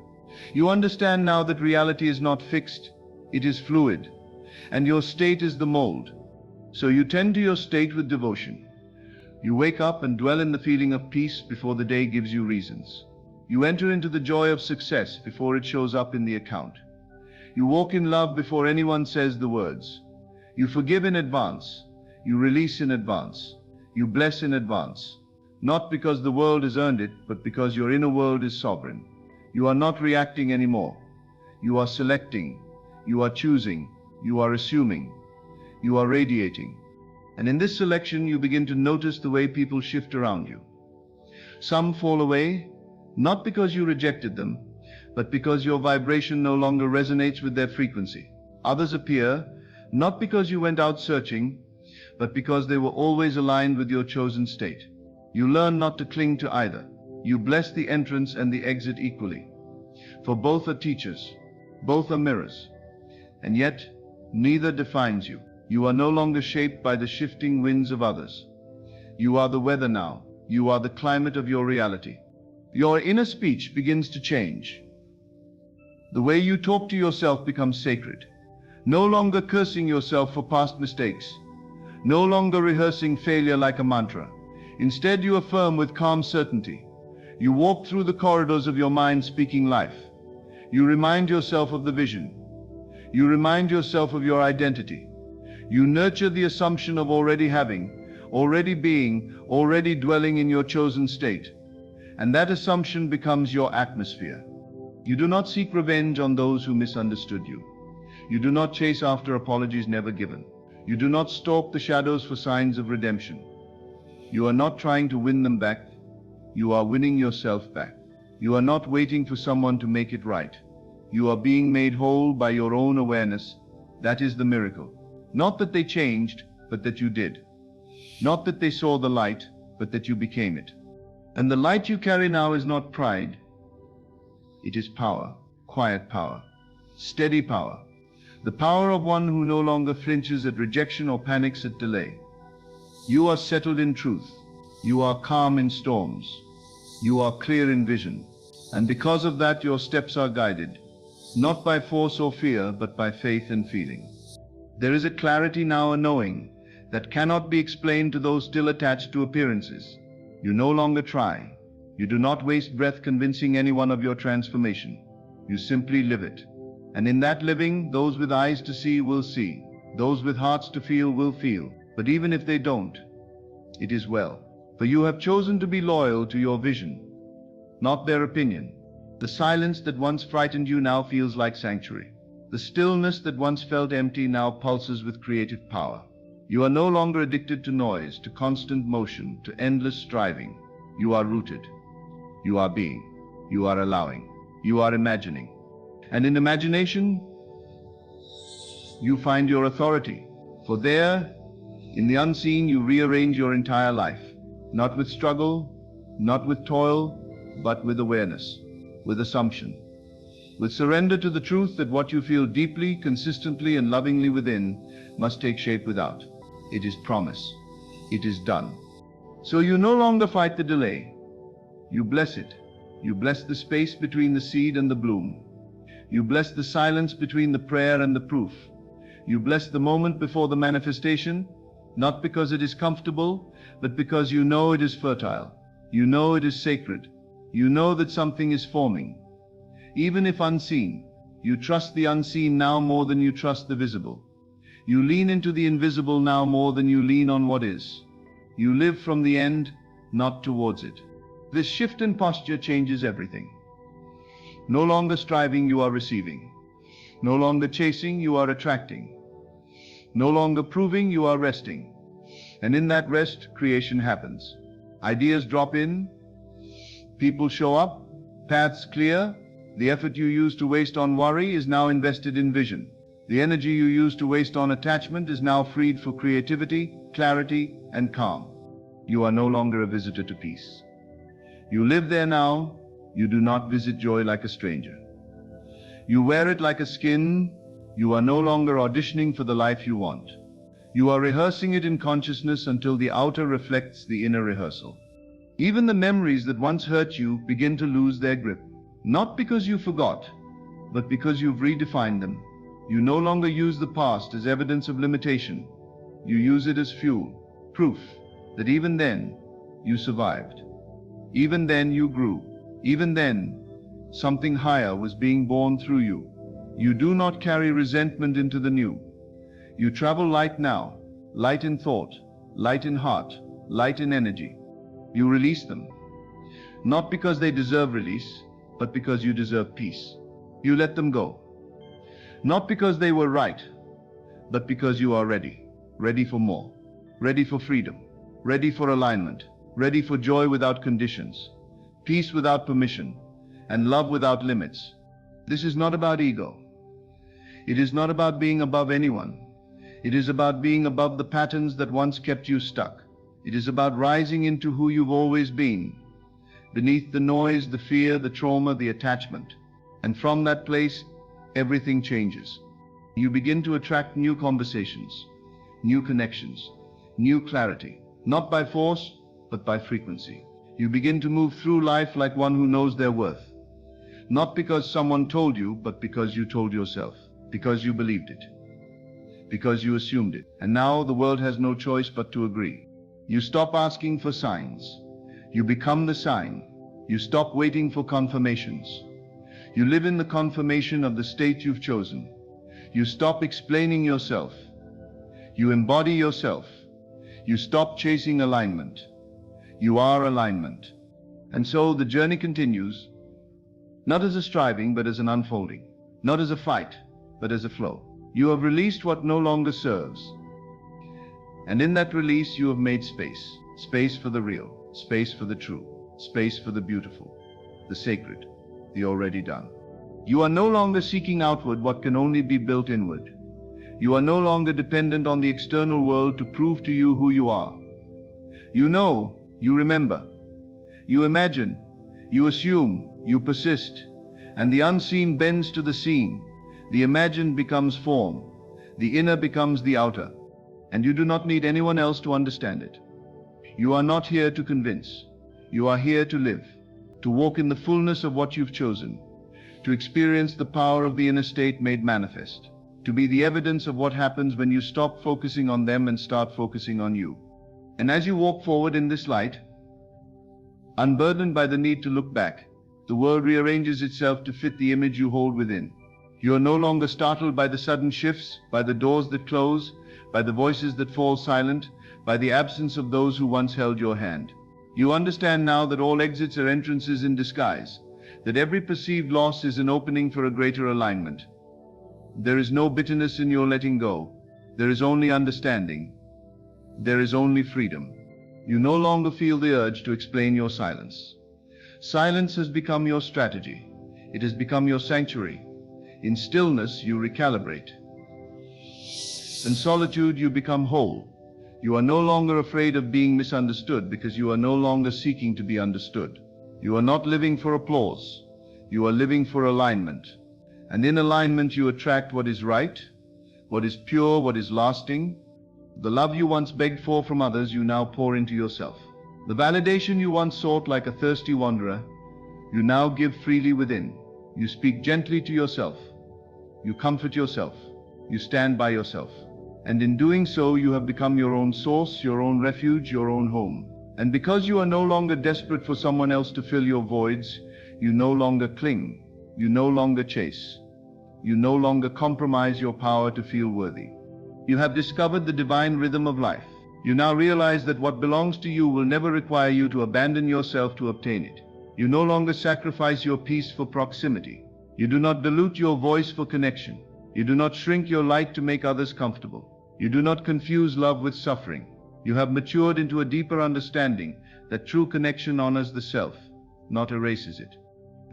You understand now that reality is not fixed, it is fluid, and your state is the mold. So you tend to your state with devotion. You wake up and dwell in the feeling of peace before the day gives you reasons. You enter into the joy of success before it shows up in the account. You walk in love before anyone says the words. You forgive in advance. You release in advance. You bless in advance. Not because the world has earned it, but because your inner world is sovereign. You are not reacting anymore. You are selecting. You are choosing. You are assuming. You are radiating. And in this selection, you begin to notice the way people shift around you. Some fall away, not because you rejected them, but because your vibration no longer resonates with their frequency. Others appear, not because you went out searching, but because they were always aligned with your chosen state. You learn not to cling to either. You bless the entrance and the exit equally. For both are teachers, both are mirrors. And yet, neither defines you. You are no longer shaped by the shifting winds of others. You are the weather now. You are the climate of your reality. Your inner speech begins to change. The way you talk to yourself becomes sacred. No longer cursing yourself for past mistakes. No longer rehearsing failure like a mantra. Instead, you affirm with calm certainty. You walk through the corridors of your mind speaking life. You remind yourself of the vision. You remind yourself of your identity. You nurture the assumption of already having, already being, already dwelling in your chosen state. And that assumption becomes your atmosphere. You do not seek revenge on those who misunderstood you. You do not chase after apologies never given. You do not stalk the shadows for signs of redemption. You are not trying to win them back. You are winning yourself back. You are not waiting for someone to make it right. You are being made whole by your own awareness. That is the miracle. Not that they changed, but that you did. Not that they saw the light, but that you became it. And the light you carry now is not pride. It is power, quiet power, steady power. The power of one who no longer flinches at rejection or panics at delay. You are settled in truth. You are calm in storms. You are clear in vision. And because of that, your steps are guided, not by force or fear, but by faith and feeling. There is a clarity now, a knowing, that cannot be explained to those still attached to appearances. You no longer try. You do not waste breath convincing anyone of your transformation. You simply live it. And in that living, those with eyes to see will see. Those with hearts to feel will feel. But even if they don't, it is well. For you have chosen to be loyal to your vision, not their opinion. The silence that once frightened you now feels like sanctuary. The stillness that once felt empty now pulses with creative power. You are no longer addicted to noise, to constant motion, to endless striving. You are rooted. You are being. You are allowing. You are imagining. And in imagination, you find your authority. For there, in the unseen, you rearrange your entire life. Not with struggle, not with toil, but with awareness, with assumption, with surrender to the truth that what you feel deeply, consistently, and lovingly within must take shape without. It is promise. It is done. So you no longer fight the delay. You bless it. You bless the space between the seed and the bloom. You bless the silence between the prayer and the proof. You bless the moment before the manifestation, not because it is comfortable, but because you know it is fertile. You know it is sacred. You know that something is forming. Even if unseen, you trust the unseen now more than you trust the visible. You lean into the invisible now more than you lean on what is. You live from the end, not towards it. This shift in posture changes everything. No longer striving, you are receiving. No longer chasing, you are attracting. No longer proving, you are resting. And in that rest, creation happens. Ideas drop in, people show up, paths clear. The effort you used to waste on worry is now invested in vision. The energy you used to waste on attachment is now freed for creativity, clarity, and calm. You are no longer a visitor to peace. You live there now. You do not visit joy like a stranger. You wear it like a skin. You are no longer auditioning for the life you want. You are rehearsing it in consciousness until the outer reflects the inner rehearsal. Even the memories that once hurt you begin to lose their grip. Not because you forgot, but because you've redefined them. You no longer use the past as evidence of limitation. You use it as fuel, proof that even then you survived. Even then you grew. Even then something higher was being born through you. You do not carry resentment into the new. You travel light now, light in thought, light in heart, light in energy. You release them, not because they deserve release, but because you deserve peace. You let them go, not because they were right, but because you are ready. Ready for more, ready for freedom, ready for alignment, ready for joy without conditions, peace without permission, and love without limits. This is not about ego. It is not about being above anyone. It is about being above the patterns that once kept you stuck. It is about rising into who you've always been, beneath the noise, the fear, the trauma, the attachment. And from that place, everything changes. You begin to attract new conversations, new connections, new clarity, not by force, but by frequency. You begin to move through life like one who knows their worth, not because someone told you, but because you told yourself, because you believed it, because you assumed it. And now the world has no choice but to agree. You stop asking for signs. You become the sign. You stop waiting for confirmations. You live in the confirmation of the state you've chosen. You stop explaining yourself. You embody yourself. You stop chasing alignment. You are alignment. And so the journey continues, not as a striving, but as an unfolding. Not as a fight, but as a flow. You have released what no longer serves. And in that release, you have made space. Space for the real, space for the true, space for the beautiful, the sacred, the already done. You are no longer seeking outward what can only be built inward. You are no longer dependent on the external world to prove to you who you are. You know, you remember, you imagine, you assume, you persist, and the unseen bends to the seen. The imagined becomes form, the inner becomes the outer, and you do not need anyone else to understand it. You are not here to convince. You are here to live, to walk in the fullness of what you've chosen, to experience the power of the inner state made manifest, to be the evidence of what happens when you stop focusing on them and start focusing on you. And as you walk forward in this light, unburdened by the need to look back, the world rearranges itself to fit the image you hold within. You are no longer startled by the sudden shifts, by the doors that close, by the voices that fall silent, by the absence of those who once held your hand. You understand now that all exits are entrances in disguise, that every perceived loss is an opening for a greater alignment. There is no bitterness in your letting go. There is only understanding. There is only freedom. You no longer feel the urge to explain your silence. Silence has become your strategy. It has become your sanctuary. In stillness, you recalibrate. In solitude, you become whole. You are no longer afraid of being misunderstood because you are no longer seeking to be understood. You are not living for applause. You are living for alignment. And in alignment, you attract what is right, what is pure, what is lasting. The love you once begged for from others, you now pour into yourself. The validation you once sought like a thirsty wanderer, you now give freely within. You speak gently to yourself. You comfort yourself. You stand by yourself. And in doing so, you have become your own source, your own refuge, your own home. And because you are no longer desperate for someone else to fill your voids, you no longer cling. You no longer chase. You no longer compromise your power to feel worthy. You have discovered the divine rhythm of life. You now realize that what belongs to you will never require you to abandon yourself to obtain it. You no longer sacrifice your peace for proximity. You do not dilute your voice for connection. You do not shrink your light to make others comfortable. You do not confuse love with suffering. You have matured into a deeper understanding that true connection honors the self, not erases it.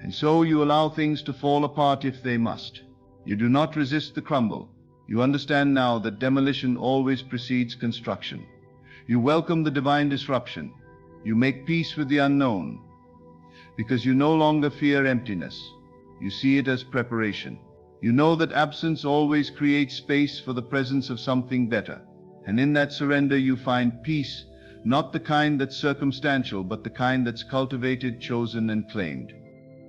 And so you allow things to fall apart if they must. You do not resist the crumble. You understand now that demolition always precedes construction. You welcome the divine disruption. You make peace with the unknown. Because you no longer fear emptiness. You see it as preparation. You know that absence always creates space for the presence of something better. And in that surrender you find peace, not the kind that's circumstantial, but the kind that's cultivated, chosen, and claimed.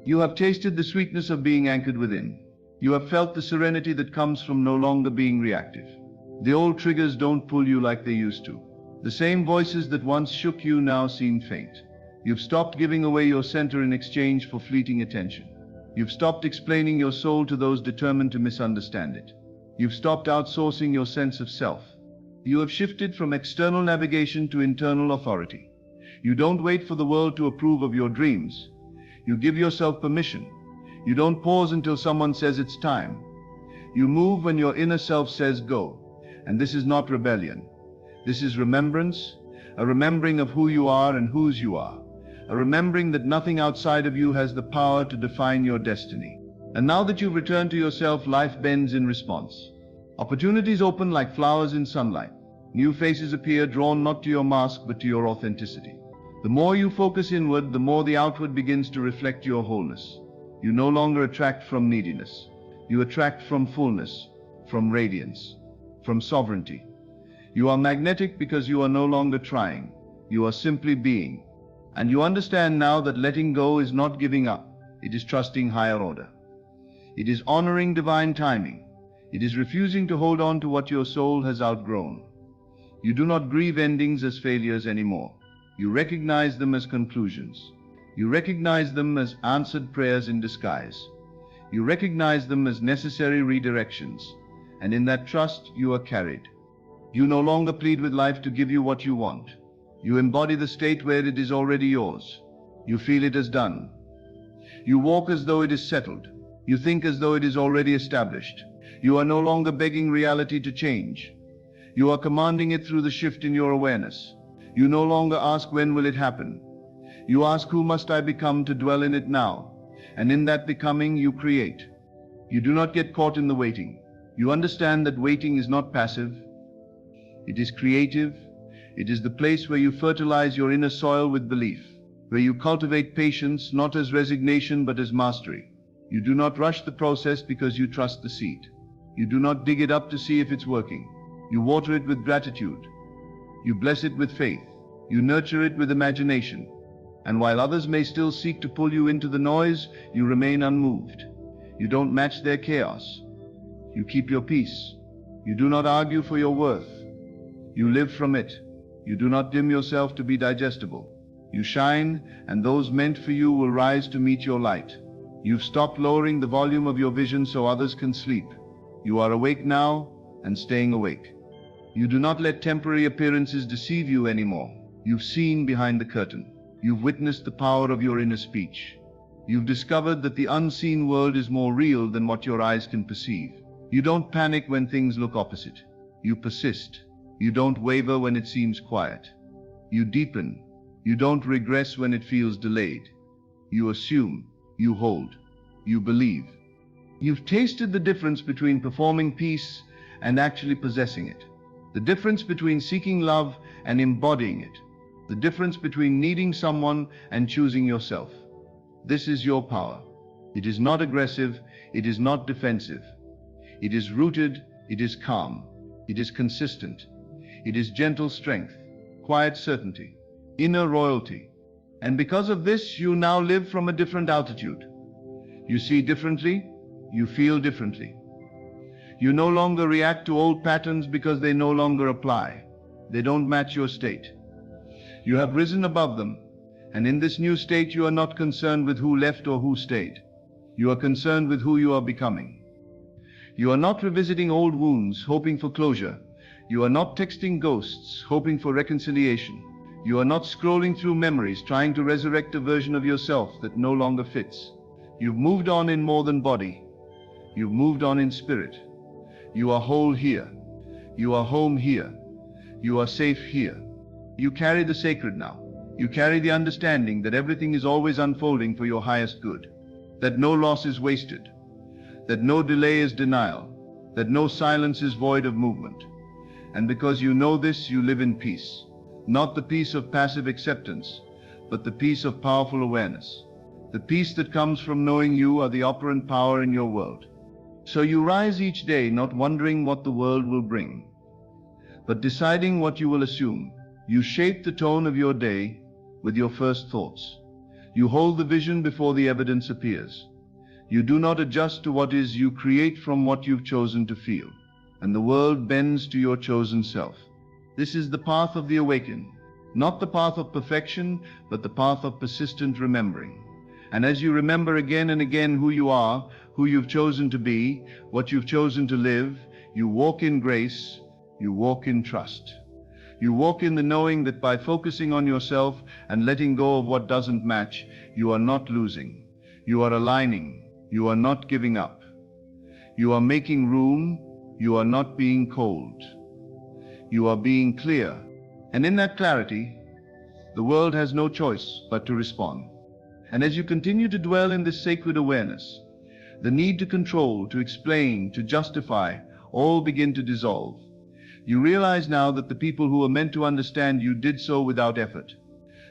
You have tasted the sweetness of being anchored within. You have felt the serenity that comes from no longer being reactive. The old triggers don't pull you like they used to. The same voices that once shook you now seem faint. You've stopped giving away your center in exchange for fleeting attention. You've stopped explaining your soul to those determined to misunderstand it. You've stopped outsourcing your sense of self. You have shifted from external navigation to internal authority. You don't wait for the world to approve of your dreams. You give yourself permission. You don't pause until someone says it's time. You move when your inner self says go. And this is not rebellion. This is remembrance, a remembering of who you are and whose you are. A remembering that nothing outside of you has the power to define your destiny. And now that you've returned to yourself, life bends in response. Opportunities open like flowers in sunlight. New faces appear, drawn not to your mask but to your authenticity. The more you focus inward, the more the outward begins to reflect your wholeness. You no longer attract from neediness. You attract from fullness, from radiance, from sovereignty. You are magnetic because you are no longer trying. You are simply being. And you understand now that letting go is not giving up. It is trusting higher order. It is honoring divine timing. It is refusing to hold on to what your soul has outgrown. You do not grieve endings as failures anymore. You recognize them as conclusions. You recognize them as answered prayers in disguise. You recognize them as necessary redirections. And in that trust, you are carried. You no longer plead with life to give you what you want. You embody the state where it is already yours. You feel it as done. You walk as though it is settled. You think as though it is already established. You are no longer begging reality to change. You are commanding it through the shift in your awareness. You no longer ask when will it happen. You ask who must I become to dwell in it now. And in that becoming you create. You do not get caught in the waiting. You understand that waiting is not passive. It is creative. It is the place where you fertilize your inner soil with belief, where you cultivate patience not as resignation but as mastery. You do not rush the process because you trust the seed. You do not dig it up to see if it's working. You water it with gratitude. You bless it with faith. You nurture it with imagination. And while others may still seek to pull you into the noise, you remain unmoved. You don't match their chaos. You keep your peace. You do not argue for your worth. You live from it. You do not dim yourself to be digestible. You shine, and those meant for you will rise to meet your light. You've stopped lowering the volume of your vision so others can sleep. You are awake now, and staying awake. You do not let temporary appearances deceive you anymore. You've seen behind the curtain. You've witnessed the power of your inner speech. You've discovered that the unseen world is more real than what your eyes can perceive. You don't panic when things look opposite. You persist. You don't waver when it seems quiet. You deepen. You don't regress when it feels delayed. You assume. You hold. you believe. You've tasted the difference between performing peace and actually possessing it. The difference between seeking love and embodying it. The difference between needing someone and choosing yourself. This is your power. It is not aggressive, it is not defensive. It is rooted, it is calm, it is consistent. It is gentle strength, quiet certainty, inner royalty. And because of this, you now live from a different altitude. You see differently, you feel differently. You no longer react to old patterns because they no longer apply. They don't match your state. You have risen above them, and in this new state you are not concerned with who left or who stayed. You are concerned with who you are becoming. You are not revisiting old wounds, hoping for closure. You are not texting ghosts, hoping for reconciliation. You are not scrolling through memories, trying to resurrect a version of yourself that no longer fits. You've moved on in more than body. You've moved on in spirit. You are whole here. You are home here. You are safe here. You carry the sacred now. You carry the understanding that everything is always unfolding for your highest good. That no loss is wasted. That no delay is denial. That no silence is void of movement. And because you know this, you live in peace. Not the peace of passive acceptance, but the peace of powerful awareness. The peace that comes from knowing you are the operant power in your world. So you rise each day not wondering what the world will bring, but deciding what you will assume. You shape the tone of your day with your first thoughts. You hold the vision before the evidence appears. You do not adjust to what is, you create from what you've chosen to feel. And the world bends to your chosen self. This is the path of the awaken, not the path of perfection, but the path of persistent remembering. And as you remember again and again who you are, who you've chosen to be, what you've chosen to live, you walk in grace, you walk in trust. You walk in the knowing that by focusing on yourself and letting go of what doesn't match, you are not losing. You are aligning. You are not giving up. You are making room. You are not being cold. You are being clear. And in that clarity, the world has no choice but to respond. And as you continue to dwell in this sacred awareness, the need to control, to explain, to justify, all begin to dissolve. You realize now that the people who were meant to understand you did so without effort.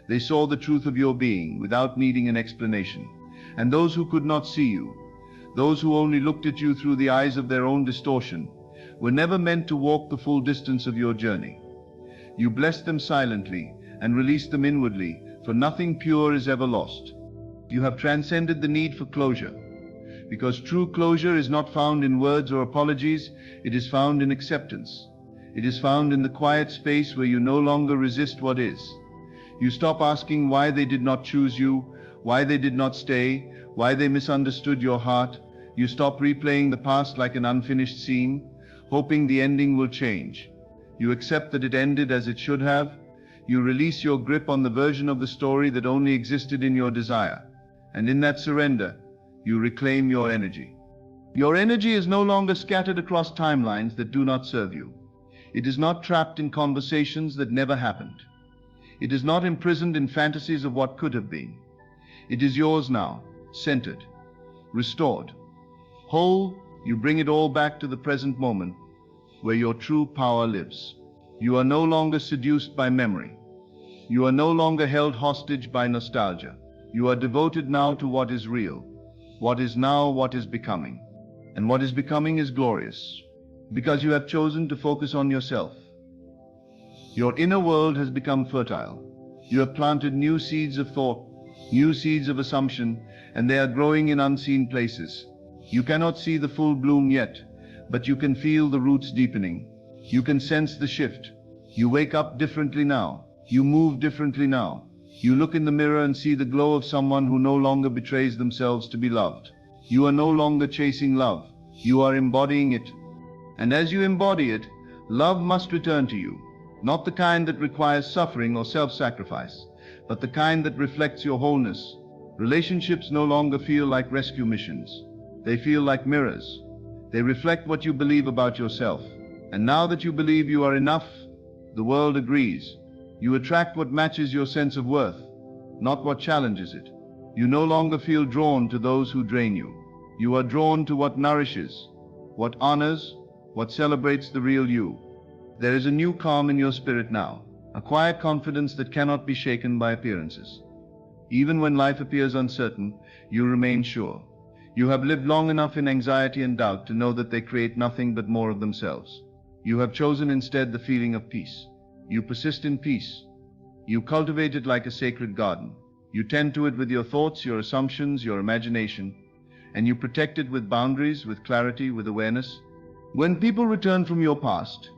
They saw the truth of your being without needing an explanation. And those who could not see you, those who only looked at you through the eyes of their own distortion, were never meant to walk the full distance of your journey. You blessed them silently and released them inwardly, for nothing pure is ever lost. You have transcended the need for closure, because true closure is not found in words or apologies, it is found in acceptance. It is found in the quiet space where you no longer resist what is. You stop asking why they did not choose you, why they did not stay, why they misunderstood your heart. You stop replaying the past like an unfinished scene, hoping the ending will change. You accept that it ended as it should have. You release your grip on the version of the story that only existed in your desire. And in that surrender, you reclaim your energy. Your energy is no longer scattered across timelines that do not serve you. It is not trapped in conversations that never happened. It is not imprisoned in fantasies of what could have been. It is yours now, centered, restored, whole. You bring it all back to the present moment where your true power lives. You are no longer seduced by memory. You are no longer held hostage by nostalgia. You are devoted now to what is real, what is now, what is becoming. And what is becoming is glorious, because you have chosen to focus on yourself. Your inner world has become fertile. You have planted new seeds of thought, new seeds of assumption, and they are growing in unseen places. You cannot see the full bloom yet, but you can feel the roots deepening. You can sense the shift. You wake up differently now. You move differently now. You look in the mirror and see the glow of someone who no longer betrays themselves to be loved. You are no longer chasing love. You are embodying it. And as you embody it, love must return to you. Not the kind that requires suffering or self-sacrifice, but the kind that reflects your wholeness. Relationships no longer feel like rescue missions. They feel like mirrors. They reflect what you believe about yourself. And now that you believe you are enough, the world agrees. You attract what matches your sense of worth, not what challenges it. You no longer feel drawn to those who drain you. You are drawn to what nourishes, what honors, what celebrates the real you. There is a new calm in your spirit now, a quiet confidence that cannot be shaken by appearances. Even when life appears uncertain, you remain sure. You have lived long enough in anxiety and doubt to know that they create nothing but more of themselves. You have chosen instead the feeling of peace. You persist in peace. You cultivate it like a sacred garden. You tend to it with your thoughts, your assumptions, your imagination, and you protect it with boundaries, with clarity, with awareness. When people return from your past,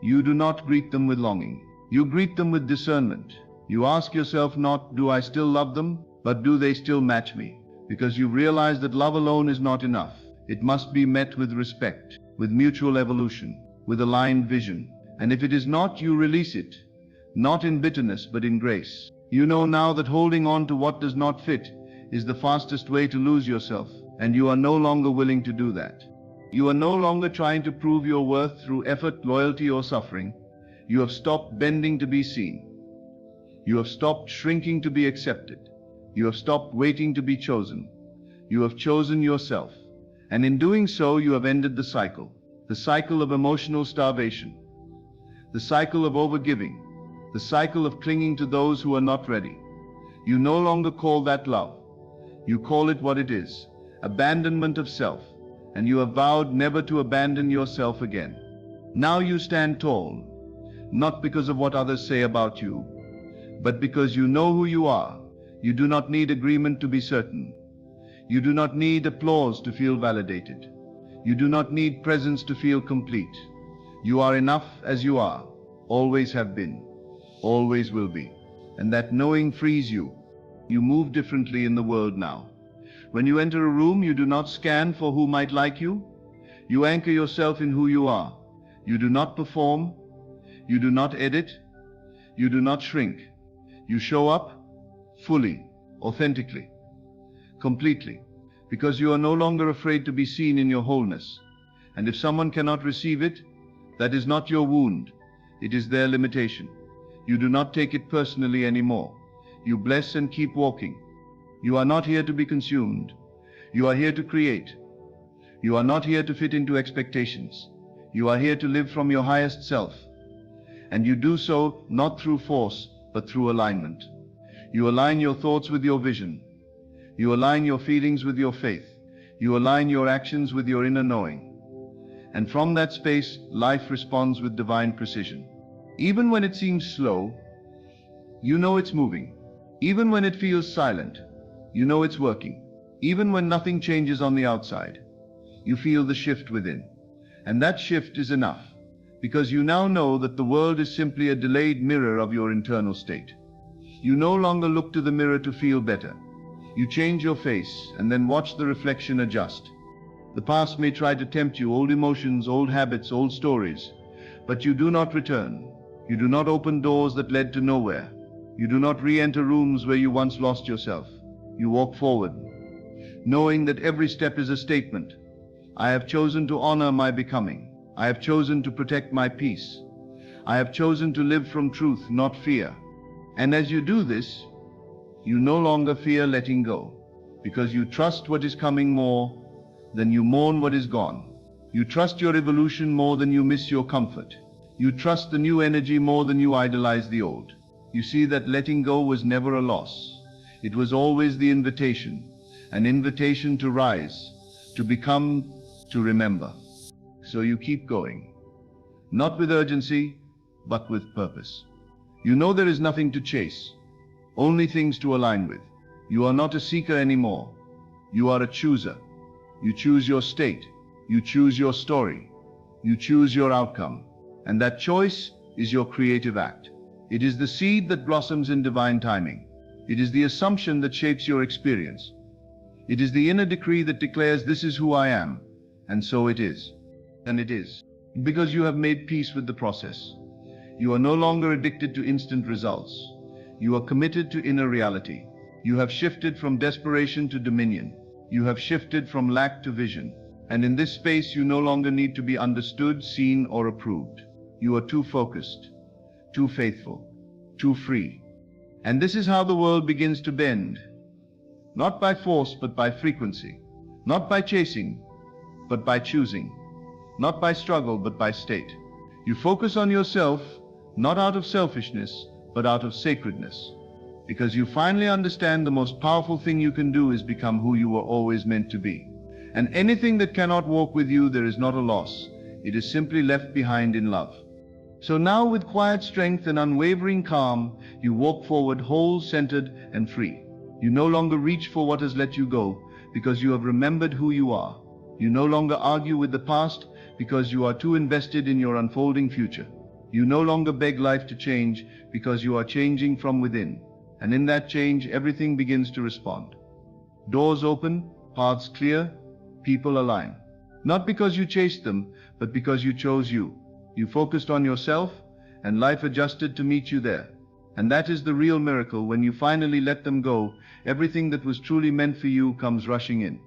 you do not greet them with longing. You greet them with discernment. You ask yourself not, do I still love them, but do they still match me? Because you realize that love alone is not enough. It must be met with respect, with mutual evolution, with aligned vision. And if it is not, you release it, not in bitterness but in grace. You know now that holding on to what does not fit is the fastest way to lose yourself, and you are no longer willing to do that. You are no longer trying to prove your worth through effort, loyalty, or suffering. You have stopped bending to be seen. You have stopped shrinking to be accepted. You have stopped waiting to be chosen. You have chosen yourself. And in doing so, you have ended the cycle of emotional starvation, the cycle of overgiving, the cycle of clinging to those who are not ready. You no longer call that love. You call it what it is, abandonment of self, and you have vowed never to abandon yourself again. Now you stand tall, not because of what others say about you, but because you know who you are. You do not need agreement to be certain. You do not need applause to feel validated. You do not need presence to feel complete. You are enough as you are, always have been, always will be. And that knowing frees you. You move differently in the world now. When you enter a room, you do not scan for who might like you. You anchor yourself in who you are. You do not perform. You do not edit. You do not shrink. You show up fully, authentically, completely, because you are no longer afraid to be seen in your wholeness. And if someone cannot receive it, that is not your wound. It is their limitation. You do not take it personally anymore. You bless and keep walking. You are not here to be consumed. You are here to create. You are not here to fit into expectations. You are here to live from your highest self. And you do so not through force, but through alignment. You align your thoughts with your vision. You align your feelings with your faith. You align your actions with your inner knowing. And from that space, life responds with divine precision. Even when it seems slow, you know it's moving. Even when it feels silent, you know it's working. Even when nothing changes on the outside, you feel the shift within. And that shift is enough, because you now know that the world is simply a delayed mirror of your internal state. You no longer look to the mirror to feel better. You change your face and then watch the reflection adjust. The past may try to tempt you, old emotions, old habits, old stories, but you do not return. You do not open doors that led to nowhere. You do not re-enter rooms where you once lost yourself. You walk forward, knowing that every step is a statement. I have chosen to honor my becoming. I have chosen to protect my peace. I have chosen to live from truth, not fear. And as you do this, you no longer fear letting go, because you trust what is coming more than you mourn what is gone. You trust your evolution more than you miss your comfort. You trust the new energy more than you idolize the old. You see that letting go was never a loss. It was always the invitation, an invitation to rise, to become, to remember. So you keep going, not with urgency, but with purpose. You know there is nothing to chase, only things to align with. You are not a seeker anymore. You are a chooser. You choose your state. You choose your story. You choose your outcome. And that choice is your creative act. It is the seed that blossoms in divine timing. It is the assumption that shapes your experience. It is the inner decree that declares, this is who I am, and so it is. And it is. Because you have made peace with the process. You are no longer addicted to instant results. You are committed to inner reality. You have shifted from desperation to dominion. You have shifted from lack to vision. And in this space, you no longer need to be understood, seen, or approved. You are too focused, too faithful, too free. And this is how the world begins to bend. Not by force, but by frequency. Not by chasing, but by choosing. Not by struggle, but by state. You focus on yourself, not out of selfishness, but out of sacredness. Because you finally understand the most powerful thing you can do is become who you were always meant to be. And anything that cannot walk with you, there is not a loss. It is simply left behind in love. So now, with quiet strength and unwavering calm, you walk forward whole, centered, and free. You no longer reach for what has let you go, because you have remembered who you are. You no longer argue with the past, because you are too invested in your unfolding future. You no longer beg life to change, because you are changing from within. And in that change, everything begins to respond. Doors open, paths clear, people align. Not because you chased them, but because you chose you. You focused on yourself, and life adjusted to meet you there. And that is the real miracle. When you finally let them go, everything that was truly meant for you comes rushing in.